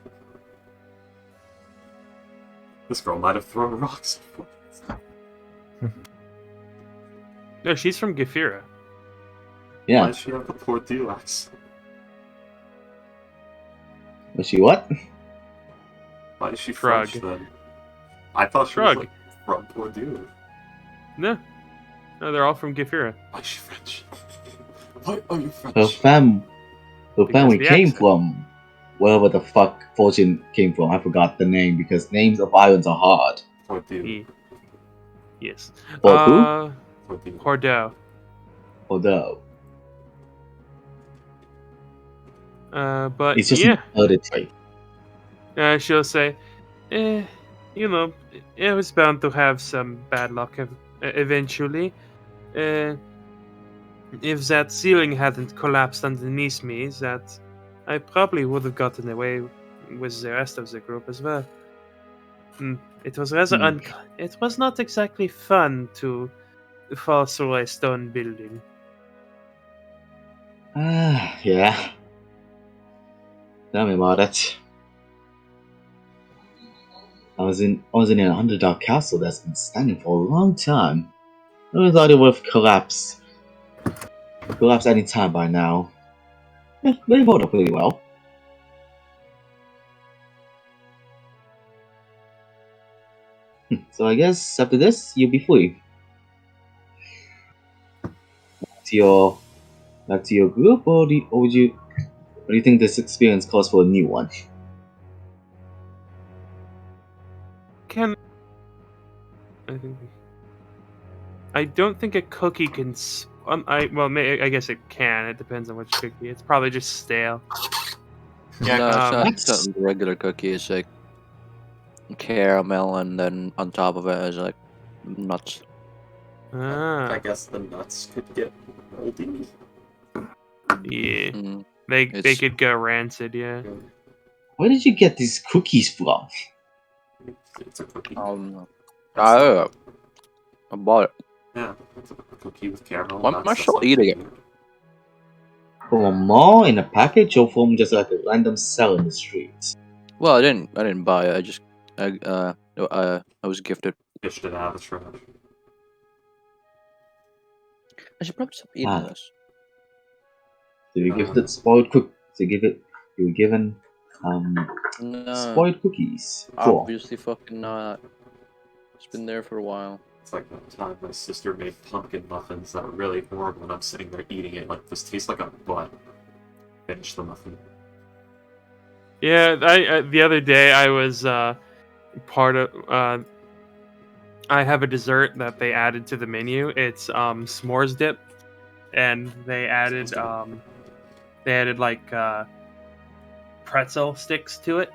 This girl might have thrown rocks. No, she's from Gefira. Yeah. Why does she have the poor Dulax? Was she what? Why is she Frog. French then? I thought she Frog. was like from Bordeaux. No, they're all from Gefira. Why is she French? Why are you French? Her family the came accent. from wherever the fuck Fortune came from. I forgot the name because names of islands are hard. Bordeaux. Yes. Or who? Bordeaux. Although But it's just yeah, hereditary. she'll say, it was bound to have some bad luck eventually. If that ceiling hadn't collapsed underneath me, that I probably would have gotten away with the rest of the group as well. It was rather it was not exactly fun to fall through a stone building. Yeah. Tell me about it. I was in an underdog castle that's been standing for a long time. I really thought it would have collapsed any time by now. Yeah, but it held up pretty well. So I guess after this, you'll be free. Back to your group, or do you think this experience calls for a new one? I don't think a cookie can. I guess it can. It depends on which cookie. It's probably just stale. Yeah, no, it's not a regular cookie. It's like caramel, and then on top of it is like nuts. I guess the nuts could get moldy. Yeah, they could go rancid. Yeah. Where did you get these cookies from? It's a cookie. I bought it. Yeah, it's a cookie with caramel. Why am I still eating it? From a mall in a package, or from just like a random sell in the streets? Well, I didn't buy it. I was gifted. Fished it out of the trash. I should probably stop eating this. Do we give it spoiled cook? To give it, you were given No, spoiled cookies. Cool. obviously fucking not. It's been there for a while. It's like that time my sister made pumpkin muffins that were really horrible, and I'm sitting there eating it like, this tastes like a butt. Finish the muffin. Yeah, the other day I was part of. I have a dessert that they added to the menu. It's s'mores dip, and they added like pretzel sticks to it.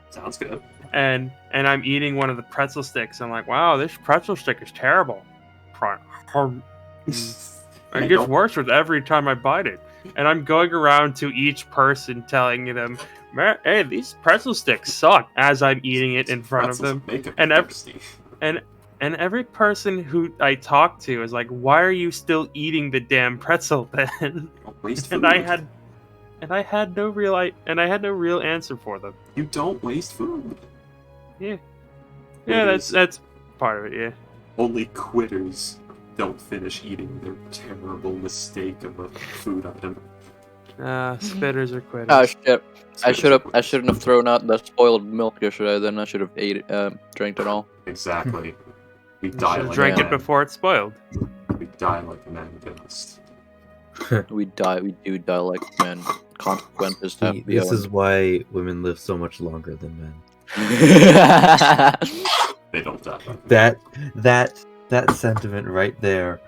Sounds good. And I'm eating one of the pretzel sticks. I'm like, wow, this pretzel stick is terrible. It gets worse with every time I bite it. And I'm going around to each person telling them, hey, these pretzel sticks suck, as I'm eating it in front of them. And every person who I talk to is like, why are you still eating the damn pretzel then? Don't waste food. And I had no real answer for them. You don't waste food. Yeah. Yeah, that's part of it, yeah. Only quitters don't finish eating their terrible mistake of a food item. Spitters are quitters. Oh shit! I shouldn't have thrown out the spoiled milk yesterday. Then I should have drank it all. Exactly. We You die should like drink a it man. before it's spoiled. We die like a man ghost. We do die like men. Consequences have to be This is why women live so much longer than men. They don't die like That sentiment right there.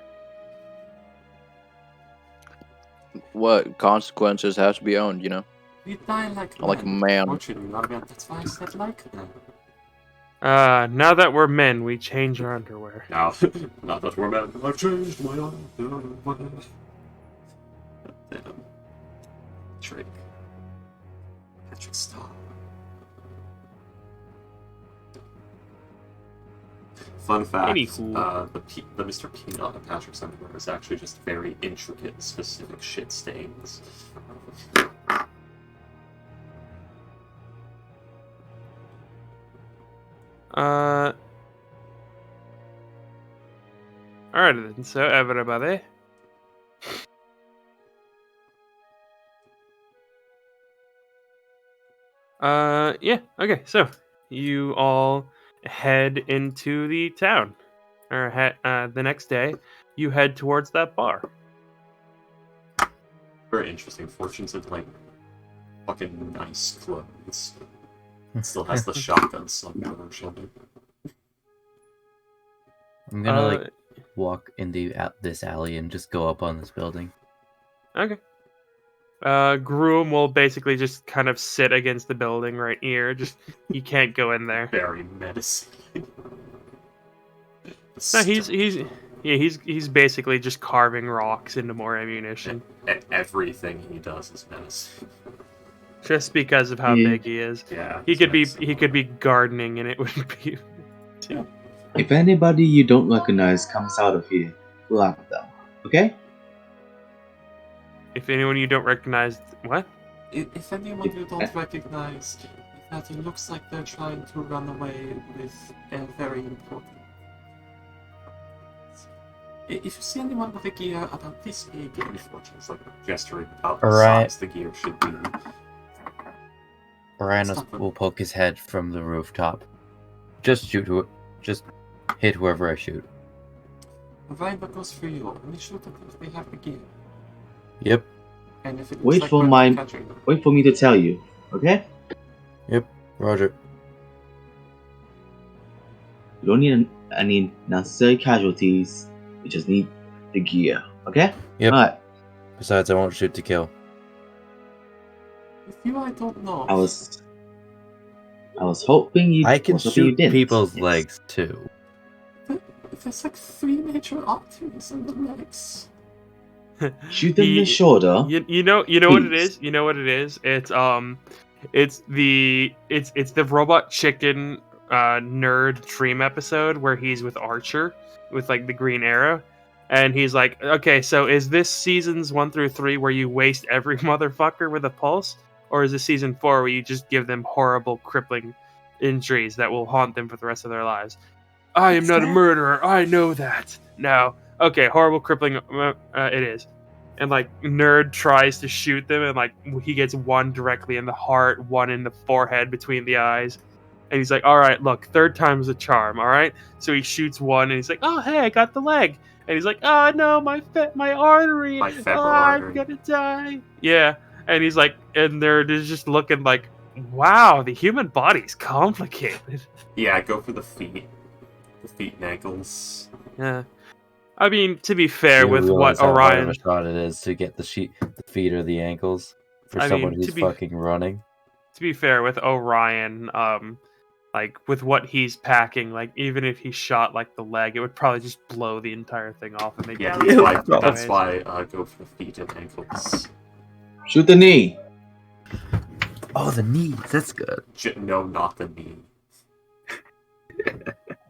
What consequences have to be owned, you know? We die like Like a man. Unfortunately, not a man. That's why I said like a man. Now that we're men, we change our underwear. Now, not that we're men, I've changed my underwear. Damn. Patrick, stop. Fun fact, Anywho. the Mr. Peanut on Patrick's underwear is actually just very intricate, specific shit stains. Alright then, so everybody. Yeah, okay, so you all head into the town. Or the next day, you head towards that bar. Very interesting. Fortune's in, like, fucking nice clothes. Still has the shotgun slung over her shoulder. I'm gonna walk in this alley and just go up on this building. Okay. Groom will basically just kind of sit against the building right here. Just you can't go in there. Very menacing. No, he's basically just carving rocks into more ammunition. Everything he does is menacing. Just because of how big he is. Yeah. He could be gardening and it would be. If anybody you don't recognize comes out of here, block them. Okay? If anyone you don't recognize, what? If anyone you don't recognize, that it looks like they're trying to run away with a very important. If you see anyone with a gear about this big, Fortune's like gesturing about the size the gear should be. Orion will poke his head from the rooftop. Just hit whoever I shoot. Orion, that goes for you. Only shoot them if they have the gear. Yep. And if it Wait looks for like mine. catching them. Wait for me to tell you. Okay? Roger. You don't need any necessary casualties. You just need the gear. Okay? Yep. Alright. Besides, I won't shoot to kill. With you, I don't know. I was hoping you. I can was hoping you shoot didn't. people's Yes. legs too. There's like 3 major arteries in the legs. Shoot them in the shoulder. You know what it Please. is. You know what it is. It's the Robot Chicken nerd dream episode where he's with Archer with like the green arrow, and he's like, okay, so is this seasons 1 through 3 where you waste every motherfucker with a pulse, or is this season 4 where you just give them horrible crippling injuries that will haunt them for the rest of their lives? I am not a murderer. I know that. No. Okay, horrible crippling. It is. and like Nerd tries to shoot them, and like he gets one directly in the heart, one in the forehead between the eyes, and he's like, "All right, look, third time's a charm, all right." So he shoots one, and he's like, "Oh, hey, I got the leg," and he's like, "Oh no, my artery, My femoral oh, artery. I'm gonna die." Yeah, and he's like, and they're just looking like, "Wow, the human body's complicated." Yeah, go for the feet and ankles. Yeah. I mean, to be fair, You with what realize how hard of Orion, a shot it is to get the feet or the ankles for I someone mean, who's fucking running. to be fair with Orion, like with what he's packing, like even if he shot like the leg, it would probably just blow the entire thing off, and they Yeah, bleed that's anyways. why go for the feet and ankles. Shoot the knee. Oh, the knees. That's good. No, not the knee.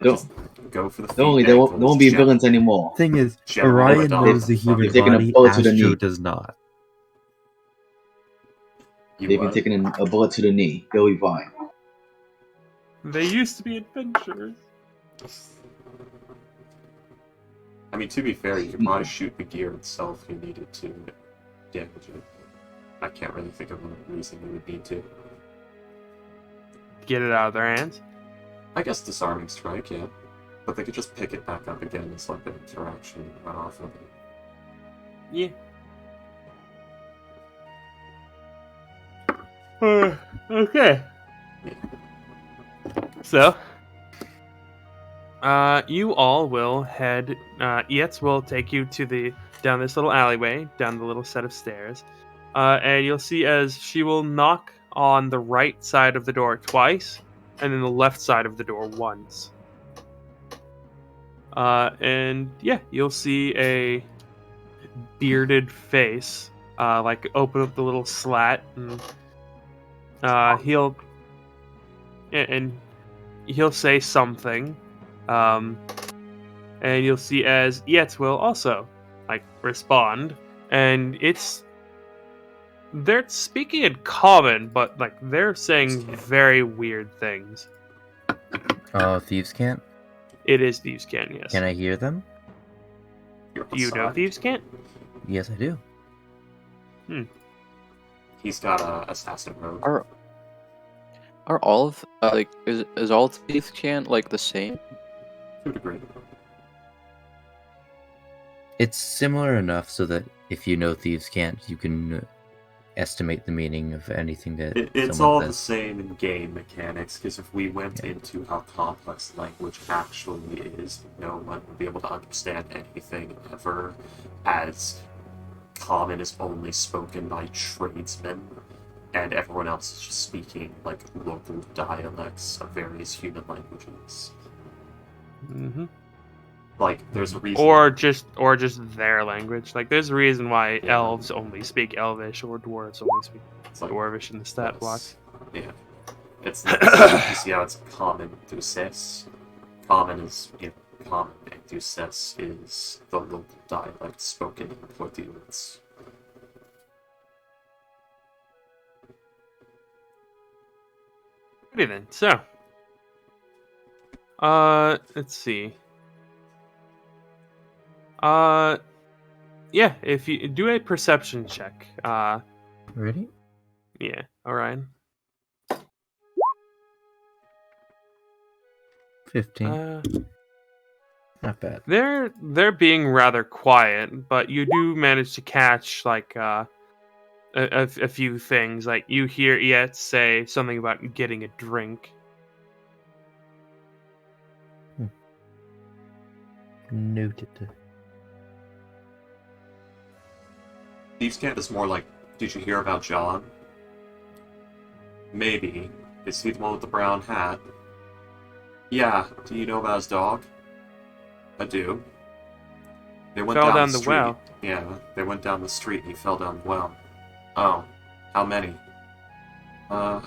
Don't, Go for the feet. don't worry, and there ankles. won't be villains anymore. Thing is, General Orion Madonna. knows the human You've taken a body. bullet to the Astro knee. does not. You They've been what? taking a bullet to the knee. They'll be fine. They used to be adventurers. I mean, to be fair, you could probably shoot the gear itself if you needed to damage it. I can't really think of a reason you would need to. Get it out of their hands. I guess disarming strike, yeah. But they could just pick it back up again as like an interaction and run off of it. Yeah. Okay. So, you all will head. Yetz will take you to down this little alleyway, down the little set of stairs, and you'll see as she will knock on the right side of the door twice, and then the left side of the door once. And yeah, you'll see a bearded face, like open up the little slat, and he'll say something, and you'll see as Yetz will also like respond, and they're speaking in common, but like they're saying very weird things. Oh, thieves can't. It is Thieves' Cant, yes. Can I hear them? You're Do you know beside. Thieves' Cant? Yes, I do. He's got a assassin rogue. Are all of like is all Thieves' Cant like the same? To a degree. It's similar enough so that if you know thieves can't, you can estimate the meaning of anything that It's someone all the says. same in game mechanics, because if we went into how complex language actually is, no one would be able to understand anything ever, as common is only spoken by tradesmen, and everyone else is just speaking like local dialects of various human languages. Mm-hmm. Like, there's a reason. Or just their language. Like, there's a reason why elves only speak Elvish or dwarves only speak It's like, Dwarvish in the stat block. yeah. It's like, you see how it's common Duces. Common is, common, and Duces is the local dialect spoken in Portuguese. Okay then, so. Let's see. Yeah, if you do a perception check. Ready? Yeah, Orion. 15. Not bad. They're being rather quiet, but you do manage to catch like a few things. Like you hear Yet say something about getting a drink. Noted. Thieves' Cant is more like, did you hear about John? Maybe. Is he the one with the brown hat? Yeah. Do you know about his dog? I do. They went Fell down down the the street. well. Yeah, they went down the street and he fell down the well. Oh. How many? About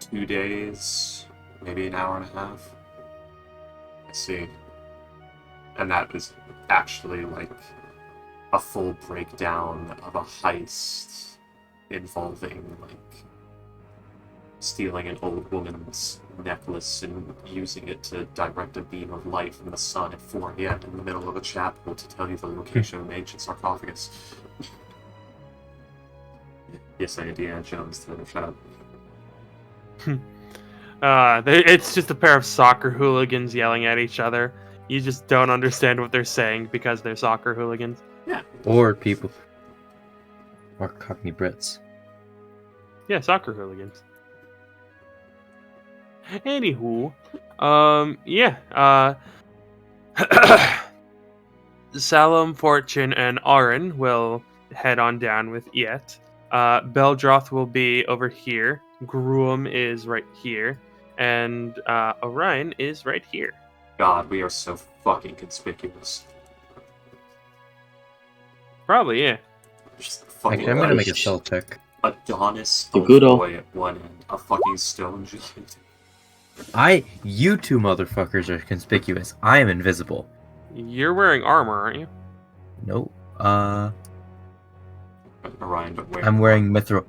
2 days. Maybe an hour and a half. I see. And that is actually like a full breakdown of a heist involving like stealing an old woman's necklace and using it to direct a beam of light from the sun at 4 a.m. in the middle of a chapel to tell you the location of an ancient sarcophagus. Yes, Indiana Jones to shut up. It's just a pair of soccer hooligans yelling at each other. You just don't understand what they're saying because they're soccer hooligans. Yeah. Or people. Or Cockney Brits. Yeah, soccer hooligans. Anywho, Salom, Fortune, and Arin will head on down with Iet. Beldroth will be over here. Gruum is right here. And Orion is right here. God, we are so fucking conspicuous. Probably, yeah. Just fucking Actually, I'm gonna make a stealth check. Adonis The good old- boy at one end, a fucking stone giant. You two motherfuckers are conspicuous. I am invisible. You're wearing armor, aren't you? Nope. Orion, but where? I'm wearing mithril.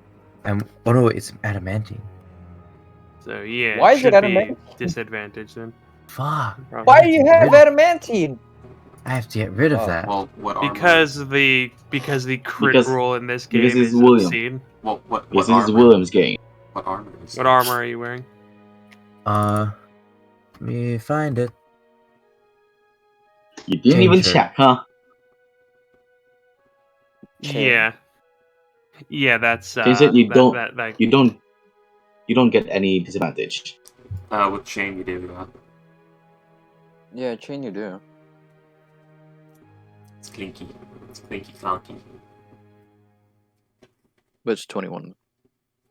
Oh no, it's adamantine. So yeah, Why is it should be adamantine? disadvantage then. Fuck. Probably. Why do you have adamantine? I have to get rid of Oh. that. Well, what armor? Because the crit Because- roll in this game because it's is William. obscene. Well, what This armor? is William's game. What armor is What it? armor are you wearing? Let me find it. You didn't Chain even shirt. check, huh? Yeah. Yeah, that's They said you don't- that You don't get any disadvantage. With chain you do, Yeah, chain you do. it's clinky. It's clinky clonky. But it's 21.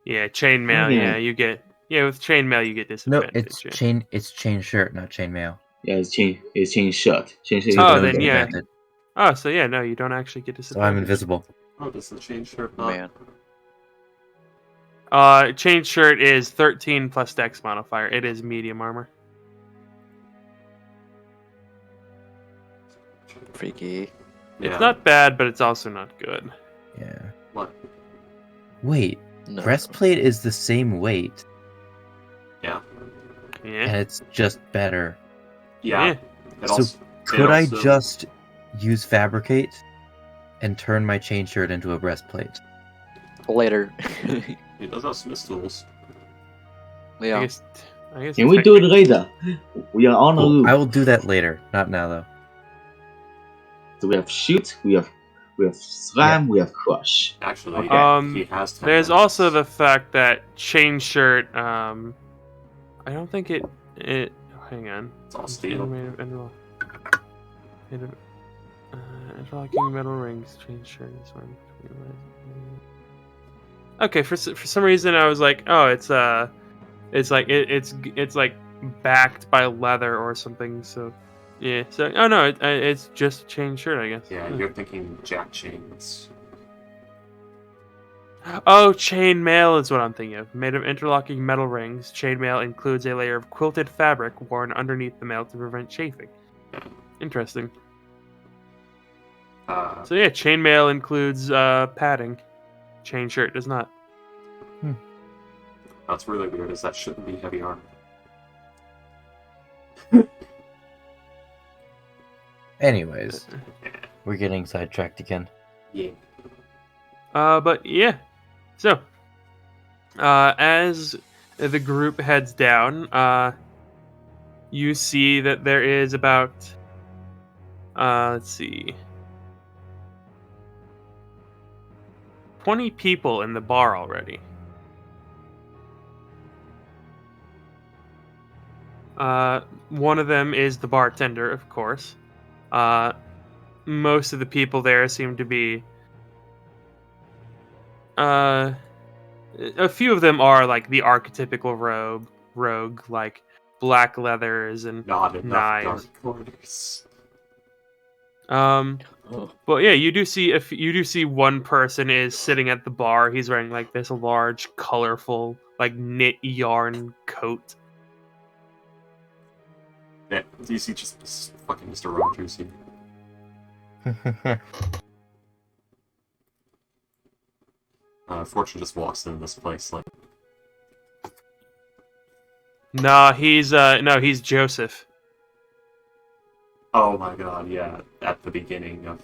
yeah, chainmail, Okay. yeah, you get with chainmail you get No, disadvantage. it's yeah. chain. It's chain shirt, not chain mail. Yeah, it's chain shirt. Chain shirt. Oh, you don't then get yeah. advantage. Oh, so yeah, no, you don't actually get So disadvantage. I'm invisible. Oh, does the chain shirt not? Man. Chain shirt is 13 plus dex modifier. It is medium armor. Freaky. Yeah. It's not bad, but it's also not good. Yeah. What? Wait, No. breastplate is the same weight, Yeah. Yeah. and it's just better. Yeah. Yeah. It So also, Could I also- just use fabricate and turn my chain shirt into a breastplate? Later. It does have smith tools. Yeah. I guess Can we do it technically- later? We are on a Cool. loop. I will do that later, not now though. So we have shoot, we have slam, we have crush. Actually, Okay. he has 10 There's minutes. also the fact that chain shirt. I don't think it. Hang on. It's all steel. Interlocking metal rings. Chain shirt. Is one. Okay, for some reason I was like, oh, it's like backed by leather or something. So yeah. So oh no, it's just a chain shirt, I guess. Yeah, you're thinking jack chains. Oh, chainmail is what I'm thinking of. Made of interlocking metal rings, chainmail includes a layer of quilted fabric worn underneath the mail to prevent chafing. Interesting. So yeah, chainmail includes padding. Chain shirt does not. That's really weird, as that shouldn't be heavy armor. Anyways, we're getting sidetracked again. Yeah. But yeah. So, as the group heads down, you see that there is about, let's see, 20 people in the bar already. One of them is the bartender, of course. Most of the people there seem to be a few of them are like the archetypical rogue, like black leathers and Not enough knives. dark corners. But yeah, you do see one person is sitting at the bar. He's wearing like this large, colorful, like knit yarn coat. Yeah, do you see just fucking Mr. Rogers here? Fortune just walks into this place like, Nah, he's Joseph. oh my god, yeah, at the beginning of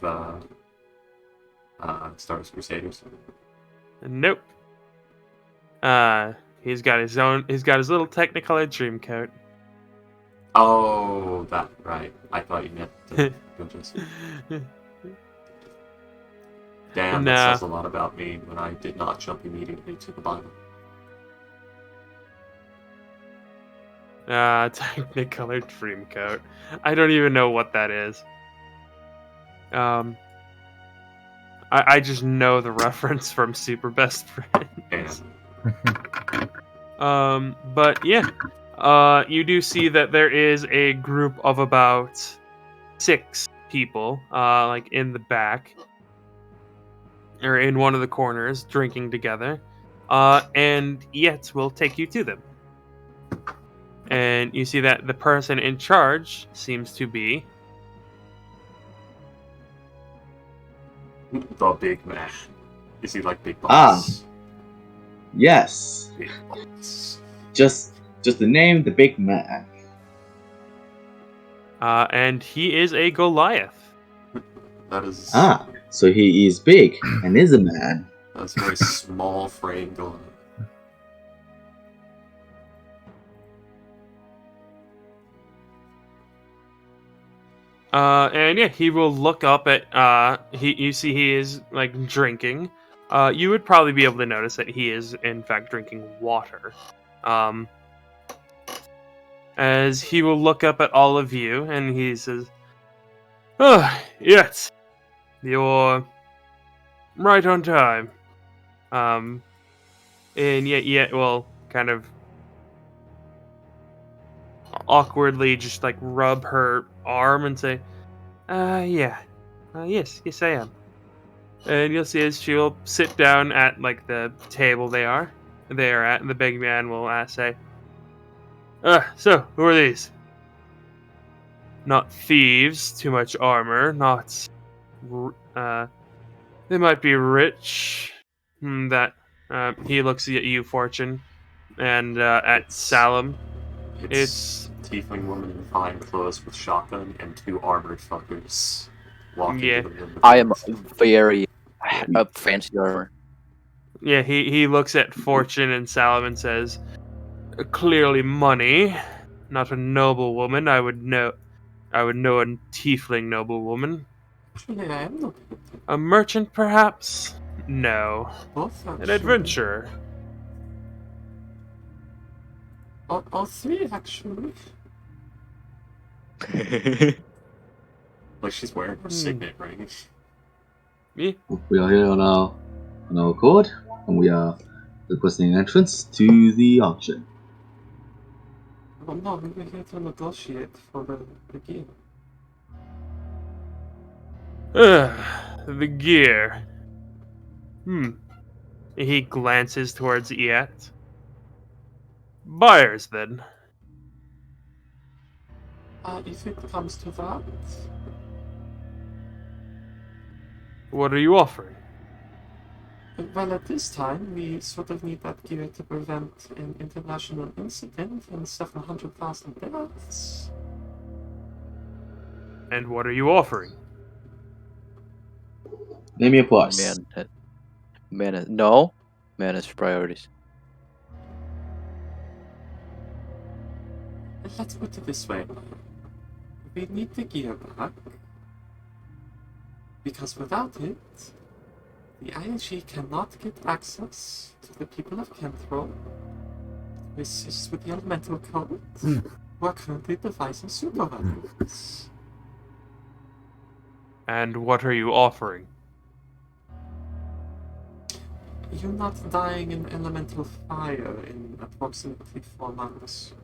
Star Wars Crusaders. Nope. He's got his little Technicolor dream coat. Oh, that right. I thought you meant the just. Damn, that Nah. says a lot about me when I did not jump immediately to the Bible. Technicolor dream coat. I don't even know what that is. I just know the reference from Super Best Friends. But yeah, you do see that there is a group of about 6 people, like in the back, or in one of the corners, drinking together. And Yet will take you to them. And you see that the person in charge seems to be the big man. Is he like Big Boss? Yes. Big Boss. Just the name, the big man. and he is a Goliath. That is. So he is big and is a man. That's a very small frame Goliath. And yeah, he will look up at you see he is like drinking. You would probably be able to notice that he is in fact drinking water. As he will look up at all of you and he says, "Oh, yes. You're right on time." And yet will kind of awkwardly just like rub her arm and say, yes, I am. And you'll see as she'll sit down at like the table they are at, and the big man will say, so who are these? Not thieves, too much armor, not, they might be rich. He looks at you, Fortune, and at Salem. It's tiefling woman in fine clothes with shotgun and 2 armored fuckers walking Yeah. to the room. I am very fancy armor. Yeah, he looks at Fortune and Salem and says, clearly money, not a noble woman. I would know a tiefling noble woman. Actually, I am looking at A merchant, perhaps? No. both. An adventurer. All 3, actually. Like she's wearing her signet ring. Yeah. We are here on our accord, and we are requesting entrance to the auction. Oh no, we were here to negotiate for the gear. The gear. He glances towards Iet. Buyers, then. If it comes to that, What are you offering? well, at this time, we sort of need that gear to prevent an international incident and 700,000 deaths. And what are you offering? Name your price. Man is priorities. Let's put it this way. We need the gear back. Because without it, the ING cannot get access to the people of Kenthro to assist with the elemental code who are currently devising superweapons. And what are you offering? You're not dying in elemental fire in approximately 4 months.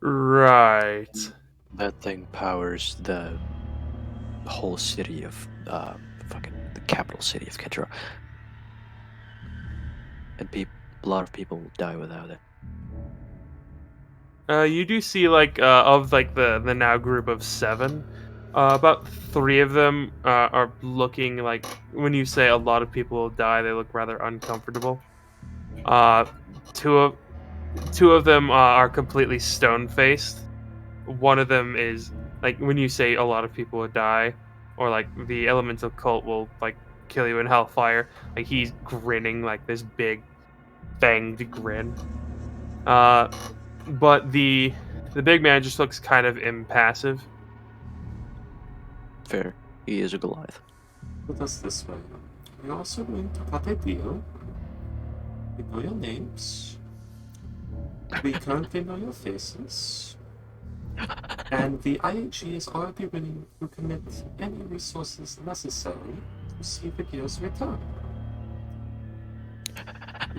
Right. That thing powers the whole city of fucking the capital city of Kentra. And a lot of people will die without it. You do see of the now group of 7, about 3 of them are looking like, when you say a lot of people will die, they look rather uncomfortable. Two of them are completely stone-faced. One of them is like, when you say a lot of people will die, or like the elemental cult will like kill you in hellfire. Like he's grinning like this big fanged grin. But the big man just looks kind of impassive. Fair. He is a Goliath. Put us this way. We're also going to cut a deal. We know your names. We currently know your faces. And the IAG is already willing to commit any resources necessary to see the gear's return.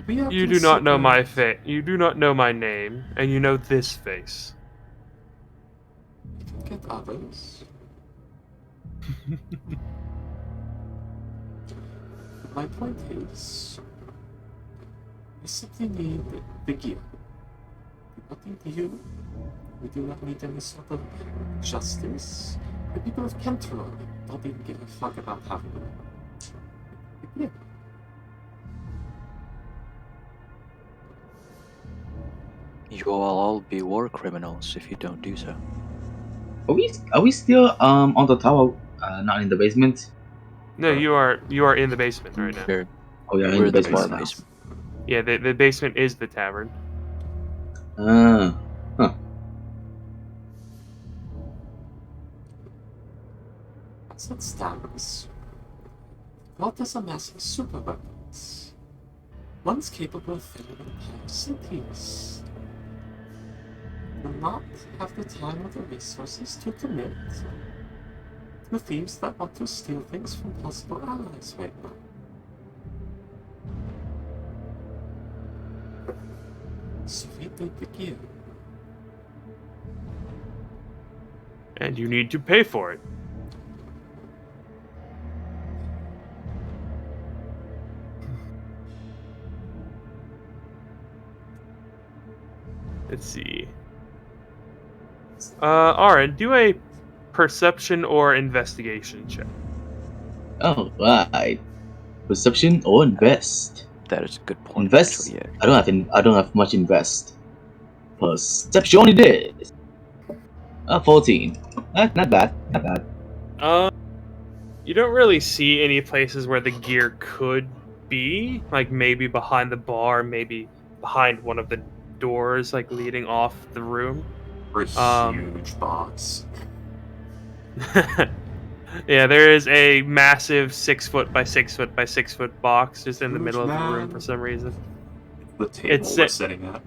You do not know my face. You do not know my name, and you know this face. We can get others. My point is, we simply need the gear. We don't need you. We do not need any sort of justice. The people of Kentor don't even give a fuck about having the gear. You will all be war criminals if you don't do so. Are we still on the tower, not in the basement? No, you are in the basement right now. We're, Oh yeah, in we're the the basement now. basement. Yeah, the basement is the tavern. Huh. As it stands, what is amassing super weapons? One's capable of filling entire cities. Will not have the time or the resources to commit to thieves that want to steal things from possible allies right now. So we need the gear. And you need to pay for it. Let's see. Aaron, do a perception or investigation check. Oh right. Perception or invest? That is a good point. Invest. Actually, yeah. I don't have much invest. Perception it is. 14. Not bad. Not bad. You don't really see any places where the gear could be. Like maybe behind the bar, maybe behind one of the doors, like leading off the room. Or a huge box. Yeah, there is a massive 6 foot by 6 foot by 6 foot box just in the Huge middle of the room man. for some reason. The table It's we're a- sitting at.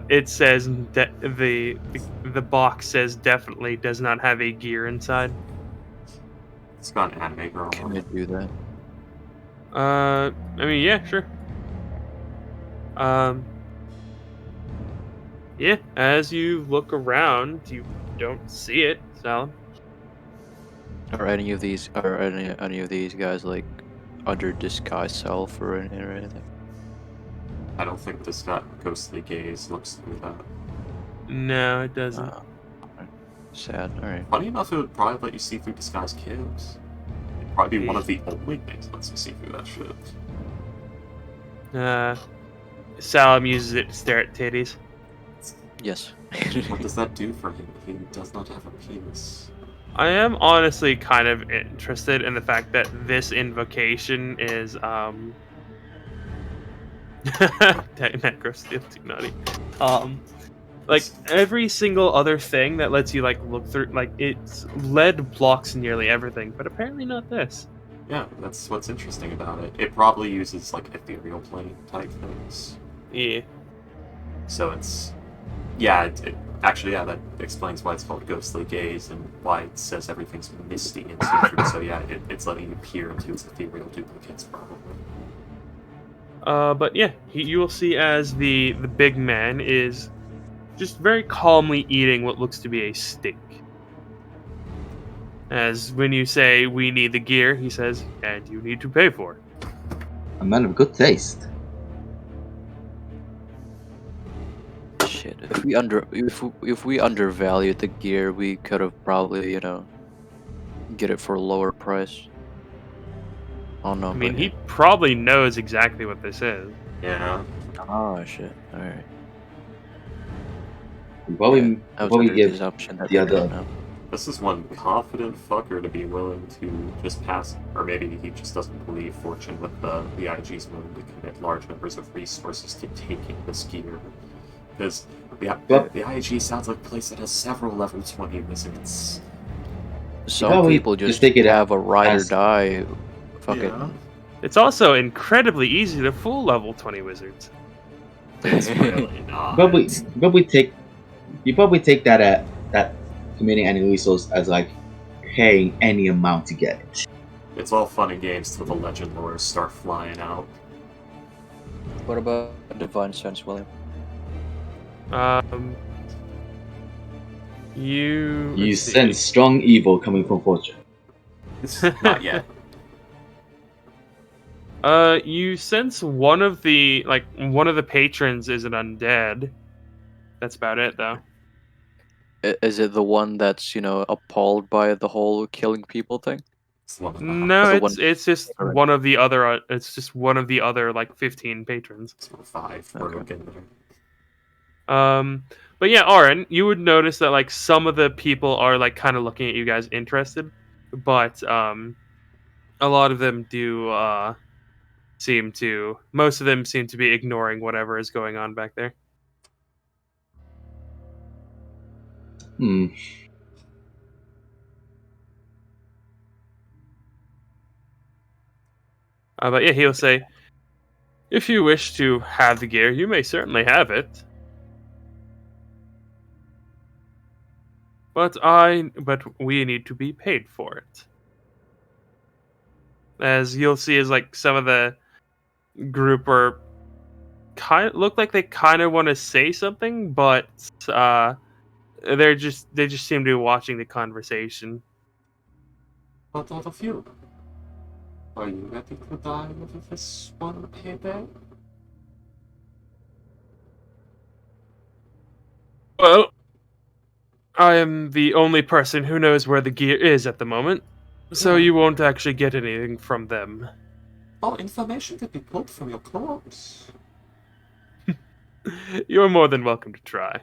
It says the box says definitely does not have a gear inside. It's got an anime girl Can on I it. do that? I mean, yeah, sure. Yeah, as you look around, you don't see it, Salim. Are any of these guys like under disguise self or anything? I don't think this ghostly gaze looks through that. No, it doesn't. Alright. Sad. All right. Funny enough, it would probably let you see through disguise kills. It'd probably be one of the only things that lets you see through that shit. Salim uses it to stare at titties. Yes. What does that do for him? He does not have a penis. I am honestly kind of interested in the fact that this invocation is Necrosteel too nutty. Like every single other thing that lets you like look through, like it's lead blocks nearly everything, but apparently not this. Yeah, that's what's interesting about it. It probably uses like ethereal plane type things. Yeah. So it's yeah, actually yeah, that explains why it's called ghostly gaze and why it says everything's misty and see-through. So yeah, it's letting you peer into its ethereal duplicates probably. But yeah, you will see as the big man is just very calmly eating what looks to be a steak. As when you say, we need the gear, he says, and you need to pay for it. A man of good taste. Shit. If we undervalued the gear, we could have probably get it for a lower price. Oh no. I mean, but he probably knows exactly what this is. Yeah. Oh shit. All right. Before we I was before we under the give assumption that the they don't other know. This is one confident fucker to be willing to just pass, or maybe he just doesn't believe fortune with the IG's willing to commit large numbers of resources to taking this gear. Because the IG sounds like a place that has several level 20 wizards. Some people just take it have a ride or as- die. Fuck Yeah. It's also incredibly easy to fool level 20 wizards. It's really not. You probably take that committing any resource as like paying any amount to get it. It's all fun and games till the legend lores start flying out. What about Divine Sense, William? You You let's see. sense strong evil coming from fortune. Not yet. You sense one of the patrons is an undead. That's about it, though. Is it the one that's, appalled by the whole killing people thing? It's one of the No, the it's just Alright. one of the other. It's just one of the other like 15 patrons. It's 5 Okay. rogue in there. But yeah, Aaron, you would notice that like some of the people are like kind of looking at you guys interested, but a lot of them do most of them seem to be ignoring whatever is going on back there. But yeah, he'll say, "If you wish to have the gear, you may certainly have it. But we need to be paid for it." As you'll see, as like some of the group are look like they kind of want to say something, but they just seem to be watching the conversation. But all of you, are you ready to die with this one payday? Well, I am the only person who knows where the gear is at the moment, so you won't actually get anything from them. Oh, information could be pulled from your corpse. You're more than welcome to try.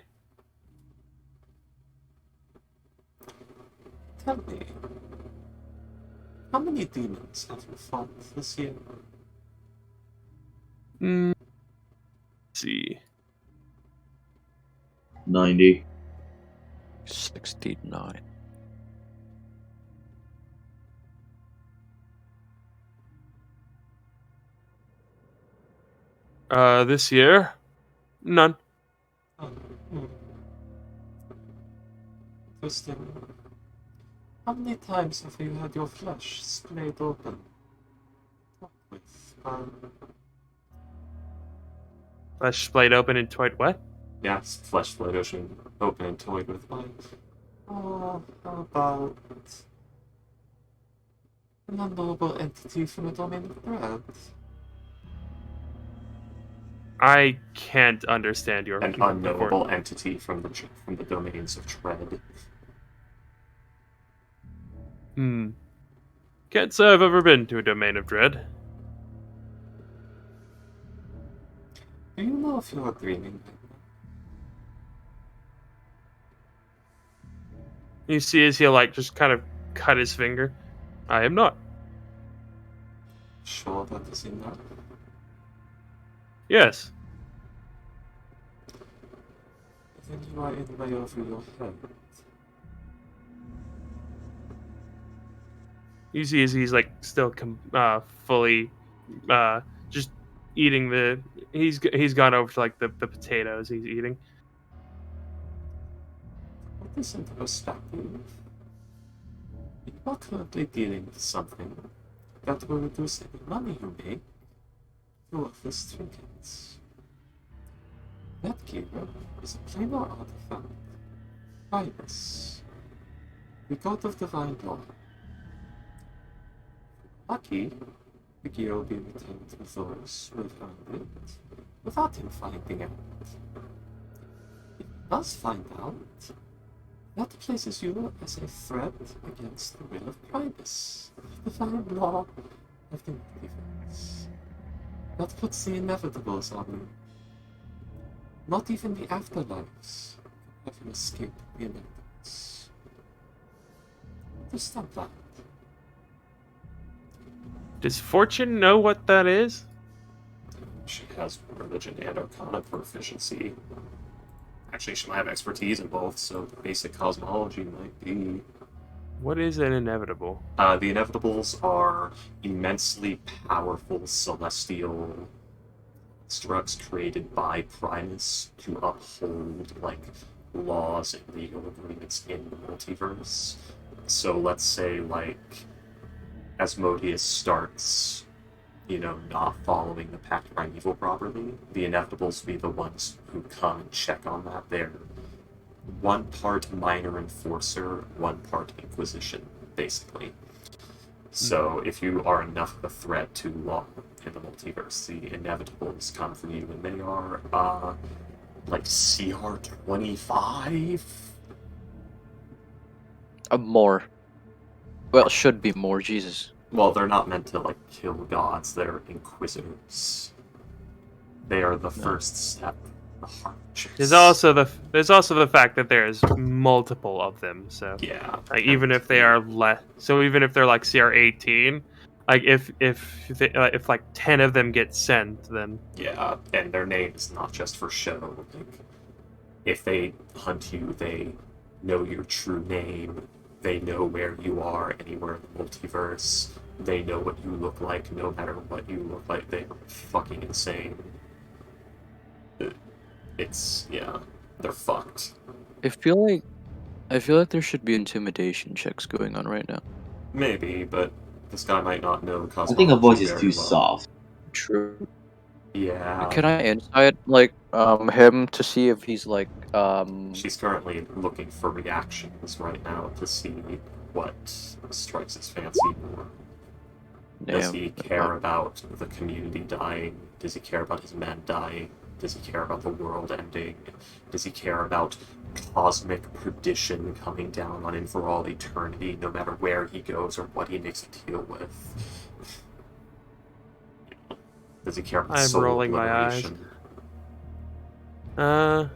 Tell me, how many demons have you fought this year? Let's see. 90. 69. This year, none. Interesting. How many times have you had your flesh splayed open? With, Flesh splayed open and toyed what? yeah, flesh splayed open and toyed with by, how about an unknowable entity from a domain of dread? I can't understand your An unknowable entity from the domains of dread. Can't say I've ever been to a domain of dread. Do you know if you are dreaming? You see as he'll like just kind of cut his finger. I am not. Sure that is enough. Yes. Then you are in way over your head. You see as he's like still fully just eating the. He's gone over to like the potatoes he's eating. What is in perspective? You are currently dealing with something that will reduce any money you make to worthless trinkets. That gear is a planar artifact. Ibis, the god of divine law. Lucky, the gear will be returned to those who have earned it without him finding out. If he does find out, that places you as a threat against the will of Primus, the divine law of the multiverse. That puts the inevitables on you. Not even the afterlives can have you escape the inevitables. Just stop that. Does Fortune know what that is? She has religion and arcana proficiency. Actually, she might have expertise in both, so basic cosmology might be. What is an inevitable? The Inevitables are immensely powerful celestial constructs created by Primus to uphold, like, laws and legal agreements in the multiverse. So let's say, like, Asmodeus starts, not following the Pact Primeval properly, the Inevitables will be the ones who come and check on that. They're one part minor enforcer, one part Inquisition, basically. So if you are enough of a threat to law in the multiverse, the Inevitables come for you, and they are, like, CR 25? More. Well, should be more, Jesus. Well, they're not meant to, like, kill gods, they're Inquisitors. They are the first step. The Harchers. There's also the fact that there's multiple of them. So Yeah. like, even if they are less, so even if they're like CR 18, like if like 10 of them get sent, then Yeah, and their name is not just for show. Like, if they hunt you, they know your true name. They know where you are anywhere in the multiverse. They know what you look like, no matter what you look like. They're fucking insane. They're fucked. I feel like there should be intimidation checks going on right now. Maybe, but this guy might not know cosmology. I think her voice is very too well. soft. True. Yeah. Can I insight him to see if he's like She's currently looking for reactions right now to see what strikes his fancy more. Does he care about the community dying? Does he care about his men dying? Does he care about the world ending? Does he care about cosmic perdition coming down on him for all eternity, no matter where he goes or what he makes a deal with? Does he care about I'm soul rolling my eyes. obliteration?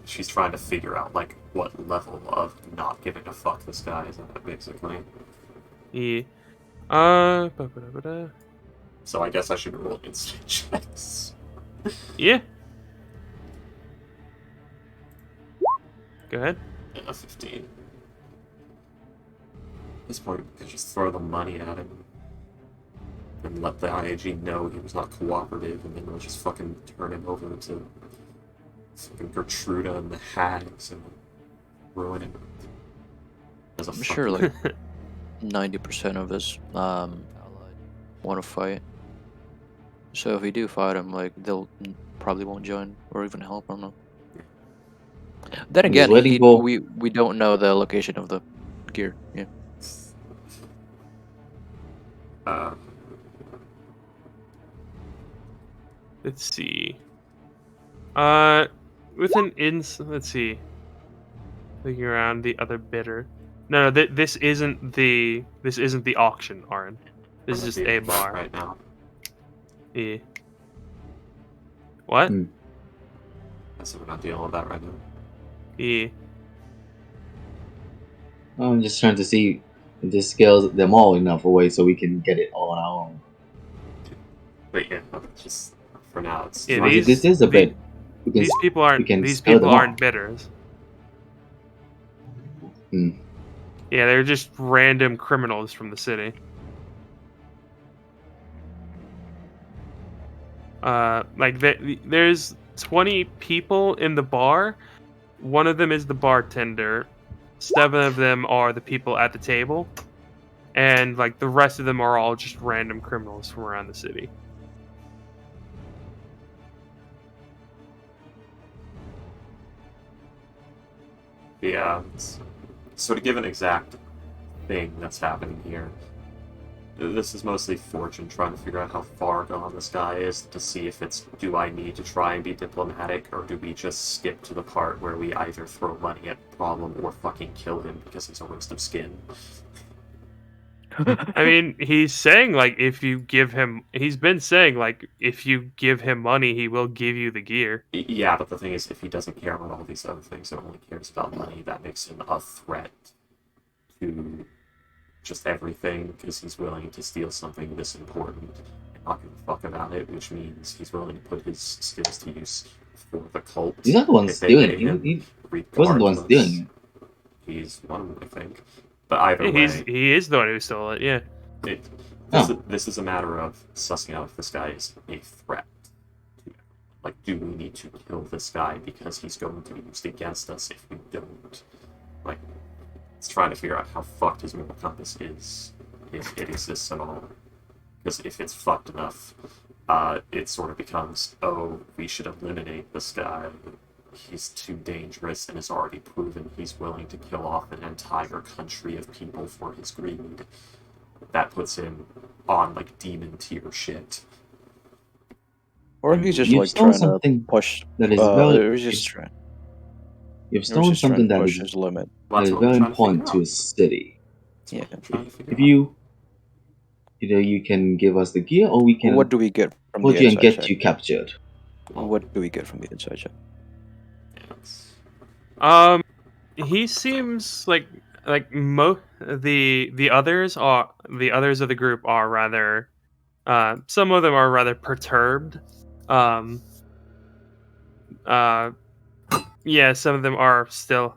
She's trying to figure out, like, what level of not giving a fuck this guy is at, basically. Yeah. So I guess I should roll instant checks. Yeah. Go ahead. Yeah, 15. At this point, we could just throw the money at him and let the IAG know he was not cooperative, and then we'll just fucking turn him over to fucking Gertruda and the Hags and ruin him. As a I'm sure like 90% of us allied want to fight. So if we do fight him, like they'll probably won't join or even help. I don't know. Then I'm just again, waiting for- we don't know the location of the gear. Yeah. Let's see. With an let's see. Looking around the other bidder. No, this isn't the auction, Aaron. This is just a bar right now. Yeah. What? I said we're not dealing with that right now. Yeah. I'm just trying to see if this scales them all enough away so we can get it all on our own. But yeah, just for now, it's Yeah, Mind you, this is a bit. We can, These people aren't. we can These scale people them aren't all. bidders. Hmm. Yeah, they're just random criminals from the city. There's 20 people in the bar. One of them is the bartender. 7 of them are the people at the table, and like the rest of them are all just random criminals from around the city. Yeah. So to give an exact thing that's happening here, this is mostly Fortune trying to figure out how far gone this guy is to see if it's, do I need to try and be diplomatic, or do we just skip to the part where we either throw money at the problem or fucking kill him because he's a waste of skin. I mean, he's saying like if you give him, he's been saying like if you give him money, he will give you the gear. Yeah, but the thing is, if he doesn't care about all these other things and only cares about money, that makes him a threat to just everything because he's willing to steal something this important and not give a fuck about it, which means he's willing to put his skills to use for the cult. He's not the one if they stealing pay it. him, He wasn't the one regardless. stealing it. He's one, I think. But either Yeah, way, he is the one who stole it. Yeah. this is a matter of sussing out if this guy is a threat. Like, do we need to kill this guy because he's going to be used against us if we don't? Like, it's trying to figure out how fucked his moral compass is, if it exists at all. Because if it's fucked enough, it sort of becomes, oh, we should eliminate this guy. He's too dangerous and has already proven he's willing to kill off an entire country of people for his greed. That puts him on, like, demon tier shit. Or he's just You've like stolen trying to something push. that is Or he's just trying. You've Or he's stolen just trying something to that push is his limit. Well, that's what very we're trying to important figure to a out. city. That's what Yeah. we're trying to figure If out. you either you can give us the gear, or we can What do we get from hold the you and inside get check? you captured. What do we get from the inside check? Yes. He seems like the others of the group are rather some of them are rather perturbed. Yeah, some of them are still.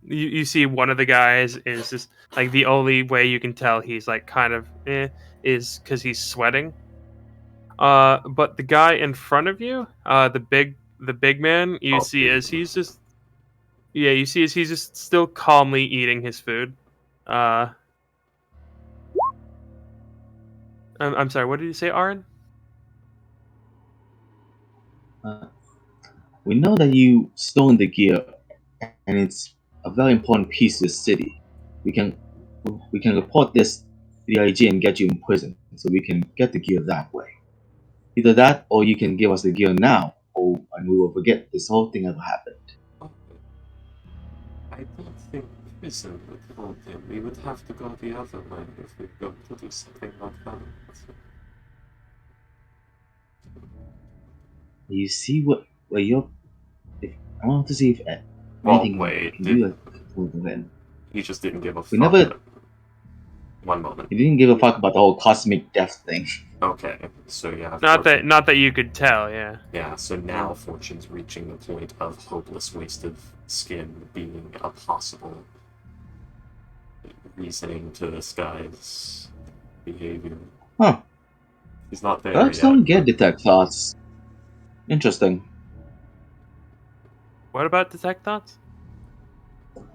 You see, one of the guys is just like the only way you can tell he's like kind of is because he's sweating. But the guy in front of you, the big man, you see as he's just he's just still calmly eating his food. I'm sorry, what did you say, Aaron? We know that you stolen the gear, and it's a very important piece to the city. We can report this to the IG and get you in prison, so we can get the gear that way. Either that, or you can give us the gear now, and we will forget this whole thing ever happened. I don't think prison would hold him. We would have to go the other way if we were going to do something like that. You see what you're. I want to see if Well, anything wait, can do with it. he just didn't give a fuck. We never. One moment. He didn't give a fuck about the whole cosmic death thing. Okay, so yeah. Not that you could tell, yeah. Yeah, so now Fortune's reaching the point of hopeless waste of skin being a possible reasoning to this guy's behavior. Huh. He's not there Perhaps yet. don't get detect thoughts. Interesting. What about detect thoughts?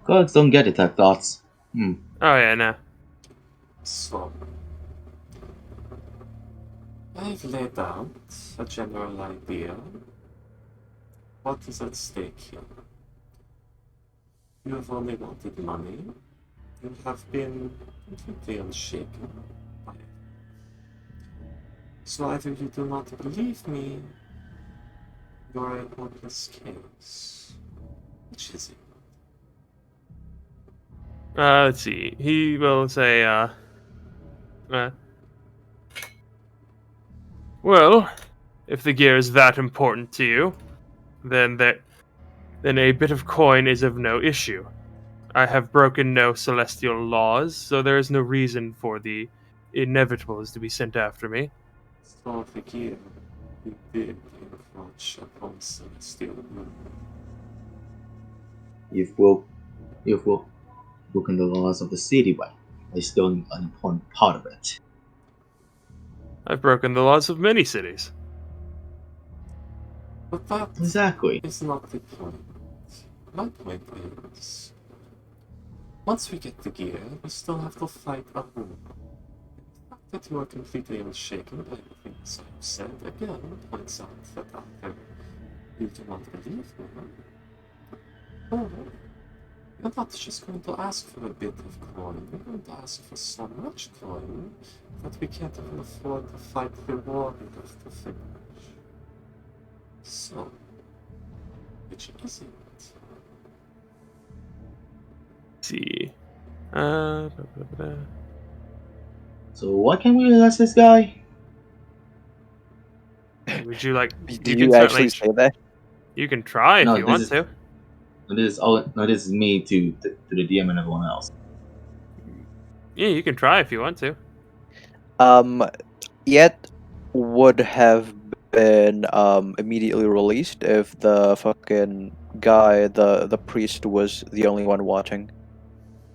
Gods don't get detect thoughts. Oh yeah, no. So, I've laid out a general idea. What is at stake here? You have only wanted money. You have been completely unshaken by it. So either you do not believe me, you're a hopeless case. Which is it? Let's see. He will say, well, if the gear is that important to you, then a bit of coin is of no issue. I have broken no celestial laws, so there is no reason for the inevitables to be sent after me. So the gear, you did encroach upon celestial rule. You've broken the laws of the city by stealing an important part of it. I've broken the laws of many cities. But that Exactly. is not the point. My point is, once we get the gear, we still have to fight a war. The fact that you are completely unshaken by the things I've said again points out that either you do not believe me, or you're not just going to ask for a bit of coin, you're going to ask for so much coin that we can't even afford to fight the war we have to finish. So, which is it? Let's see. So what can we ask this guy? Would you like? Did you actually say that? You can try if No, you this want to. This is me to the DM and everyone else. Yeah, you can try if you want to. Yet would have been immediately released if the fucking guy, the priest, was the only one watching,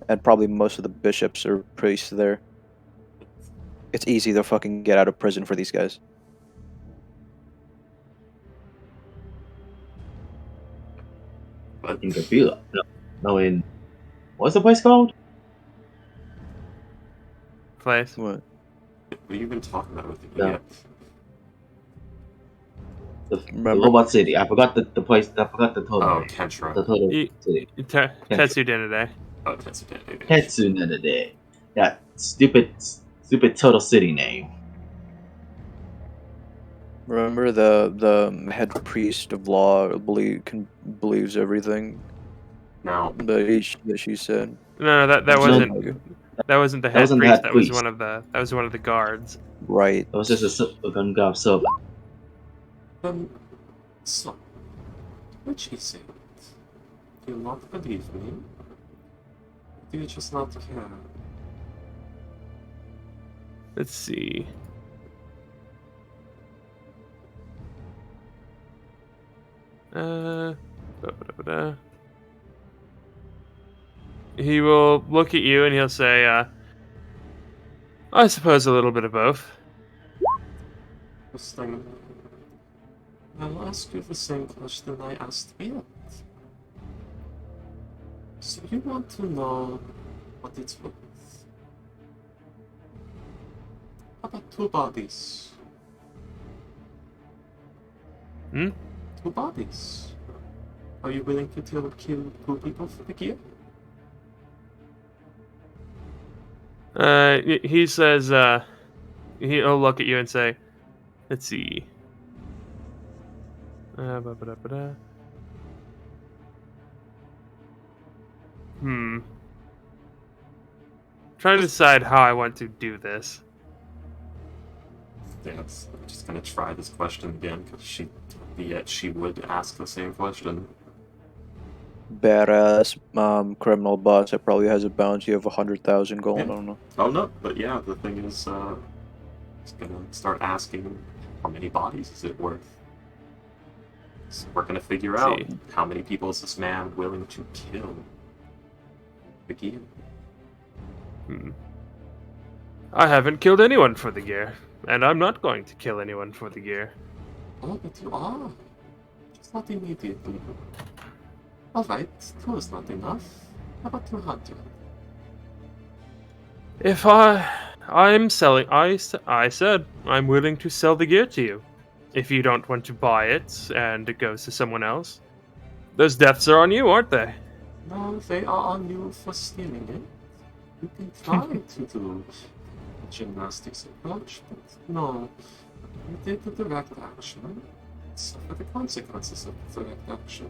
and probably most of the bishops or priests there. It's easy to fucking get out of prison for these guys. In Kabila. No, in what's the place called? Place. What? What have you been talking about with the No. Gia? The Remember? Robot City. I forgot the place. I forgot the total Oh, name. Kentra. The total city. Tetsu Denade. Oh, Tetsude. Tetsunade. That stupid total city name. Remember the head priest of law believes everything Now, that she said. No, that No, wasn't that wasn't the head wasn't the priest. head That was priest. one of the guards. Right. It was just a gun guy servant. so, which is it? Do you not believe me? Do you just not care? Let's see. Da-da-da-da. He will look at you and he'll say, I suppose a little bit of both. Interesting. I'll ask you the same question I asked Bill. So you want to know what it's worth? How about 2 bodies? Hmm? 2 bodies. Are you willing to kill 2 people for the gear? He says, he'll look at you and say, let's see. Ba-ba-da-ba-da. Trying to decide how I want to do this. Yeah, I'm just gonna try this question again because she would ask the same question. Badass criminal boss that probably has a bounty of 100,000 gold. Yeah. I don't know. Oh no, but yeah, the thing is, it's gonna start asking how many bodies is it worth. So we're gonna figure out how many people is this man willing to kill. The gear. I haven't killed anyone for the gear, and I'm not going to kill anyone for the gear. Oh, but you are. Just not immediately. Alright, 2 is not enough. How about 200? If I'm selling, I said I'm willing to sell the gear to you. If you don't want to buy it and it goes to someone else, those deaths are on you, aren't they? No, they are on you for stealing it. You can try to do gymnastics approach, but no. You did the direct action. Suffer the consequences of the direct action.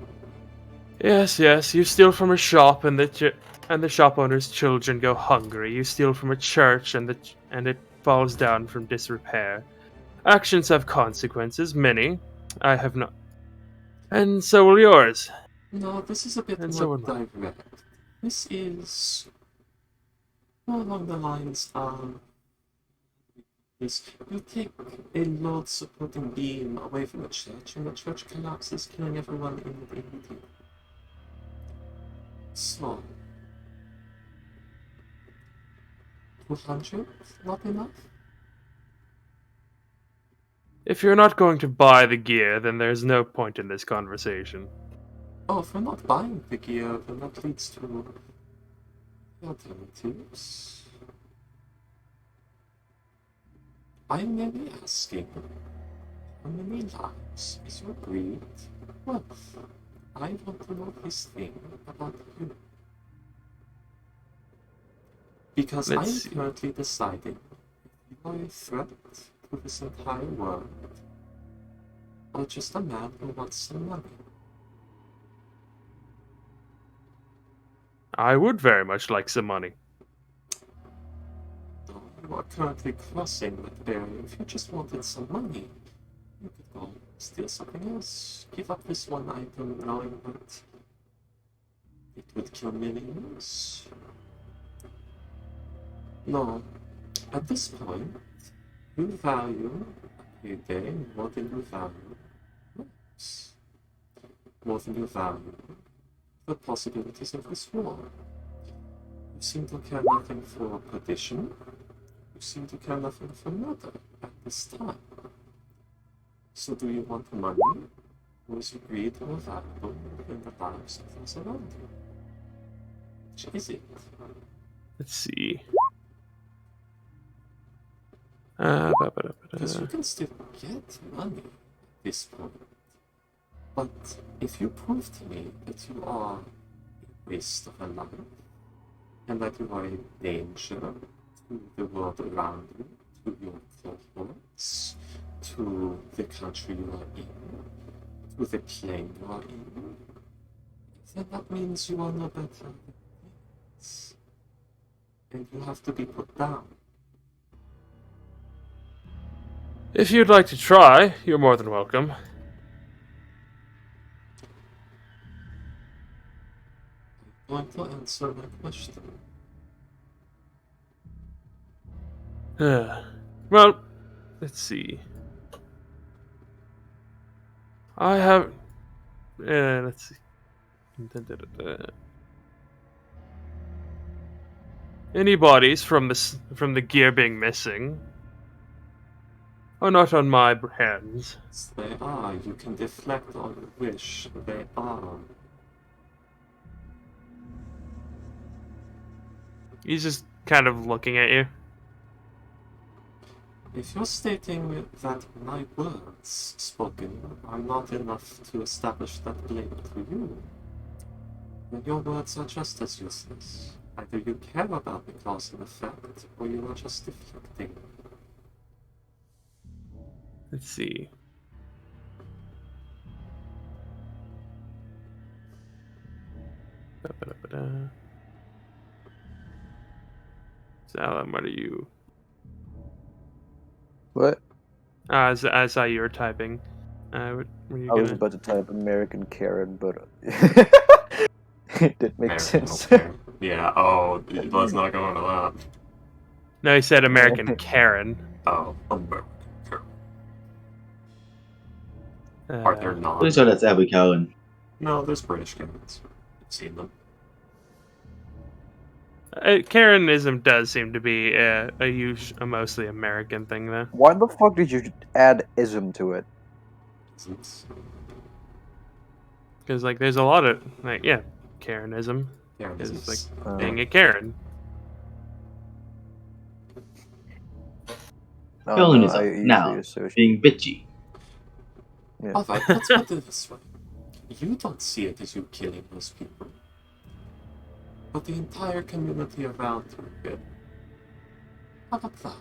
Yes, you steal from a shop and the shop owner's children go hungry. You steal from a church and it falls down from disrepair. Actions have consequences, many. I have not. And so will yours. No, this is a bit And so more would mine. direct. This is more along the lines of this. You take a load supporting beam away from the church and the church collapses, killing everyone in the team. So 200? Not enough? If you're not going to buy the gear, then there's no point in this conversation. Oh, if we're not buying the gear, then that leads to alternatives. I'm merely asking, how many lives is your greed worth? I want to know this thing about you. Because Let's I'm currently deciding if you are a threat to this entire world, or just a man who wants some money. I would very much like some money. Though you are currently crossing that barrier, if you just wanted some money, you could go steal something else. Give up this one item knowing that it would kill millions. No. At this point, you value a payday more than you value lives. More than you value the possibilities of this war. You seem to care nothing for perdition. You seem to care nothing for murder at this time. So do you want money, or is your greed more valuable than the lives of those around you? Which is it? Let's see. Because you can still get money at this point. But if you prove to me that you are a waste of a life, and that you are a danger to the world around you, to your cohorts, to the country you are in, to the plane you are in, then that means you are no better than this. And you have to be put down. If you'd like to try, you're more than welcome. I'm going to answer my question. Well, let's see. I have. Let's see. Any bodies from the gear being missing are not on my hands. Yes, they are. You can deflect all you wish. They are. He's just kind of looking at you. If you're stating that my words spoken are not enough to establish that blame to you, then your words are just as useless. Either you care about the cause and effect, or you are just deflecting. Let's see. Salam, what are you? What? I saw you were typing. What were you I was gonna? about to type American Karen, but it didn't make American sense. healthcare. Yeah, oh, let's not go into that. No, he said American Karen. Oh, American healthcare. Are there not? Pretty sure that's Abby Cowan. No, there's British Karens. I've seen them. Karenism does seem to be a mostly American thing, though. Why the fuck did you add ism to it? Isn't? Because like, there's a lot of Karenism Karenism is like is being a Karen. Kalenism, I usually now, associate. being bitchy. Yeah. Alright, let's put it this way. You don't see it as you killing those people. But the entire community around you will. How about that?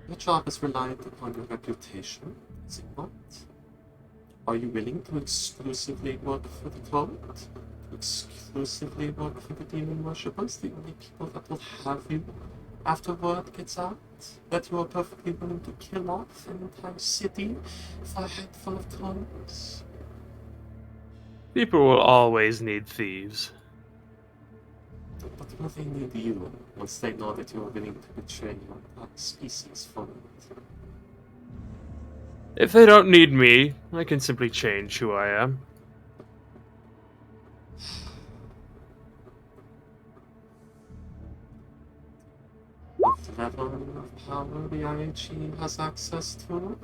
Your job is reliant upon your reputation, is it not? Are you willing to exclusively work for the cult? To exclusively work for the demon worshippers? The only people that will have you after word gets out? That you are perfectly willing to kill off an entire city for a handful of clones? People will always need thieves. But will they need you once they know that you are willing to betray your entire species for it? If they don't need me, I can simply change who I am. What level of power the IHE has access to?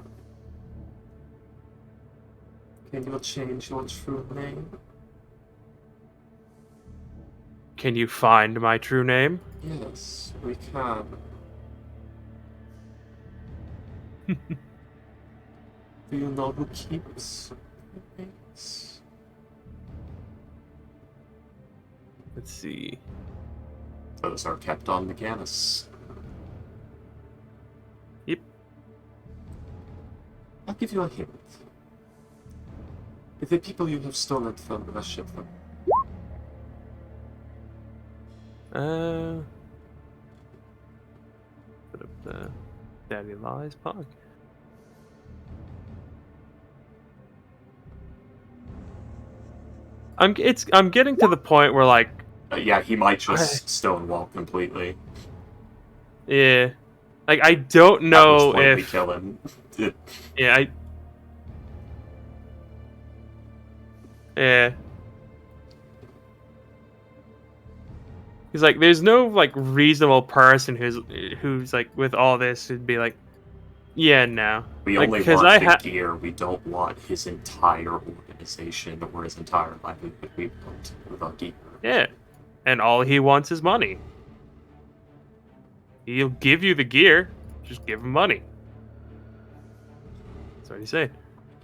Can you change your true name? Can you find my true name? Yes, we can. Do you know who keeps names? Let's see. Those are kept on Meganis. Yep. I'll give you a hint. The people you have stolen from worship them. Put up the Daddy Lies podcast. I'm getting to the point where like Yeah, he might just stonewall completely. Yeah. Like, I don't At which know point we if... kill him. Yeah, Yeah. He's like, there's no, like, reasonable person who's like, with all this, who'd be like, yeah, no. We Like, only because want I the have... gear, we don't want his entire organization or his entire livelihood. We want the gear. Yeah. And all he wants is money. He'll give you the gear. Just give him money. That's what he said.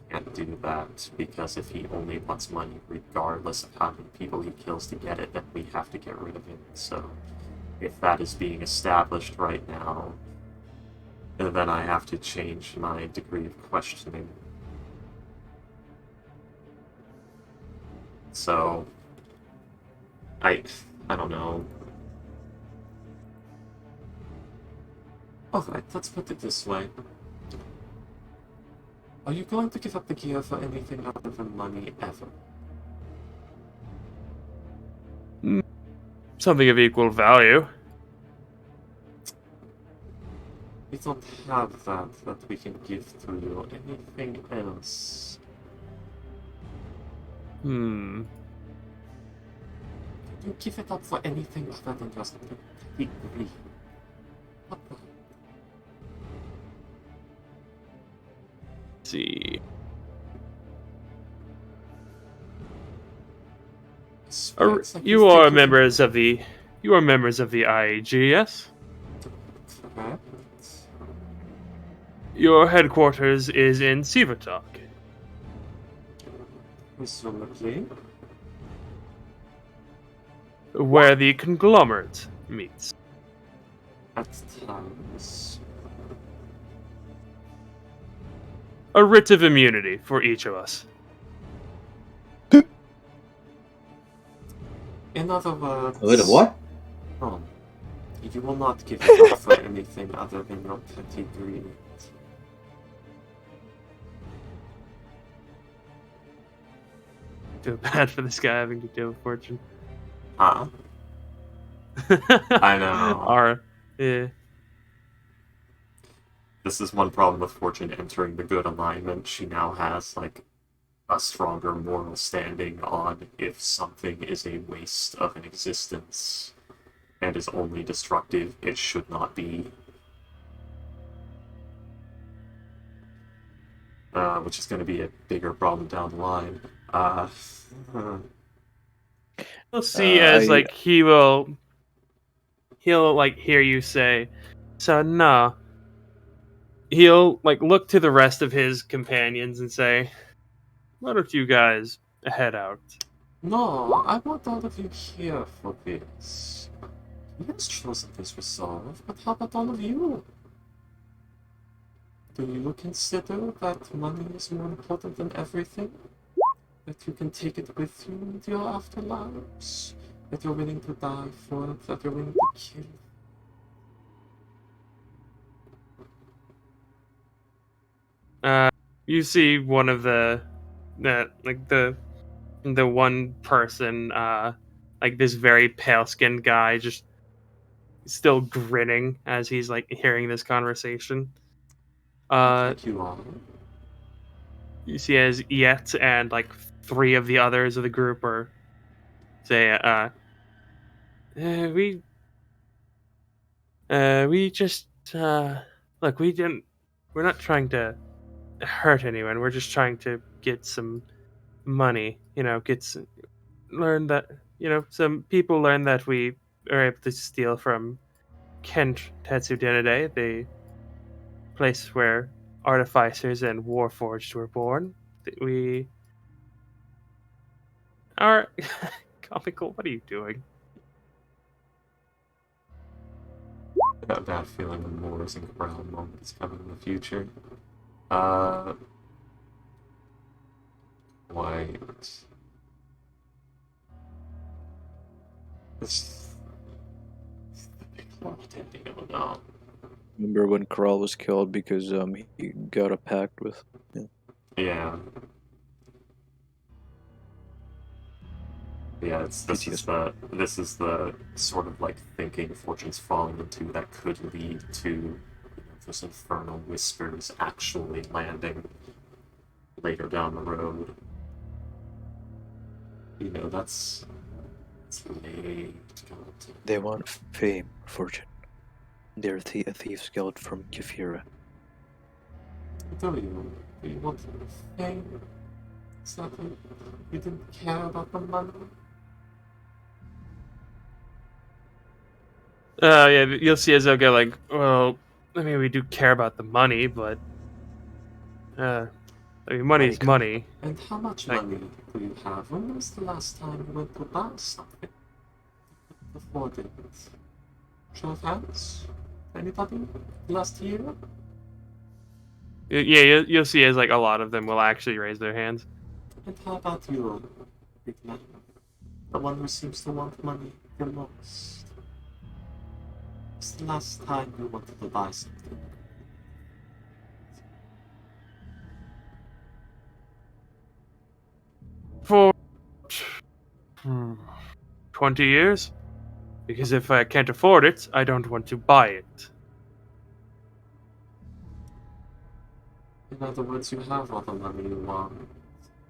Can't do that, because if he only wants money, regardless of how many people he kills to get it, then we have to get rid of him. So, if that is being established right now, then I have to change my degree of questioning. So, I don't know. Alright, let's put it this way. Are you going to give up the gear for anything other than money ever? Something of equal value. We don't have that we can give to you. Anything else? Hmm. Can you give it up for anything other than just a degree? What the? See. It's like You are think members of the IAG, yes? Correct. Your headquarters is in Sivotok. Presumably. Where the conglomerate meets. At times. A writ of immunity for each of us. In other words... A bit of what? You will not give it up for anything other than your petty greed. Feel bad for this guy having to deal with Fortune. Huh? I know. Yeah. This is one problem with Fortune entering the good alignment. She now has, like, a stronger moral standing on if something is a waste of an existence and is only destructive, it should not be. Which is going to be a bigger problem down the line. We'll see as, like, he'll, like, hear you say, so, no. He'll, like, look to the rest of his companions and say, why don't you guys head out? No, I want all of you here for this. Let's chosen this resolve, but how about all of you? Do you consider that money is more important than everything? That you can take it with you into your afterlives? That you're willing to die for it? That you're willing to kill? You see one of the one person, like this very pale-skinned guy, just still grinning as he's like hearing this conversation. You are. You see as Yet and like 3 of the others of the group are say, we just look, we're not trying to hurt anyone. We're just trying to get some money. Learn that some people learn that we are able to steal from Kent Tetsu Denade, the place where artificers and warforged were born. We are comical. What are you doing? I got a bad feeling the Moors and Ground moment is coming in the future. Wait. This the big plot ending of it all. Remember when Corral was killed because he got a pact with? Yeah. Yeah, this is the sort of like thinking Fortune's falling into that could lead to those infernal whispers actually landing later down the road. You know, that's late. They want fame, fortune. They're a thieves guild from Kefira. Do you want fame? Exactly. You didn't care about the money? Yeah, you'll see as they'll go like, well, I mean, we do care about the money, but I mean, money's money. And how much money do you have? When was the last time you went to buy something? Before it? Show of hands? Anybody? Last year? Yeah, you'll see as like a lot of them will actually raise their hands. And how about you, big man? The one who seems to want money the most. When's the last time you wanted to buy something? For 20 years? Because if I can't afford it, I don't want to buy it. In other words, you have all the money you want,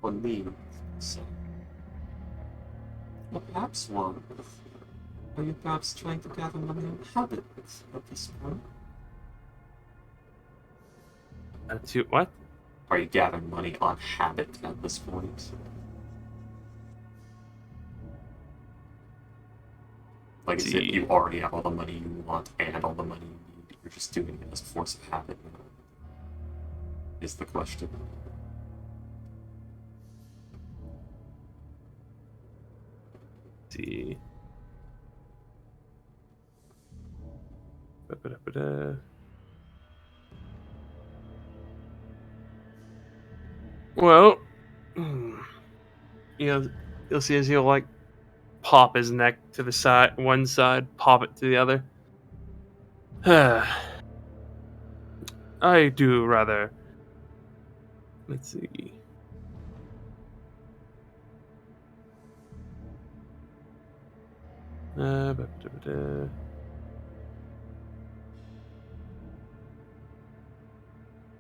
or need, so. Or perhaps want. Are you perhaps trying to gather money on habit at this point? What? Are you gathering money on habit at this point? Like, is it you already have all the money you want and all the money you need? You're just doing it as a force of habit, is the question. Let's see. Well, you'll see as he'll like pop his neck to the side, one side, pop it to the other. I do rather. Let's see.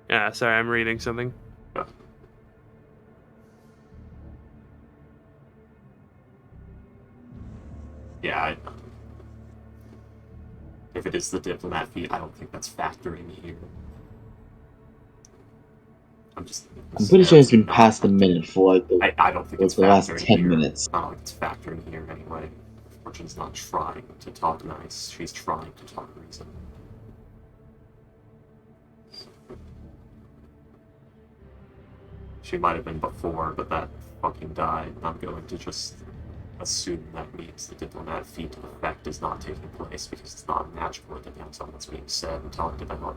Yeah, sorry, I'm reading something. Yeah, if it is the diplomat feat, I don't think that's factoring here. I'm pretty sure it's been past a minute for like I don't think it's the last factoring 10 here. minutes. I don't think it's factoring here anyway. Fortune's not trying to talk nice, she's trying to talk reason. She might have been before, but that fucking died. I'm going to just assume that means the diplomat feat effect is not taking place because it's not magical. It depends on what's being said and talked about.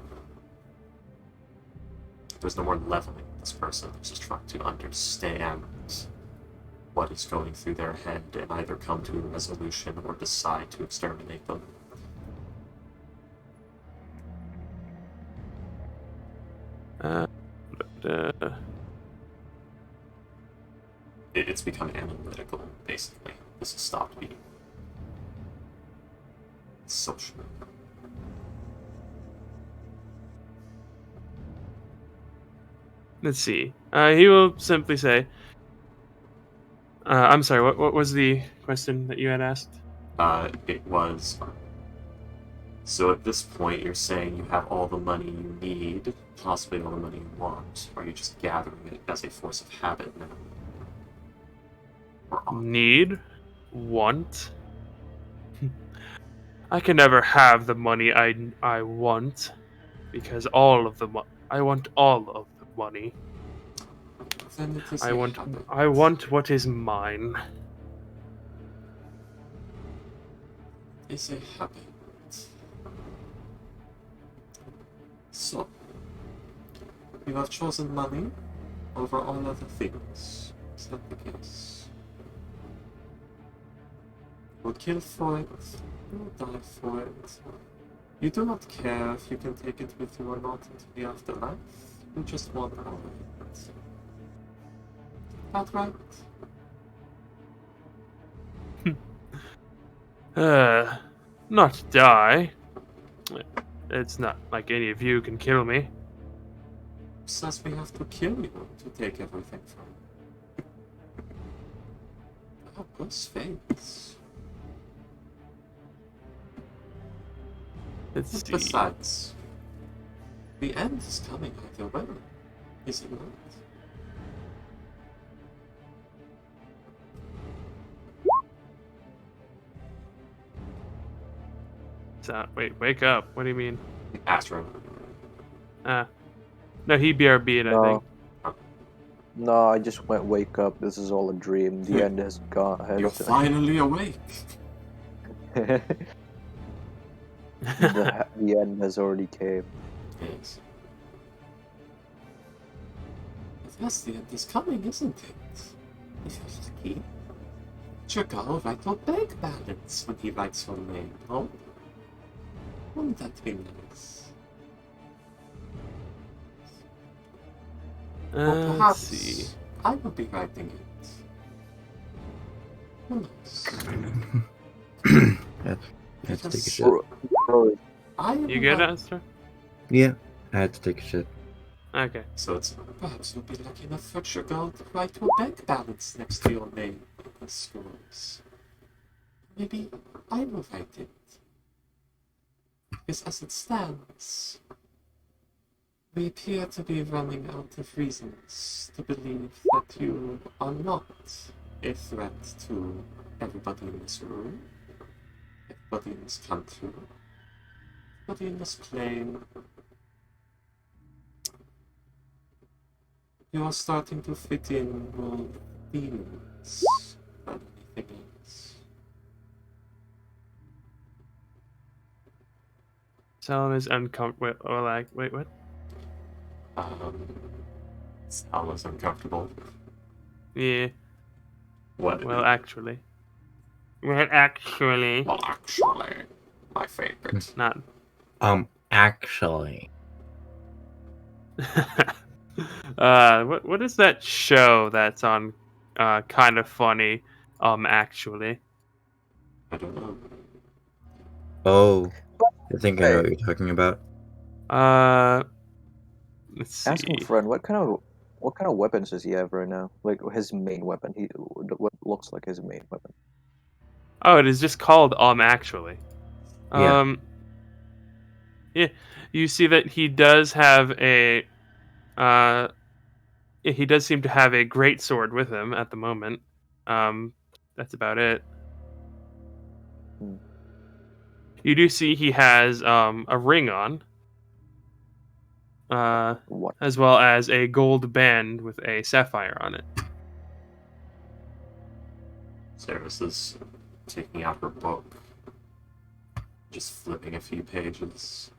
There's no more leveling this person. They're just trying to understand what is going through their head and either come to a resolution or decide to exterminate them. It's become analytical, basically. This has stopped being social. Let's see. He will simply say, I'm sorry, what was the question that you had asked? It was... So at this point, you're saying you have all the money you need, possibly all the money you want. Or are you just gathering it as a force of habit now? Need? Want? I can never have the money I want, because I want all of the money. Then it is I want habit. what is mine. It's a habit. So, you have chosen money over all other things. Is that the case? You will kill for it, you will die for it. You do not care if you can take it with you or not into the afterlife. You just want all of it. That right? Not die. It's not like any of you can kill me. Says we have to kill you to take everything from you. Oh, those face. Let's see. Besides, the end is coming either way, is it not? Wait, wake up. What do you mean? Astro. No, he BRB'd, I think. No, I just went wake up. This is all a dream. The end has gone. You're finally awake. the end has already came. Yes. Yes, the end is coming, isn't it? If you're lucky. Churgal will write your bank balance when he writes your name, no? Wouldn't that be nice? Or Let's perhaps see. I will be writing it. Who knows? I had to take a shit. Bro, I am You good, lucky. Astor? Yeah, I had to take a shit. Okay. So it's perhaps you'll be lucky enough for Churgal to write your bank balance next to your name in the scrolls. Maybe I will write it. Because as it stands, we appear to be running out of reasons to believe that you are not a threat to everybody in this room, everybody in this country, everybody in this plane. You are starting to fit in more demons than anything else. Salam is uncomfortable. Wait, what? Sal is uncomfortable. Yeah. What? Well, actually. Well, actually. Well, actually, my favorite. Not. Actually. What is that show that's on? Kind of funny. Actually. I don't know. Oh, I think I know what you're talking about. Let's see. ask him, friend, what kind of weapons does he have right now? Like his main weapon. What looks like his main weapon. Oh, it is just called actually. Yeah. Yeah. You see that he does have a he does seem to have a great sword with him at the moment. That's about it. Hmm. You do see he has a ring on. What? As well as a gold band with a sapphire on it. Ceres is taking out her book, just flipping a few pages.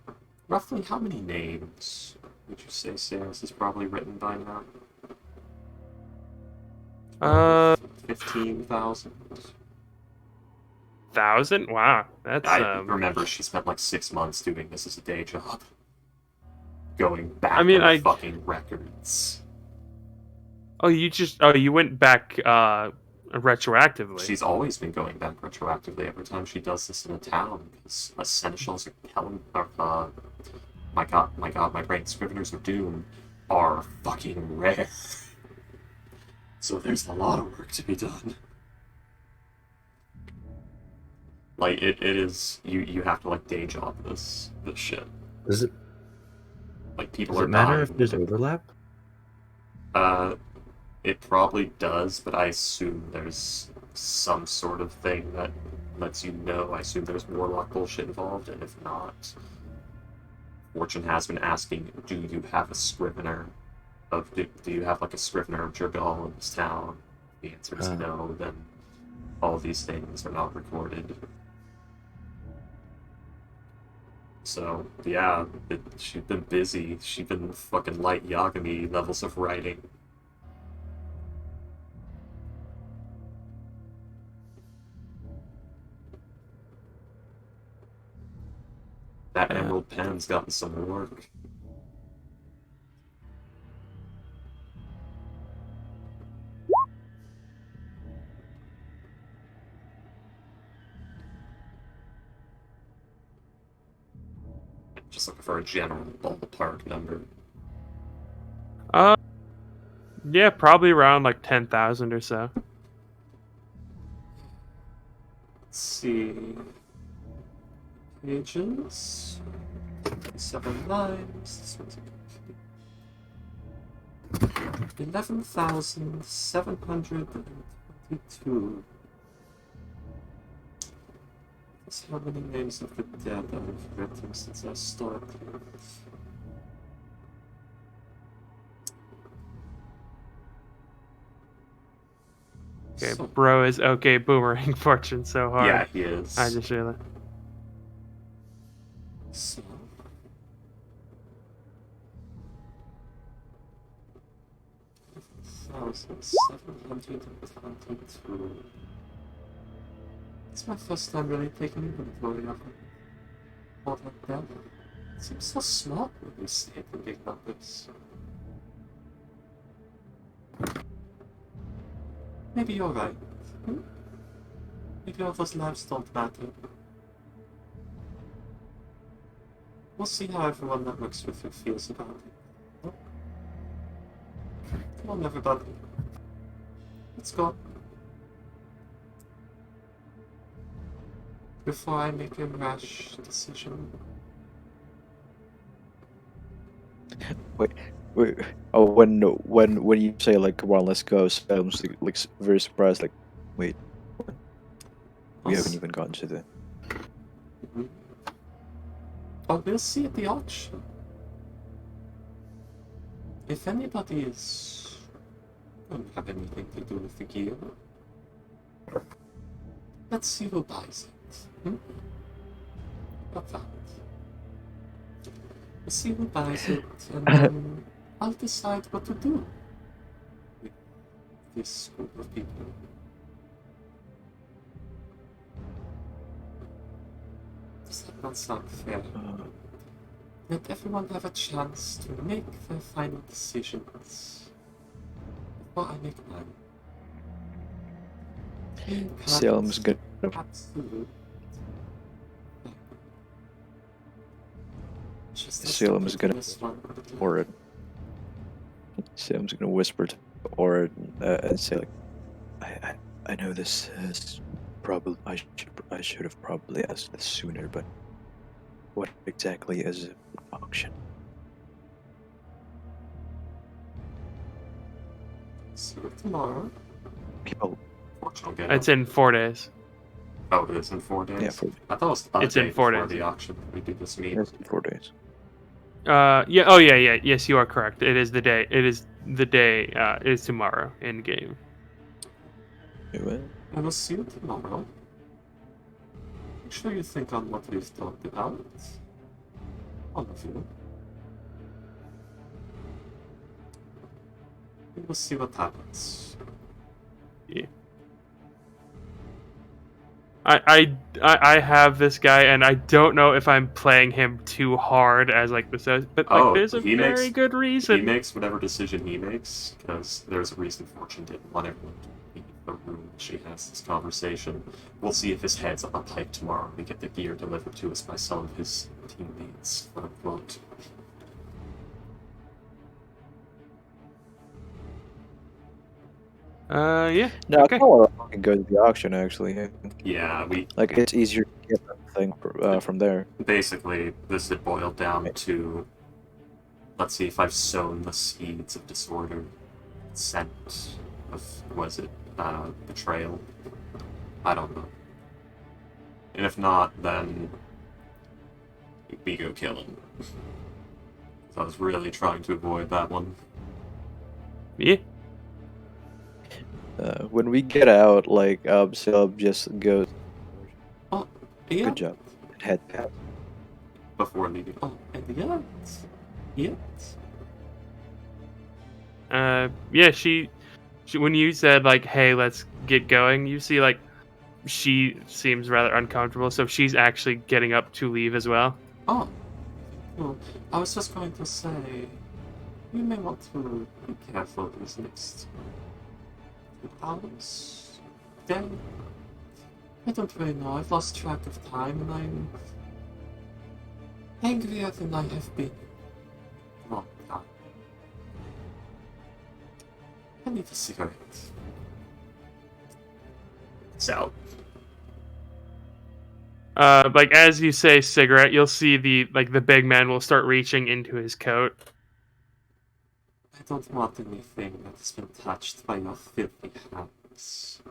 Roughly how many names would you say Ceres has probably written by now? 15,000? 1,000? Wow, that's I remember she spent like 6 months doing this as a day job. Going back over fucking records. You went back retroactively. She's always been going back retroactively every time she does this in a town, because Essentials are telling my god, my brain, Scriveners of Doom are fucking rare. So there's a lot of work to be done. Like, it is, you have to, like, day job this shit. Does it Like, people does are it matter dying. if there's overlap? It probably does, but I assume there's some sort of thing that lets you know. I assume there's warlock bullshit involved, and if not, Fortune has been asking, do you have a scrivener do you have like a scrivener of Jurgal in this town? The answer is no, then all these things are not recorded. So, yeah, she's been busy. She's been fucking light Yagami levels of writing. That emerald pen's gotten some work. Just looking for a general ballpark number. Yeah, probably around like 10,000 or so. Let's see. Pages. 7 lines. This one's 11,722. That's how many names of the dead I've written since I started. Okay, So, bro is okay boomerang fortune so hard. yeah, he is. I just realized. So, $1,722. It's my first time really taking inventory of all that debt. It seems so small when you state the big numbers. Maybe you're right. Hmm? Maybe all those lives don't matter. We'll see how everyone that works with you feels about it. No? Come on, everybody. Let's go. Before I make a rash decision. Wait. Oh, when you say like, come on, let's go, Sam's like very surprised, like, wait, what? We haven't even gotten to the. Mm-hmm. Oh, we'll see at the auction. If anybody is don't have anything to do with the gear, let's see who buys it. Hmm? About that. We'll see who buys it, and then I'll decide what to do with this group of people. Does that not sound fair? Let everyone have a chance to make their final decisions before I make mine. Salem's gonna. Absolute. Salem's gonna Orin. Salem's gonna whisper to Orin and say, like, I know this is probably I should have probably asked this sooner, but what exactly is an auction? See you tomorrow. Oh, It's in 4 days. Oh, it's in 4 days? yeah, 4 days. I thought it was the It's day in 4 before days. the auction. We do this meet. It's 4 days. Yeah. Oh, yeah. Yes, you are correct. It is the day. It is the day. It is tomorrow in game. I will see you tomorrow. Make sure you think on what we've talked about. All of you. We will see what happens. Yeah. I have this guy, and I don't know if I'm playing him too hard as like this, but like there's a very good reason. He makes whatever decision he makes, because there's a reason Fortune didn't want everyone to leave the room when she has this conversation. We'll see if his head's on the pike tomorrow and we get the gear delivered to us by some of his teammates, quote unquote. Yeah. No, Okay. I kind of want to fucking go to the auction, actually. Yeah, we Like, it's easier to get that thing from there. basically, this had boiled down to, let's see if I've sown the seeds of disorder, scent of, was it, betrayal? I don't know. And if not, then we go kill him. So I was really trying to avoid that one. Yeah. When we get out, like, Salem just goes, Oh, yeah. good job, and head pat. Before leaving. Oh, and yet. Yeah. She when you said like, "Hey, let's get going," you see like she seems rather uncomfortable, so she's actually getting up to leave as well. Oh, cool. I was just going to say, you may want to be careful these next hours, day. I don't really know. I've lost track of time, and angrier than I have been. Long time. I need a cigarette. It's out. Like as you say cigarette, you'll see the big man will start reaching into his coat. I don't want anything that has been touched by your filthy hands.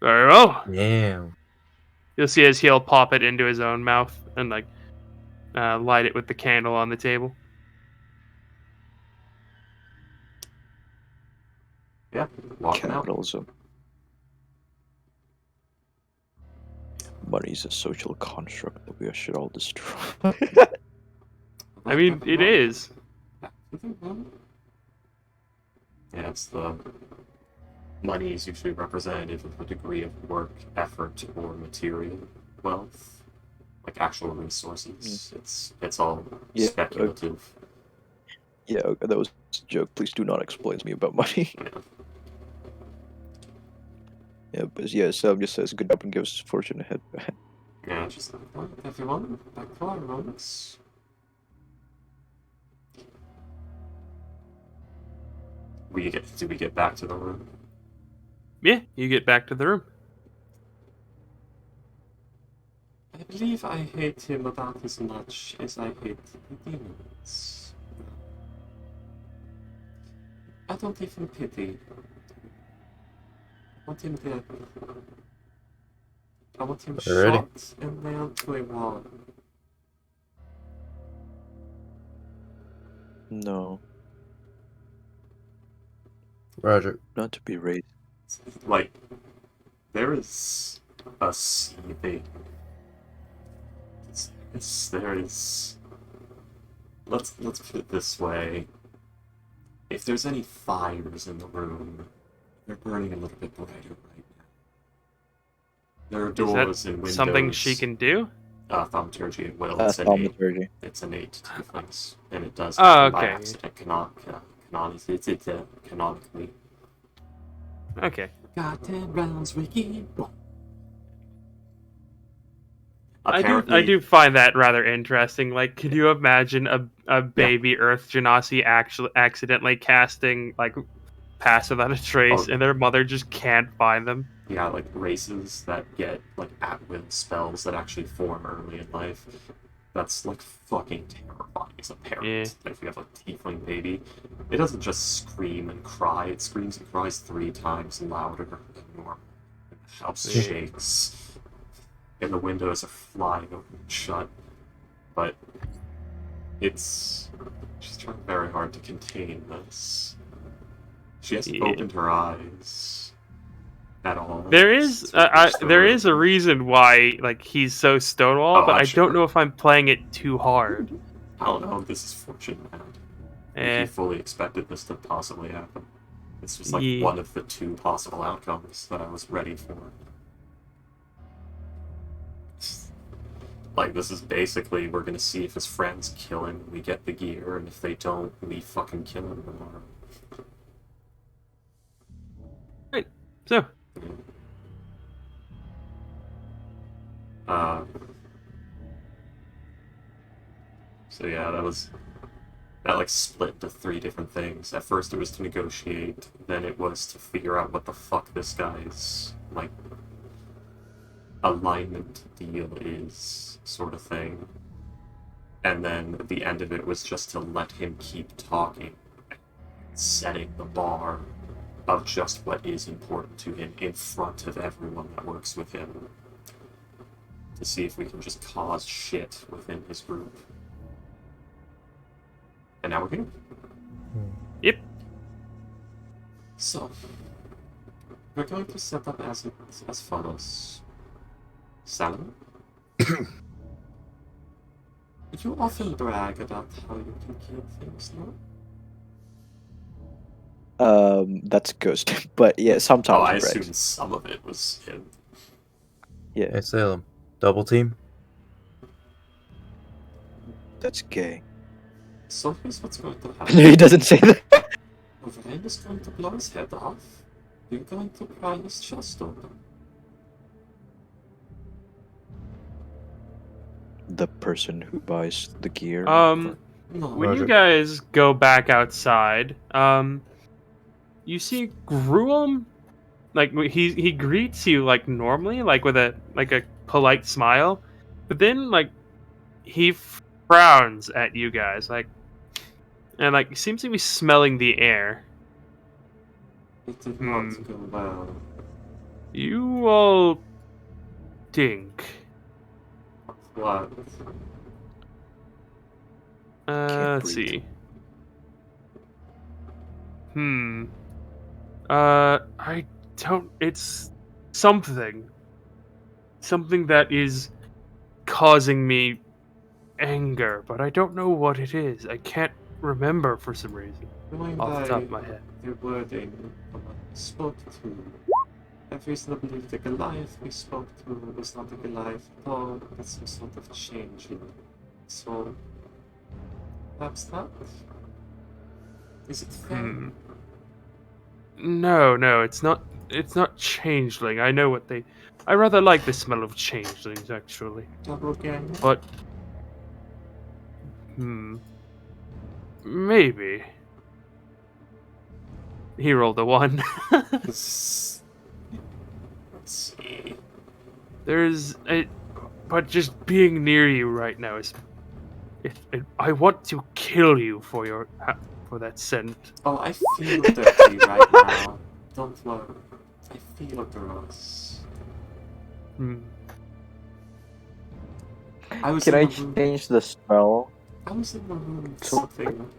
Very well. Damn. You'll see as he'll pop it into his own mouth and light it with the candle on the table. Yeah, walking out. Capitalism. Money is a social construct that we should all destroy. I mean, it is. Yeah, it's the money is usually representative of a degree of work, effort, or material wealth, like actual resources. It's all speculative. Yeah, that was a joke. Please do not explain to me about money. Yeah, but yeah, Sam just says good job and gives fortune ahead. Yeah, just like everyone, back to our rooms. Do we get back to the room? Yeah, you get back to the room. I believe I hate him about as much as I hate the demons. I don't even pity. I want him dead. I want him shot and nailed to a wall. No, Roger. not to be racist. Like, there is a seething. There is. Let's put it this way. If there's any fires in the room, they're burning a little bit brighter right now. There are doors and windows. Something she can do? Thaumaturgy at will. It's an 8. It's an 8 to things, and it does happen by accident. Canonically. Okay. Got 10 rounds, Ricky. I do find that rather interesting. Like, could you imagine a baby Earth Genasi actually accidentally casting Pass Without a Trace, and their mother just can't find them? Yeah, like races that get at-will spells that actually form early in life. That's fucking terrifying as a parent. Yeah. If you have a tiefling baby, it doesn't just scream and cry. It screams and cries 3 times louder than normal. The house shakes. And the windows are flying open and shut. But she's trying very hard to contain this. She hasn't opened her eyes at all. There is a reason why he's so Stonewall, but I don't know if I'm playing it too hard. I don't know. This is fortune, man. You fully expected this to possibly happen. This was one of the 2 possible outcomes that I was ready for. This is basically, we're gonna see if his friends kill him, we get the gear, and if they don't, we fucking kill him tomorrow. Right, so. So yeah, that split into 3 different things. At first it was to negotiate, then it was to figure out what the fuck this guy's, alignment deal is, sort of thing. And then the end of it was just to let him keep talking, setting the bar of just what is important to him in front of everyone that works with him, to see if we can just cause shit within his group. And now we're here. Yep. So, we're going to set up as follows. Salomon? You often brag about how you can kill things, no? That's Ghost, but yeah, sometimes. Oh, I assumed some of it was him. Yeah. Hey, Salem. Double team? That's gay. So here's what's going to happen. He doesn't say that. Overrain is going to blow his head off. You're going to pry his chest open. the person who buys the gear. When Roger. you guys go back outside, you see Gruum. Like he greets you like normally, like with a polite smile, but then like he frowns at you guys, like, and like seems to be smelling the air. It did not go well. You all stink. What? Can't Let's breathe. see. I don't. It's something. Something that is causing me anger, but I don't know what it is. I can't remember for some reason. Going Off the by top of my head. the wording someone spoke to, I've reason to believe the Goliath we spoke to was not a Goliath at all, but some sort of changeling. So, perhaps that? Is it fair? No, it's not. It's not changeling. I know what they. I rather like the smell of changelings, actually. Double gang? But maybe. He rolled a 1. Let's see. There's a, but just being near you right now is. I want to kill you for your for that scent. Oh, I feel dirty right now. Don't worry. I feel gross. I was Can in I the room. change the smell? I was in the room with something.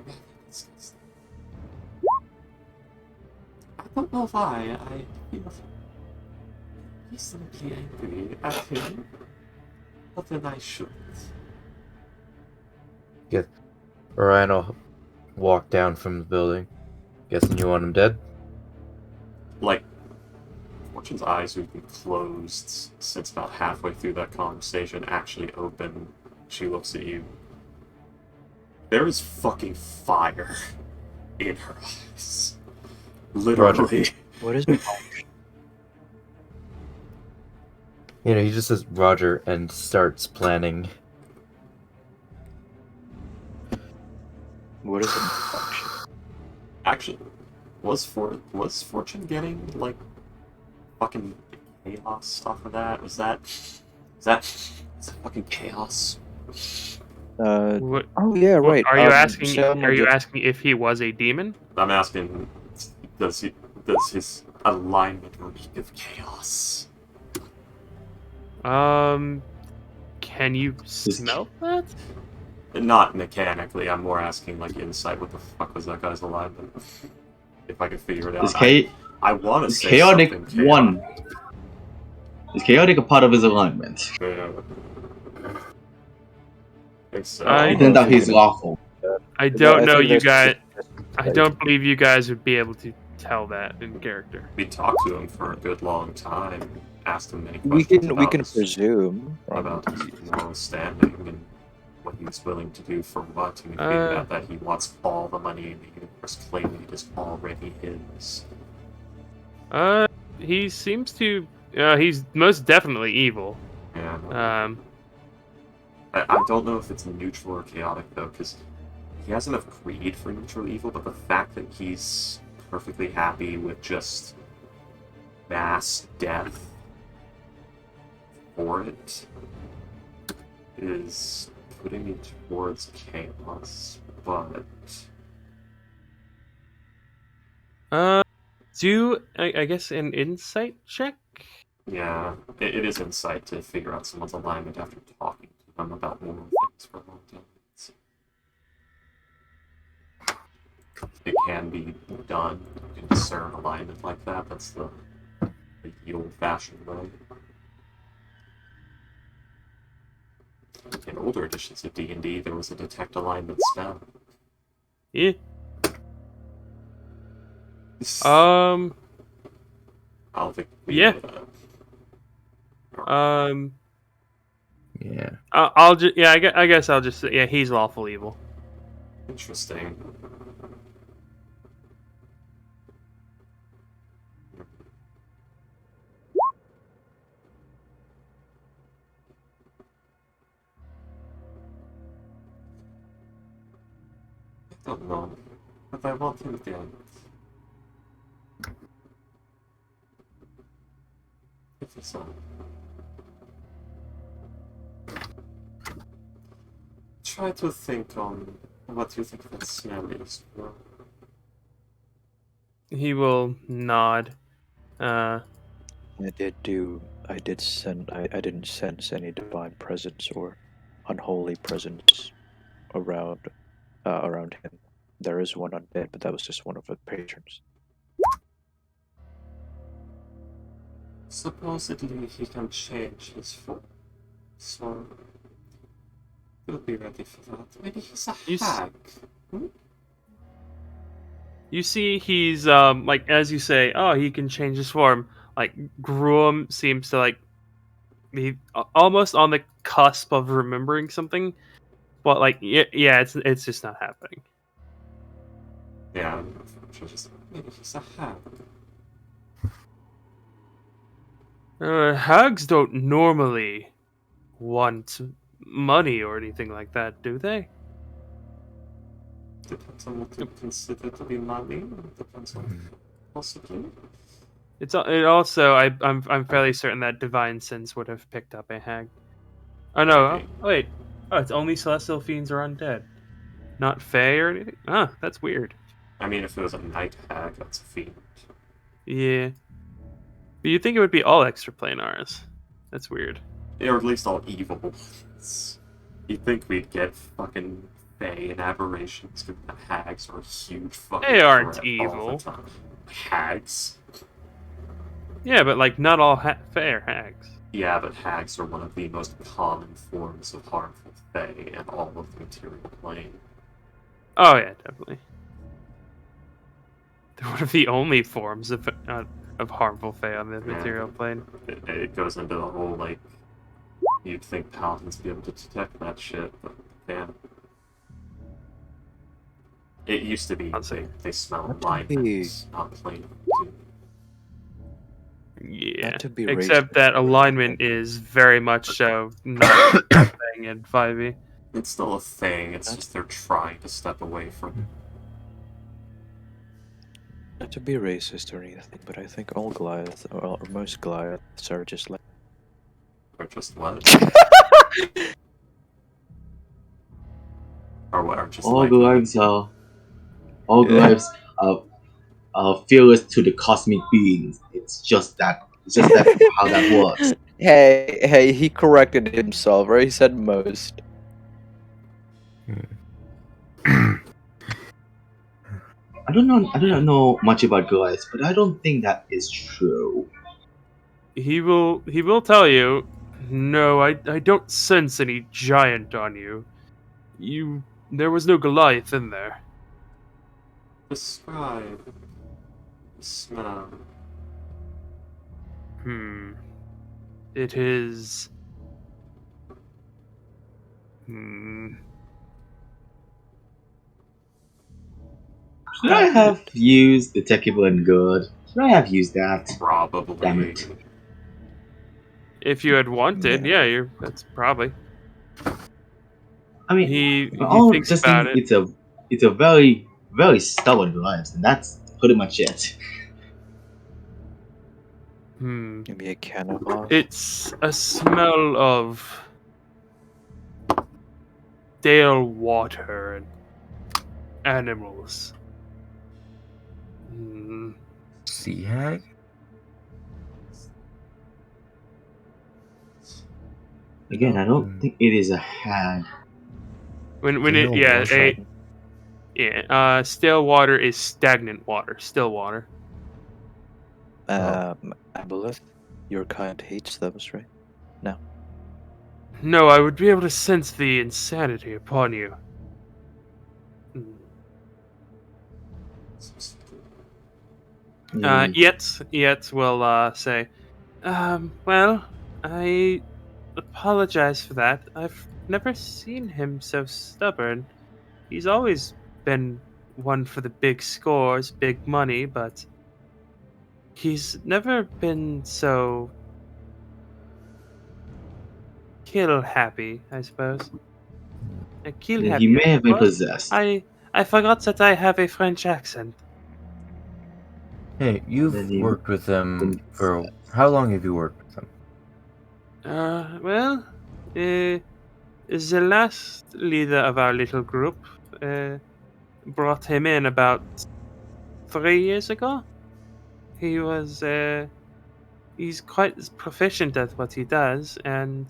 I don't know why. I feel reasonably angry at him. But then I shouldn't. Orion will walk down from the building. Guessing you want him dead? Like, Fortune's eyes who've been closed since about halfway through that conversation actually open. She looks at you. There is fucking fire in her eyes. Literally. What is it? You know, he just says Roger and starts planning. What is a malfunction? Actually, was Fortune getting like fucking chaos off of that? Was that fucking chaos? What, Oh yeah, right. Are you asking? Sam Are you just- asking if he was a demon? I'm asking, does his alignment reek of chaos? Can you smell that? Not mechanically. I'm more asking like insight. What the fuck was that guy's alignment? If I could figure it out. I want to Is say chaotic something chaotic. one? Is chaotic a part of his alignment? Yeah. I think so. I- Then that he's lawful. I don't know, think you there's- guys. I don't believe you guys would be able to tell that in character. We talked to him for a good long time. Asked him many We questions can about presume. about his moral standing and what he was willing to do for what, and we figured out that he wants all the money in the universe, claiming it is already his. He seems to. He's most definitely evil. Yeah. I don't know if it's neutral or chaotic though, because he has enough greed for neutral evil, but the fact that he's perfectly happy with just mass death for it is putting me towards chaos, but Do I guess an insight check? yeah, it is insight to figure out someone's alignment after talking to them about moral things for a long time. It can be done. You can discern alignment like that. That's the old-fashioned way. In older editions of D&D, there was a detect alignment spell. Yeah. I don't think Yeah. Yeah. I'll just I guess I'll just say he's lawful evil. Interesting. don't know, but I want him dead. If it's so. Try to think on what you think that smell is. He will nod. I didn't sense any divine presence or unholy presence around him. There is one undead, but that was just one of the patrons. Supposedly he can change his form, so we'll be ready for that. Maybe he's a hag. You see, he's like, as you say, oh, he can change his form. Like Gruum seems to like be almost on the cusp of remembering something, but like, yeah, it's just not happening. Yeah, maybe he's a hag. Hags don't normally want money or anything like that, do they? Depends on what you consider to be money. Depends on possibly. It also I'm fairly certain that divine sense would have picked up a hag. Oh no! Oh, wait. Oh, it's only celestial fiends or undead, not fae or anything. Ah, that's weird. I mean, if it was a night hag, that's a fiend. Yeah, but you'd think it would be all extraplanars. That's weird. Or at least all evil ones. You'd think we'd get fucking fae and aberrations, because the hags are a huge fucking They aren't threat evil. all the time. Hags? Yeah, but like not all fae are hags. Yeah, but hags are one of the most common forms of harmful fae in all of the material plane. Oh yeah, definitely. They're one of the only forms of harmful fae on the material plane. It goes into the whole, like, you'd think paladins would be able to detect that shit, but yeah. It used to be they smell alignments, not plane. Yeah, Not to be except racist. that alignment is very much so not a thing in 5e. It's still a thing, it's just they're trying to step away from it. Not to be racist or anything, but I think all Goliaths, or most Goliaths, are just like. Or just what? Or what? Or just All like Goliaths are fearless to the cosmic beings. It's just that how that works. Hey, he corrected himself, right? He said most. I don't know much about Goliaths, but I don't think that is true. He will tell you, no, I don't sense any giant on you. There was no Goliath in there. describe the smell. It is. Should I have used Detectable and Good? Should I have used that? Probably. Damn it. If you had wanted, yeah, that's probably. I mean, he all thinks just about think it. it's a very, very stubborn Goliath, and that's pretty much it. Maybe a cannonball. It's a smell of stale water and animals. Sea hag? Again, I don't think it is a hag. Stale water is stagnant water. Still water. Aboleth, your kind hates those, right? No. No, I would be able to sense the insanity upon you. Yet will say, well, I apologize for that. I've never seen him so stubborn. He's always been one for the big scores, big money, but he's never been so kill happy, I suppose. Kill happy. He may have been possessed. I I forgot that I have a French accent. Hey, you've Then you- worked with them for how long have you worked with them? Well, the last leader of our little group brought him in about 3 years ago. He was, he's quite proficient at what he does, and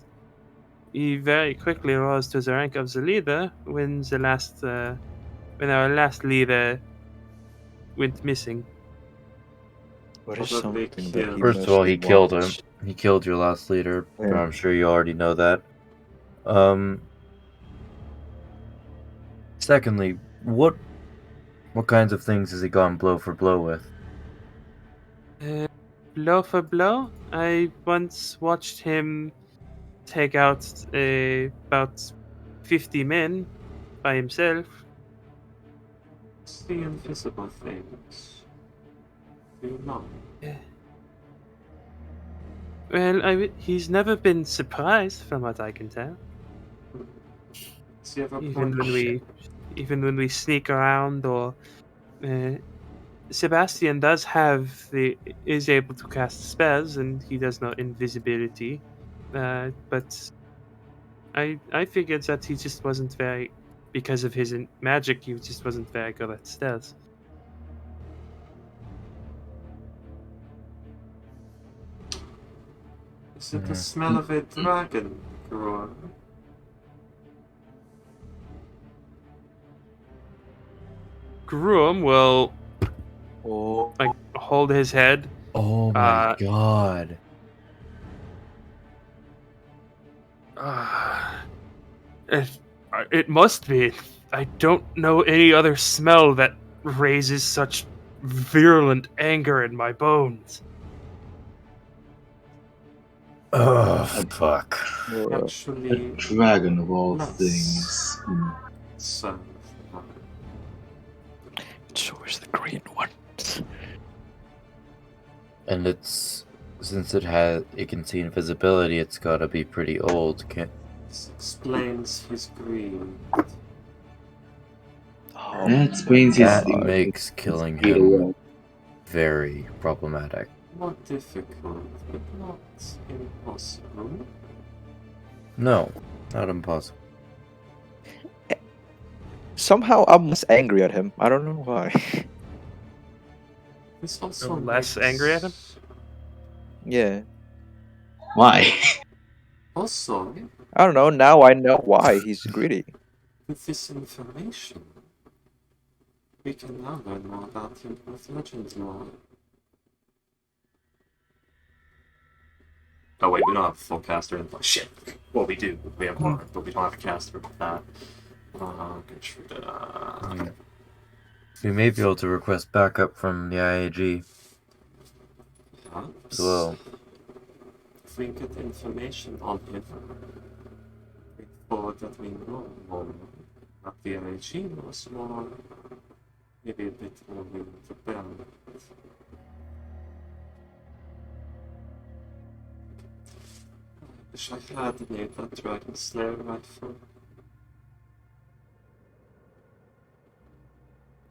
he very quickly rose to the rank of the leader when our last leader went missing. What is Probably something that he killed. First of all, he mostly killed him. wants? He killed your last leader. Yeah. I'm sure you already know that. Secondly, what kinds of things has he gone blow for blow with? Blow for blow, I once watched him take out about 50 men by himself. It's the invisible things. Do you know? Well, he's never been surprised, from what I can tell. Has he ever Even pointed- when we sneak around, or Sebastian is able to cast spells, and he does know invisibility. But I figured that he just wasn't very, because of his magic, he just wasn't very good at stealth. Is it the smell of a dragon, Groa? Groom will Oh, like hold his head. Oh my god. It must be. I don't know any other smell that raises such virulent anger in my bones. Oh fuck. A Actually, dragon of all Nice. things. so so is the green one. And since it can see invisibility, it's gotta be pretty old. this explains his greed. Oh, That explains his That thing. makes killing Speed him away. very problematic. More difficult, but not impossible. No, not impossible. Somehow I'm less angry at him. I don't know why. This also Less makes- angry at him? Yeah. Why? Also, I don't know. Now I know why he's greedy. with this information, we can now learn more about him with Legends lore. Oh wait, we don't have a full caster in place. Shit. Well, we do. We have one, but we don't have a caster with that. We may be able to request backup from the IAG Perhaps, as well. if we get information on him, before that we know more about the IAG knows more, maybe a bit more willing to bend. I wish I had made that Dragon Slayer rifle.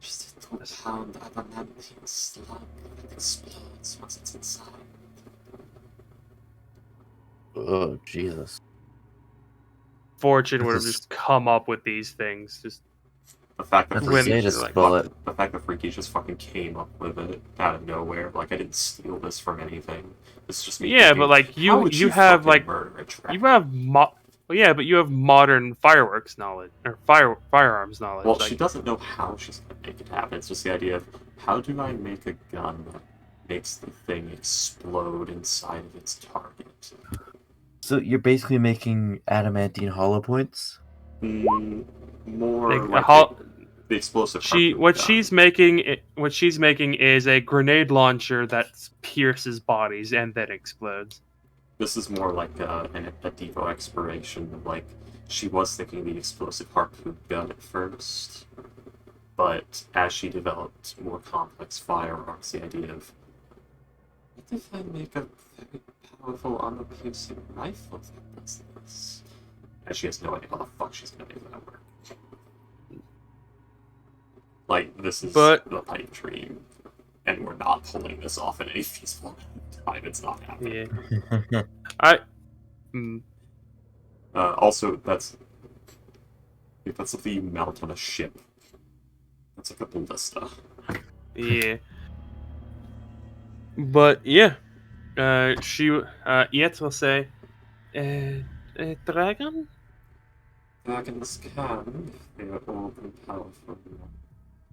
Just a 2-pound adamantine slug that explodes once it's inside. Oh Jesus. Fortune would have This is- just come up with these things. Just The fact that That's a When- Freaky status like, bullet. the fact that Freaky just fucking came up with it out of nowhere. Like, I didn't steal this from anything. This is just me. yeah, thinking, but like how you would you have fucking like murder a dragon? you have well, yeah, but you have modern fireworks knowledge or firearms knowledge. Well, like, she doesn't know how she's gonna make it happen. It's just the idea of how do I make a gun that makes the thing explode inside of its target? So you're basically making adamantine hollow points? More like, like the explosive. what harpoon gun. she's making is a grenade launcher that pierces bodies and then explodes. This is more like a Devo expiration. Like, she was thinking the explosive harpoon gun at first, but as she developed more complex firearms, the idea of, what if I make a very powerful armor-piercing rifle that does this? And she has no idea how the fuck she's gonna make that work. Like, this is But- the pipe dream, and we're not pulling this off in any feasible time. It's not happening. Yeah. Also, that's something you mount on a ship. That's like a ballista. Yeah. But yeah, Yet will say, dragon? Dragons can, if they are old and powerful,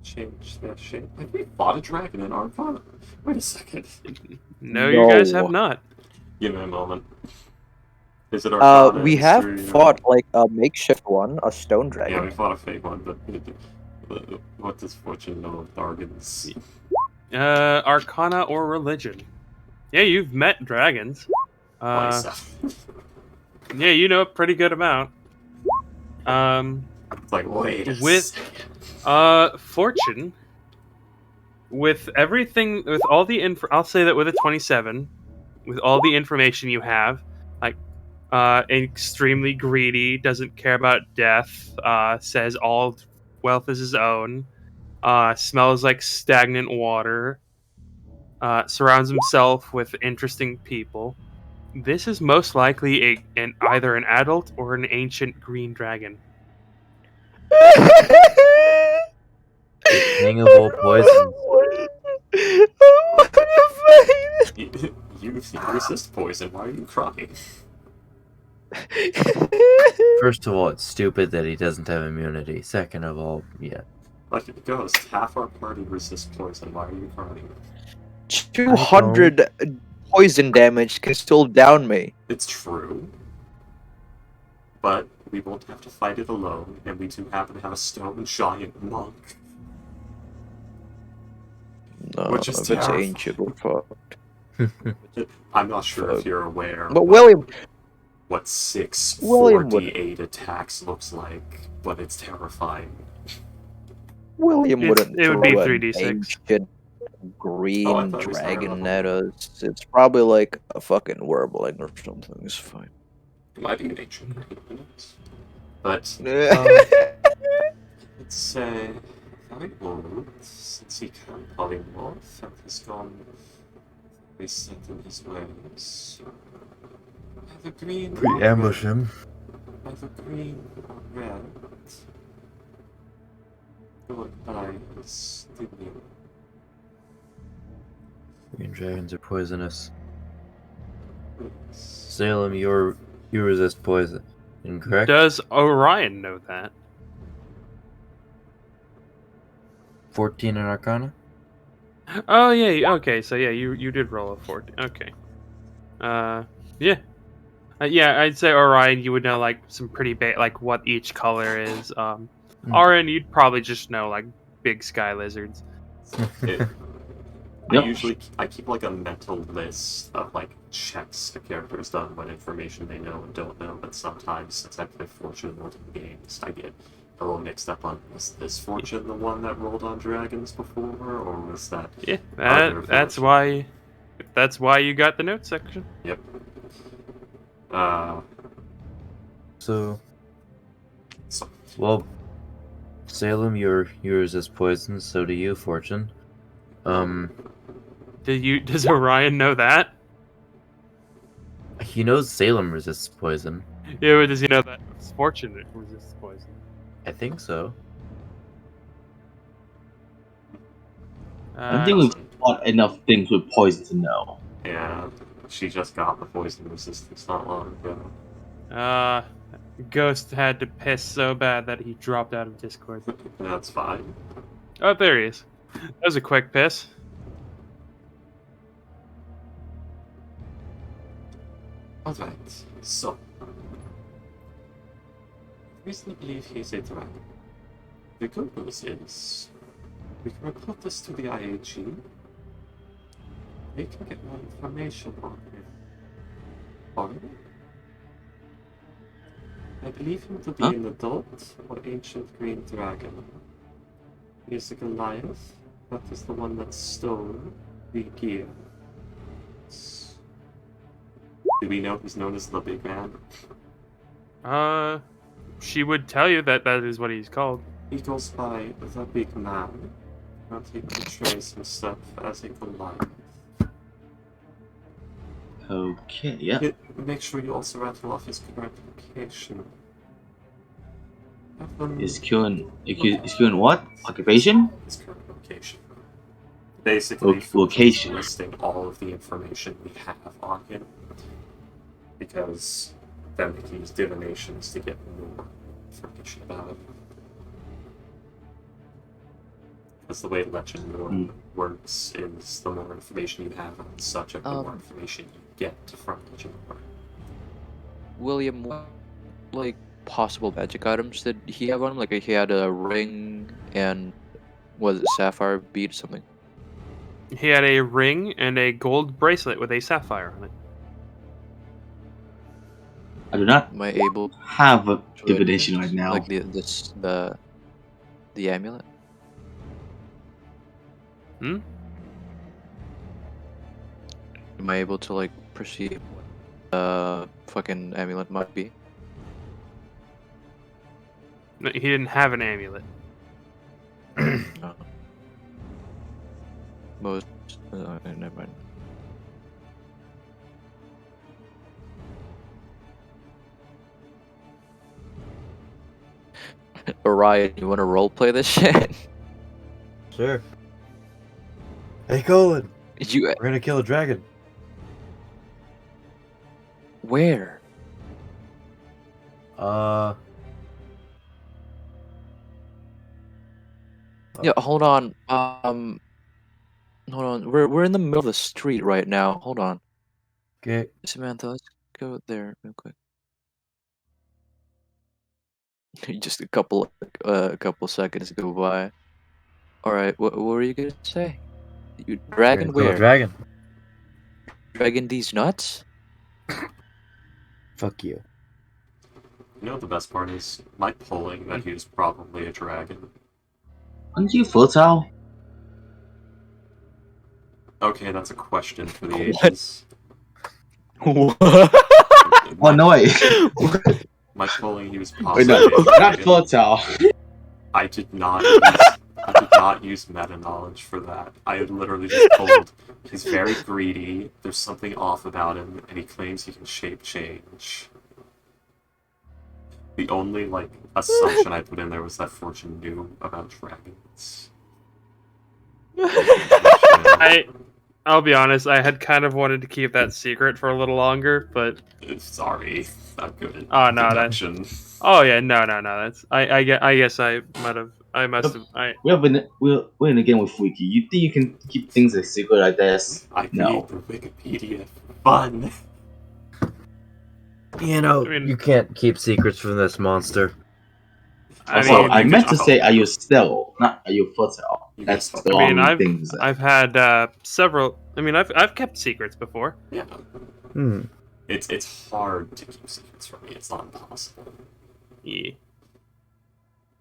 change their shape. Have we fought a dragon in Archon? Wait a second. No, you guys No. have not. Give me a moment. Is it Arcana? We have History, fought like a makeshift one, a stone Yeah, dragon. we fought a fake one, but what does Fortune know of dragons? Arcana or religion. Yeah, you've met dragons. 27. Yeah, you know a pretty good amount. It's like, wait a With- second. Fortune. With everything, with all the I'll say that with a 27, with all the information you have, like, extremely greedy, doesn't care about death, says all wealth is his own, smells like stagnant water, surrounds himself with interesting people. This is most likely either an adult or an ancient green dragon. King of all poisons. You resist poison. Why are you crying? First of all, it's stupid that he doesn't have immunity. Second of all, yeah. Like it goes. Half our party resists poison. Why are you crying? 200 poison damage can still down me. It's true. But we won't have to fight it alone, and we do happen to have a stone giant monk. No, Which is if it's terrifying. ancient, we're fucked. I'm not sure if Fuck. you're aware But William, what 6 William would- 4d8 attacks looks like, but it's terrifying. William It's- wouldn't it would be throw an 3d6. ancient green Oh, I thought it was higher dragon than at us. It's probably like a fucking warbling or something. It's fine. It might be an ancient minute. But let's say very old, since he can polymorph and has gone reset in his ways. Either green We or ambush red. him. Either green or red. Going by his demeanor. Green dragons are poisonous. Yes. Salem, you resist poison. Incorrect? Does Orion know that? 14 in Arcana? Oh yeah. Okay, so yeah, you did roll a 14. Okay. Yeah. Yeah, I'd say Orion, you would know like some pretty like what each color is. Orion, you'd probably just know like big sky lizards. It- Yep. I keep like a mental list of like checks the character's done, what information they know and don't know, but sometimes since I play Fortune multiple games, I get a little mixed up on, was this Fortune the one that rolled on dragons before, or was that... Yeah, Other that's Fortune. why you got the notes section. Yep. So, So, well, Salem, you resist poison, so do you, Fortune. Does Orion know that? He knows Salem resists poison. Yeah, but does he know that Fortune resists poison? I think so. I think we've fought enough things with poison to know. yeah, she just got the poison resistance not long ago. Ghost had to piss so bad that he dropped out of Discord. That's fine. Oh, there he is. That was a quick piss. Alright, so... reason to believe he's a dragon. The good news is, we can report this to the IAG. They can get more information on him. Alright? I believe him to be Huh? an adult or ancient green dragon. He is a Goliath. That is the one that stole the gear. Do we know he's known as the Big Man? She would tell you that is what he's called. He goes by the big man. I think he portrays himself as a Goliath. Okay, yeah. Make sure you also rattle off his current location. Is Q what? Occupation? His current location. Basically, Location. listing all of the information we have on him. Because then we can use divinations to get more information about him. Because the way legend lore works is the more information you have on the subject, the more information you get from legend lore. William, what like possible magic items did he have on him? Like he had a ring and was it sapphire bead or something? He had a ring and a gold bracelet with a sapphire on it. I do not Am I able have a to divination right now. Like the amulet? Hmm? Am I able to like perceive what the fucking amulet might be? No, he didn't have an amulet. No. Most never mind. Orion, you want to roleplay this shit? Sure. Hey, Colin. You We're gonna kill a dragon. where? Yeah, hold on. Hold on. We're in the middle of the street right now. Hold on, Okay. Samantha. Let's go there real quick. Just a couple seconds go by. All right. What were you gonna say? You dragon Kill a where? dragon. Dragon these nuts? Fuck you. You know what the best part is? My pulling that he was probably a dragon. Aren't you fertile? Okay, that's a question for the What? ages. What? Oh no, wait. My pulling, he was Wait, possibly no, a not dragon. fertile. I did not use meta knowledge for that. I had literally just pulled. He's very greedy. There's something off about him, and he claims he can shape change. The only assumption I put in there was that Fortune knew about dragons. I'll be honest, I had kind of wanted to keep that secret for a little longer, but Sorry, not good at Oh, no, deduction. oh yeah, no, that's I guess I must have We're in a game with Wiki. You think you can keep things a secret like this? I No. create the Wikipedia for fun. You know, I mean- you can't keep secrets from this monster. Also, mean, I you meant can- to say, are you still, not are you fertile? You That's can- the I mean, wrong things. I've had several. I mean, I've kept secrets before. Yeah, Hmm. it's hard to keep secrets from me. It's not impossible. Yeah.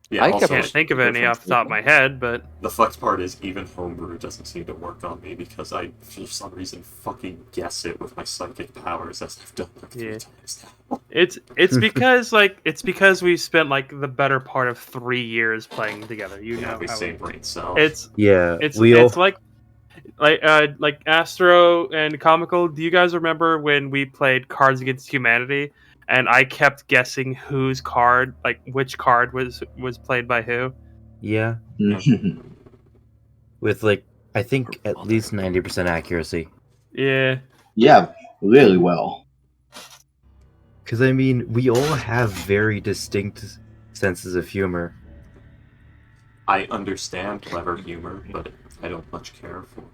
Yeah, I also, Can't think of any off the top of my head, but the flex part is even homebrew doesn't seem to work on me because I, for some reason, fucking guess it with my psychic powers as I've done like 3 Yeah. times now. it's because we spent like the better part of 3 years playing together. You Yeah, know, we how same brain cell. it's Yeah, it's we all. like Astro and Comical. Do you guys remember when we played Cards Against Humanity and I kept guessing whose card, like which card was played by who? Yeah, with I think at least 90% accuracy. Yeah. Yeah, really well. Because I mean, we all have very distinct senses of humor. I understand clever humor, but I don't much care for it.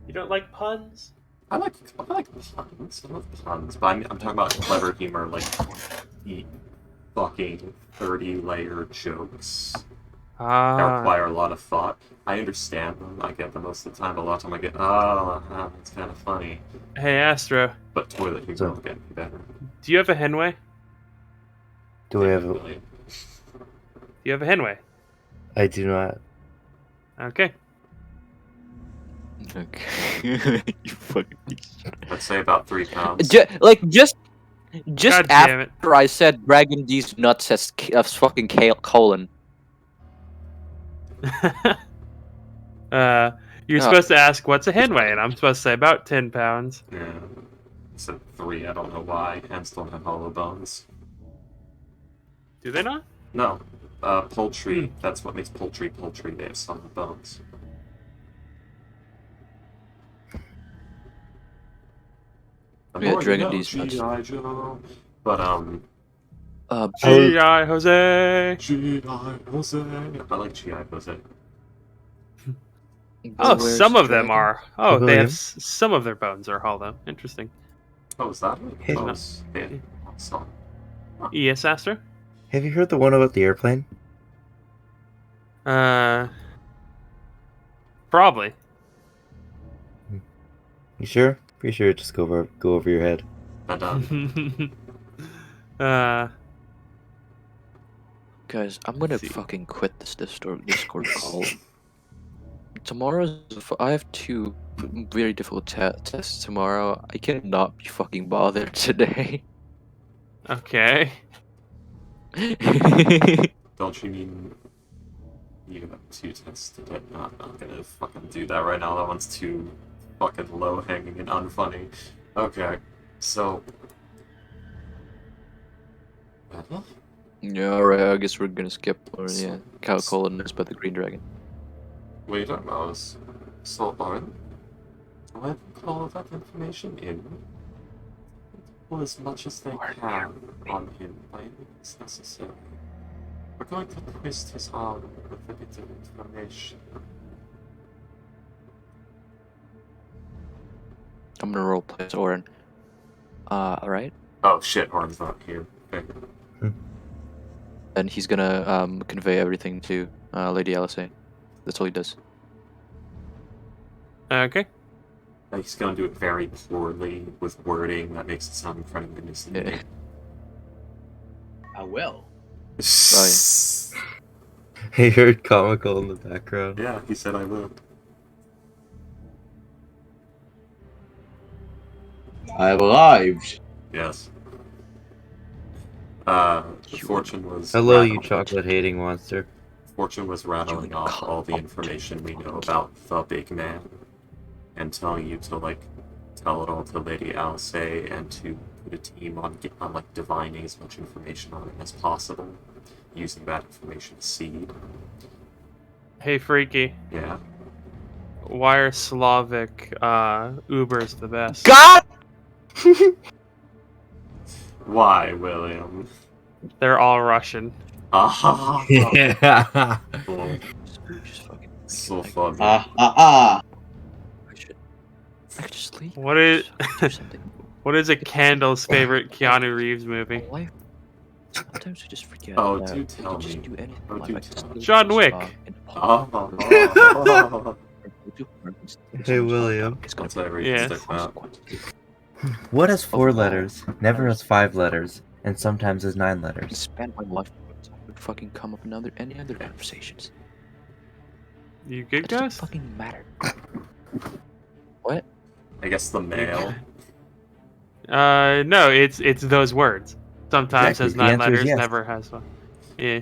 You don't like puns? I like puns. I love puns, but I'm talking about clever humor, like the fucking 30-layer jokes that require a lot of thought. I understand them. I get them most of the time. But a lot of time I get, it's kind of funny. Hey, Astro, But toilet humor will get me better. do you have a Henway? Do we have? Really. Do you have a Henway? I do not. Okay. Okay. You fucking. Let's say about 3 pounds. Just Just God damn it. after I said Dragon D's nuts as fucking colon. You're supposed to ask what's a hen weigh, and I'm supposed to say about 10 pounds. Yeah. I said 3, I don't know why. Hens don't have hollow bones. Do they not? No. Poultry, that's what makes poultry poultry. They have solid bones. Yeah, Dragon D's nuts. G.I. Joe. But, G.I. Jose! G.I. Jose. I like G.I. Jose. Oh, Where's some of them Dragon? are. Oh, they William? have some of their bones are hollow. Interesting. Oh, is that Hey. it? Oh, it's awesome. Yes, Aster? Have you heard the one about the airplane? Probably. You sure? Pretty sure it just go over your head. But, Guys, I'm gonna See. fucking quit this Discord call. I have 2 very difficult tests tomorrow. I cannot be fucking bothered today. okay. don't you mean you have 2 tests today? No, I'm not gonna fucking do that right now. That one's too fucking low-hanging and unfunny. Okay, so... Well, Yeah, alright, I guess we're gonna skip. Or, yeah, Cow Colon is by the Green Dragon. wait, I was... So, Lauren, do I put all of that information in? Well, as much as they can on him by any means necessary. We're going to twist his arm with a bit of information. I'm gonna roleplay as Orin. Alright. Oh shit, Orin's not here. Okay. And he's gonna convey everything to Lady Alice. That's all he does. Okay. He's gonna do it very poorly with wording that makes it sound incredibly misleading. I will. I heard comical in the background. Yeah, he said I will. I have arrived. Yes. Fortune was... Hello, you chocolate-hating monster. Fortune was rattling off all the information we know about the big man, and telling you to, like, tell it all to Lady Alice and to put a team on like, divining as much information on it as possible, using that information to seed. Hey, Freaky. Yeah. Why are Slavic Ubers the best? God! Why, William? They're all Russian. Ah, Yeah. cool. Just fucking. So fun. I could just leave. What is Do something. what is a Candle's favorite Keanu Reeves movie? Life. Sometimes we just forget. Oh, that do we tell can just me. do anything. Oh, in life. do I can tell still me. John go Wick. in a Oh. Hey, William. It's gonna That's what I read. Yes. Stick that. What has 4 letters, never has 5 letters, and sometimes has 9 letters? spend my life would fucking come up any other conversations. You good, It doesn't guys? fucking matter. What? I guess the male. No, it's those words. Sometimes Exactly, has the 9 answer is letters, yes. never has one. Yeah.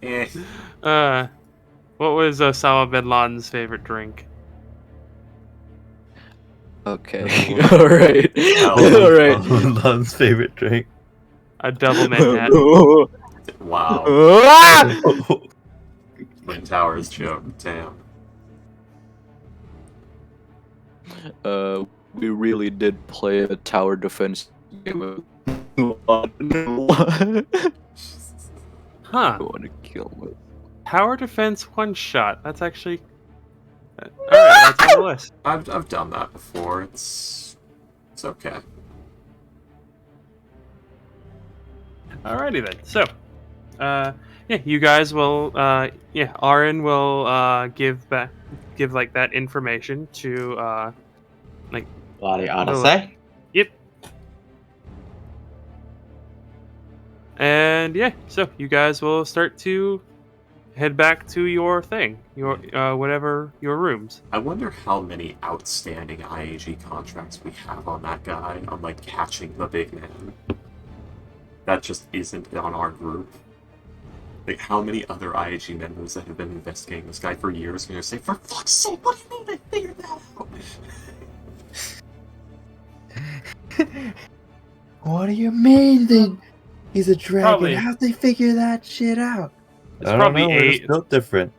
Eh. What was Osama bin Laden's favorite drink? Okay. Oh. Alright. Alright. Lon's favorite drink. A double Manhattan. Wow. Ah! Twin Towers joke. Damn. We really did play a tower defense game. Huh. I want to kill me. Tower defense one shot. That's actually. Alright, that's on the list. I've done that before. It's okay. Alrighty then. So, yeah, you guys will, Aaron will, give like that information to, Lady Alice. Yep. And yeah, so you guys will start to head back to your thing, your whatever your rooms. I wonder how many outstanding IAG contracts we have on that guy, on like catching the big man. That just isn't on our group. Like, how many other IAG members that have been investigating this guy for years are going to say, for fuck's sake, what do you mean they figured that out? What do you mean? He's a dragon. Probably. How'd they figure that shit out? It's I probably don't know. We're just built different.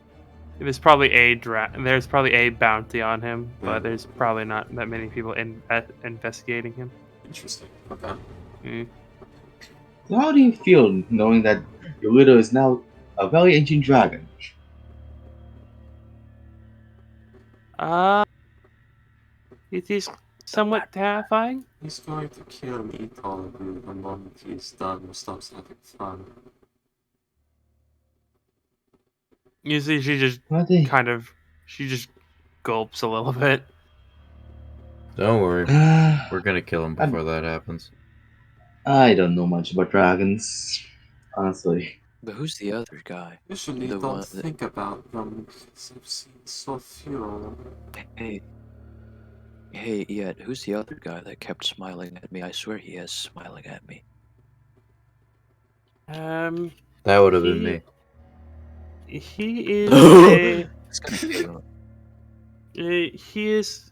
There's probably there's probably a bounty on him, but there's probably not that many people investigating him. Interesting. Okay. Mm. So how do you feel knowing that your widow is now a very ancient dragon? It is somewhat terrifying. He's going to kill and eat all of you the moment he's done or stops having fun. Usually she just she just gulps a little bit. Don't worry. We're gonna kill him before that happens. I don't know much about dragons, honestly. But who's the other guy? Usually The don't one that- think about them because I've seen so few. Hey, Ed, who's the other guy that kept smiling at me? I swear he is smiling at me. That would have been me. He is a It's gonna kill him. he is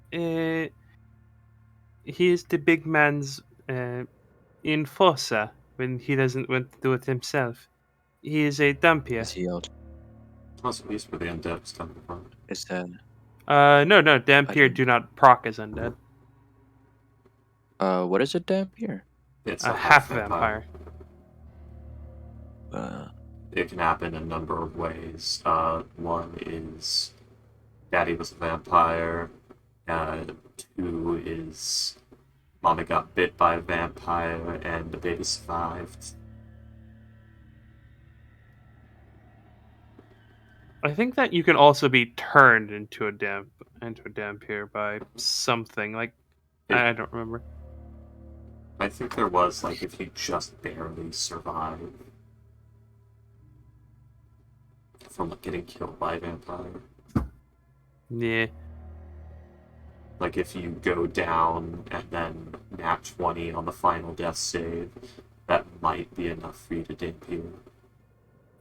the big man's enforcer when he doesn't want to do it himself. He is a Dampier. Is he out? That's at least where the undead was coming from. Is that No, Dampier do not proc as undead. what is it, Dampier? It's A half vampire. It can happen a number of ways. One is Daddy was a vampire. Two is Mama got bit by a vampire and the baby survived. I think that you can also be turned into a Dampier by something like I don't remember. I think there was like if you just barely survive from like, getting killed by a vampire. Yeah. Like if you go down and then nat 20 on the final death save, that might be enough for you to Dampier.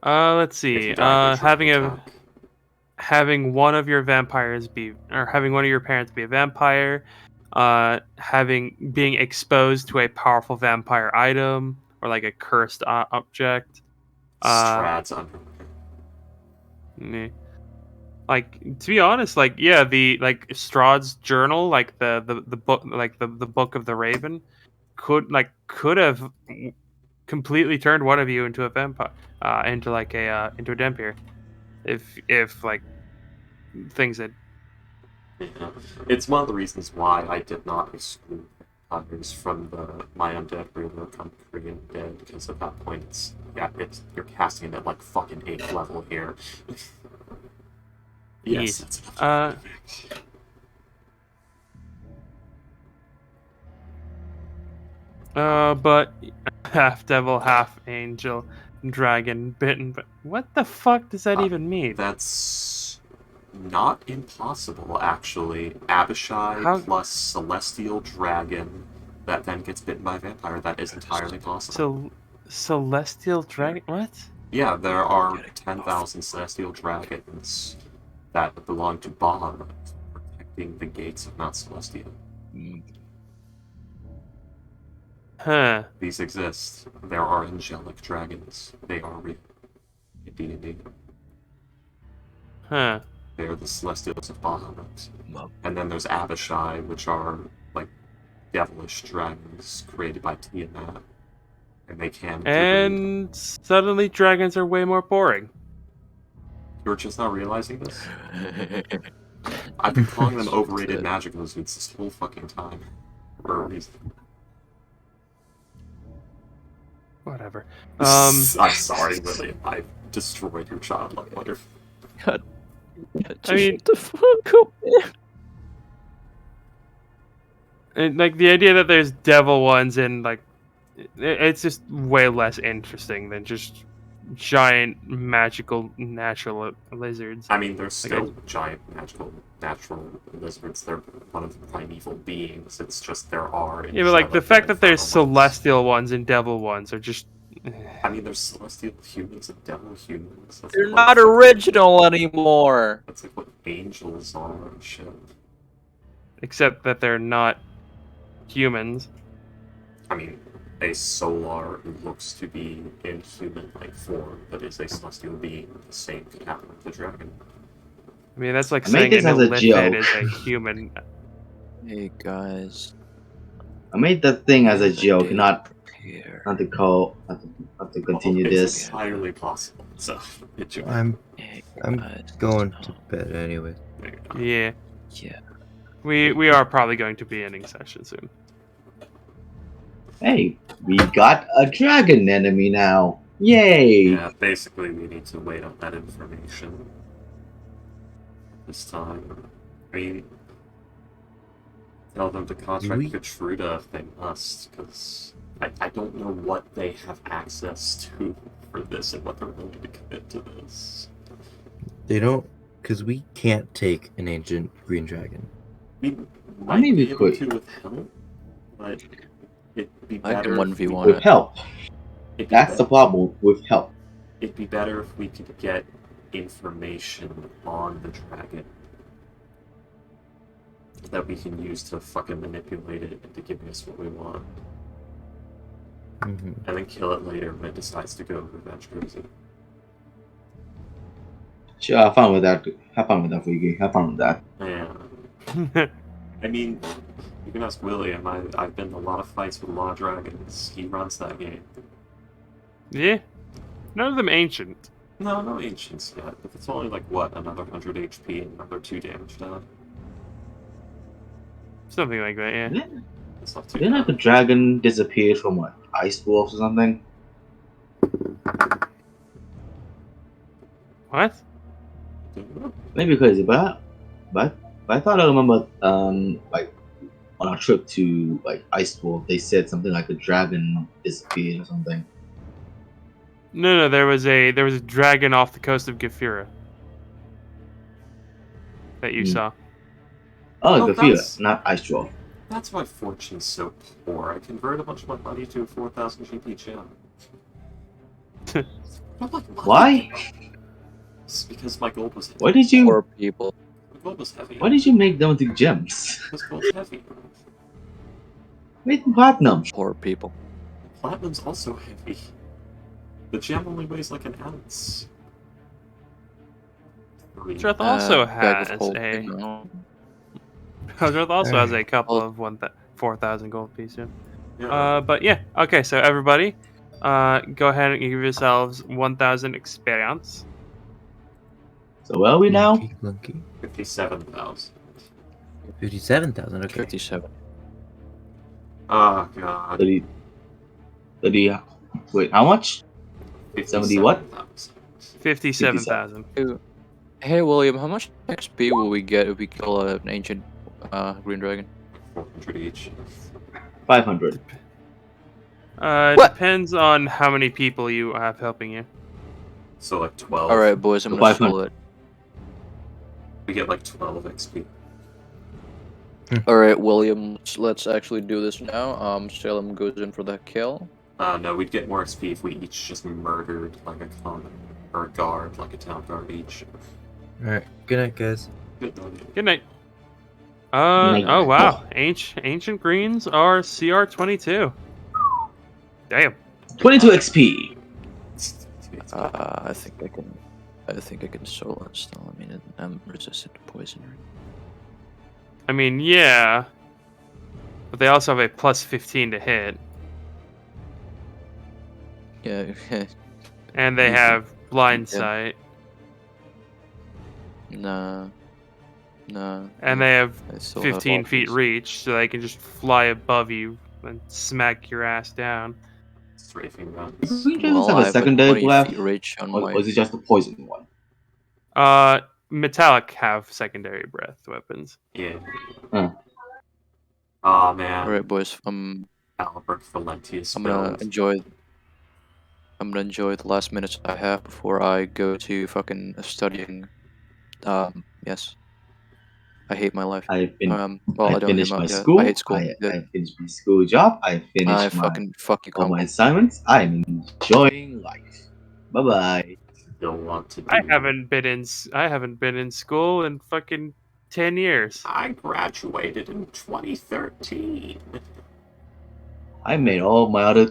Let's see. Having one of your vampires having one of your parents be a vampire, being exposed to a powerful vampire item or like a cursed object. Strad's under. Like to be honest, like yeah, the like Strahd's journal, like the book, like the book of the Raven, could have completely turned one of you into a vampire, into a Dampier, if like things had. Yeah. It's one of the reasons why I did not exclude vampires from my undead ruler come Korean dead, because at that point you're casting it at like fucking 8th level here. Yes, that's enough. But half devil, half angel, dragon, bitten. But what the fuck does that even mean? That's not impossible, actually. Abishai plus celestial dragon that then gets bitten by a vampire. That is entirely possible. Celestial dragon? What? Yeah, there are 10,000 celestial dragons that belong to Bahamut, protecting the gates of Mount Celestia. Huh. These exist. There are angelic dragons. They are real. In D&D. Huh. They are the celestials of Bahamut. And then there's Abishai, which are like devilish dragons created by Tiamat. And they can. And suddenly dragons are way more boring. You're just not realizing this? I've been calling them overrated magic lizards this whole fucking time. For a reason. Whatever. I'm sorry, William. I destroyed your childlike wonder. God. I mean, the fuck up, man. And, like the idea that there's devil ones and like it's just way less interesting than just giant magical natural lizards. I mean, they're still Okay. giant magical natural lizards. They're one of the primeval beings. It's just there are. Yeah, but like the fact that there's infernal ones. celestial ones and devil ones are just. I mean, there's celestial humans and devil humans. That's They're like not fucking- original anymore. That's like what angels are and shit. Except that they're not humans. I mean, a solar who looks to be in human-like form, but is a celestial being. The same could happen with the dragon. I mean, that's like I made saying this an as a Illithid joke. is a human. Hey guys. I made that thing as a joke, Day not here. to call, not to continue Well, it's this. entirely possible. So, enjoy. I'm Hey I'm guys. going to bed anyway. There you go. Yeah, Yeah. we are probably going to be ending session soon. Hey, we got a dragon enemy now. Yay! Yeah, basically we need to wait on that information this time. I mean, tell them to contract We- Gertruda if they must, because I don't know what they have access to for this and what they're willing to commit to this. They don't, because we can't take an ancient green dragon. We might mean, we be able could. to with help, but it'd be I better can if 1v1 we- With help. it'd be That's bet- the problem. With help. It'd be better if we could get information on the dragon that we can use to fucking manipulate it into giving us what we want, Hmm. and then kill it later when it decides to go revenge cruising. Sure, have fun with that. Have fun with that, Freaky. Have fun with that. Yeah. I mean, you can ask William. I've been in a lot of fights with a lot of dragons. He runs that game. Yeah, none of them ancient. No ancients yet, but it's only like, what, another 100 HP and another 2 damage down. Something like that. Yeah. Didn't It's not too didn't like a bad. dragon disappear from what? Ice Wolves or something? What? Maybe crazy, but I thought I remember like on our trip to like Ice Wolf, they said something like a dragon disappeared or something. No, there was a dragon off the coast of Gefura that you Hmm. saw. Oh, Oh, Gafira, that's- not Ice Wolf. That's why fortune's so poor. I convert a bunch of my money to a 4,000 GP gem. I'm like, Why? It's because my gold was heavy. Why did you? Poor people. My gold was heavy. Why did you make them into gems? Because gold's heavy. Make them platinum. Poor people. Platinum's also heavy. The gem only weighs like an ounce. Dreth also bag of has hope, a. you know. Dreth also has a Alright. couple of 4,000 gold pieces. Yeah. But yeah, okay. So everybody, go ahead and give yourselves 1,000 experience. So where are we now? Clunky. 57,000. 57,000. Okay. 57. Oh god. 30. Wait, how much? 70 what? 57,000. Hey William, how much XP will we get if we kill an ancient green dragon? 400 each. 500. What? Depends on how many people you have helping you. So like 12. Alright boys, I'm So gonna 500. split it. We get like 12 XP. Alright William, let's actually do this now. Salem goes in for the kill. No, we'd get more XP if we each just murdered like a common or a guard, like a town guard each. Alright. Good night, guys. Good night. Good night. Night. Oh wow, ancient greens are CR22. Damn. 22 XP. I think I can solo it still. I mean, I'm resistant to poison. I mean, yeah, but they also have a plus 15 to hit, Yeah. and they have blind Yeah. sight, Nah. and they have I still have 15 feet options. reach, so they can just fly above you and smack your ass down. Strafing Do runs. green dragons Well, have I a have secondary 20 blast? feet reach on Or my. is it just the poison one? Metallic have secondary breath weapons. Yeah. Huh. Aw man. Alright, boys. I'm Albert Valentius gonna build. enjoy. I'm gonna enjoy the last minutes I have before I go to fucking studying. Yes. I hate my life. I've been. Well, I I don't hate finished my. my Yeah, I hate school. school. Yeah. I finished my school job. I I finished my fucking fuck you, all my Congo. assignments. I'm enjoying life. Bye bye. Still want to do. I haven't been in school in fucking 10 years. I graduated in 2013. I made all my other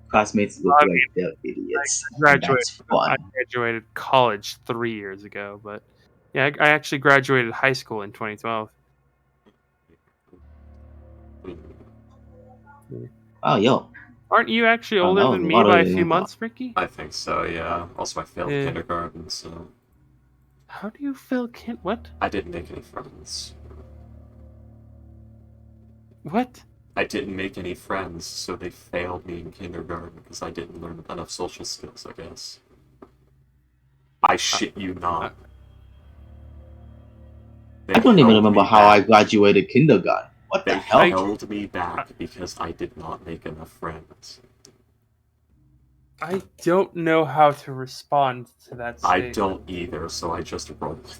classmates look I like they're idiots. And graduated. that's fun. I graduated college 3 years ago, but yeah, I actually graduated high school in 2012. Oh, yo. Aren't you actually Oh, older that was than a me lot by older a than few I thought. months, Ricky? I think so, yeah. Also, I failed Yeah. kindergarten, so How do you feel what? I didn't make any friends. What? I didn't make any friends, so they failed me in kindergarten because I didn't learn enough social skills, I guess. I shit you not. They I don't even held remember me how I back. graduated kindergarten. What the They hell? held me back because I did not make enough friends. I don't know how to respond to that I statement. don't either, so I just rolled.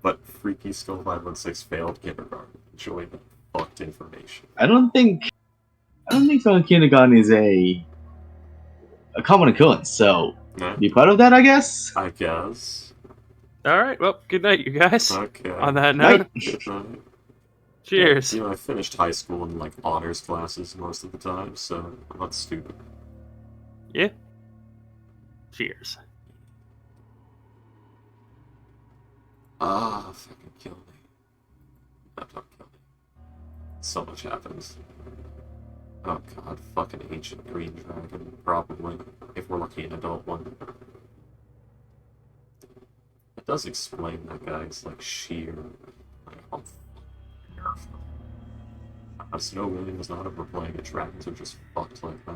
But Freaky Skull 516 failed kindergarten. Enjoy the fucked information. I don't think failing kindergarten is a common occurrence. So Yeah, be proud of that, I guess. I guess. Alright, well, good night, you guys. Okay. On that Night. note, Good night. cheers. You know, I finished high school in like honors classes most of the time, so I'm not stupid. Yeah. Cheers. Ah, fucking kill me. Don't kill me. So much happens. Oh god, fucking ancient green dragon, probably. If we're lucky, an adult one. It does explain that guy's like sheer. Like, how Snow William is not overplaying it. Dragons are just fucked like that.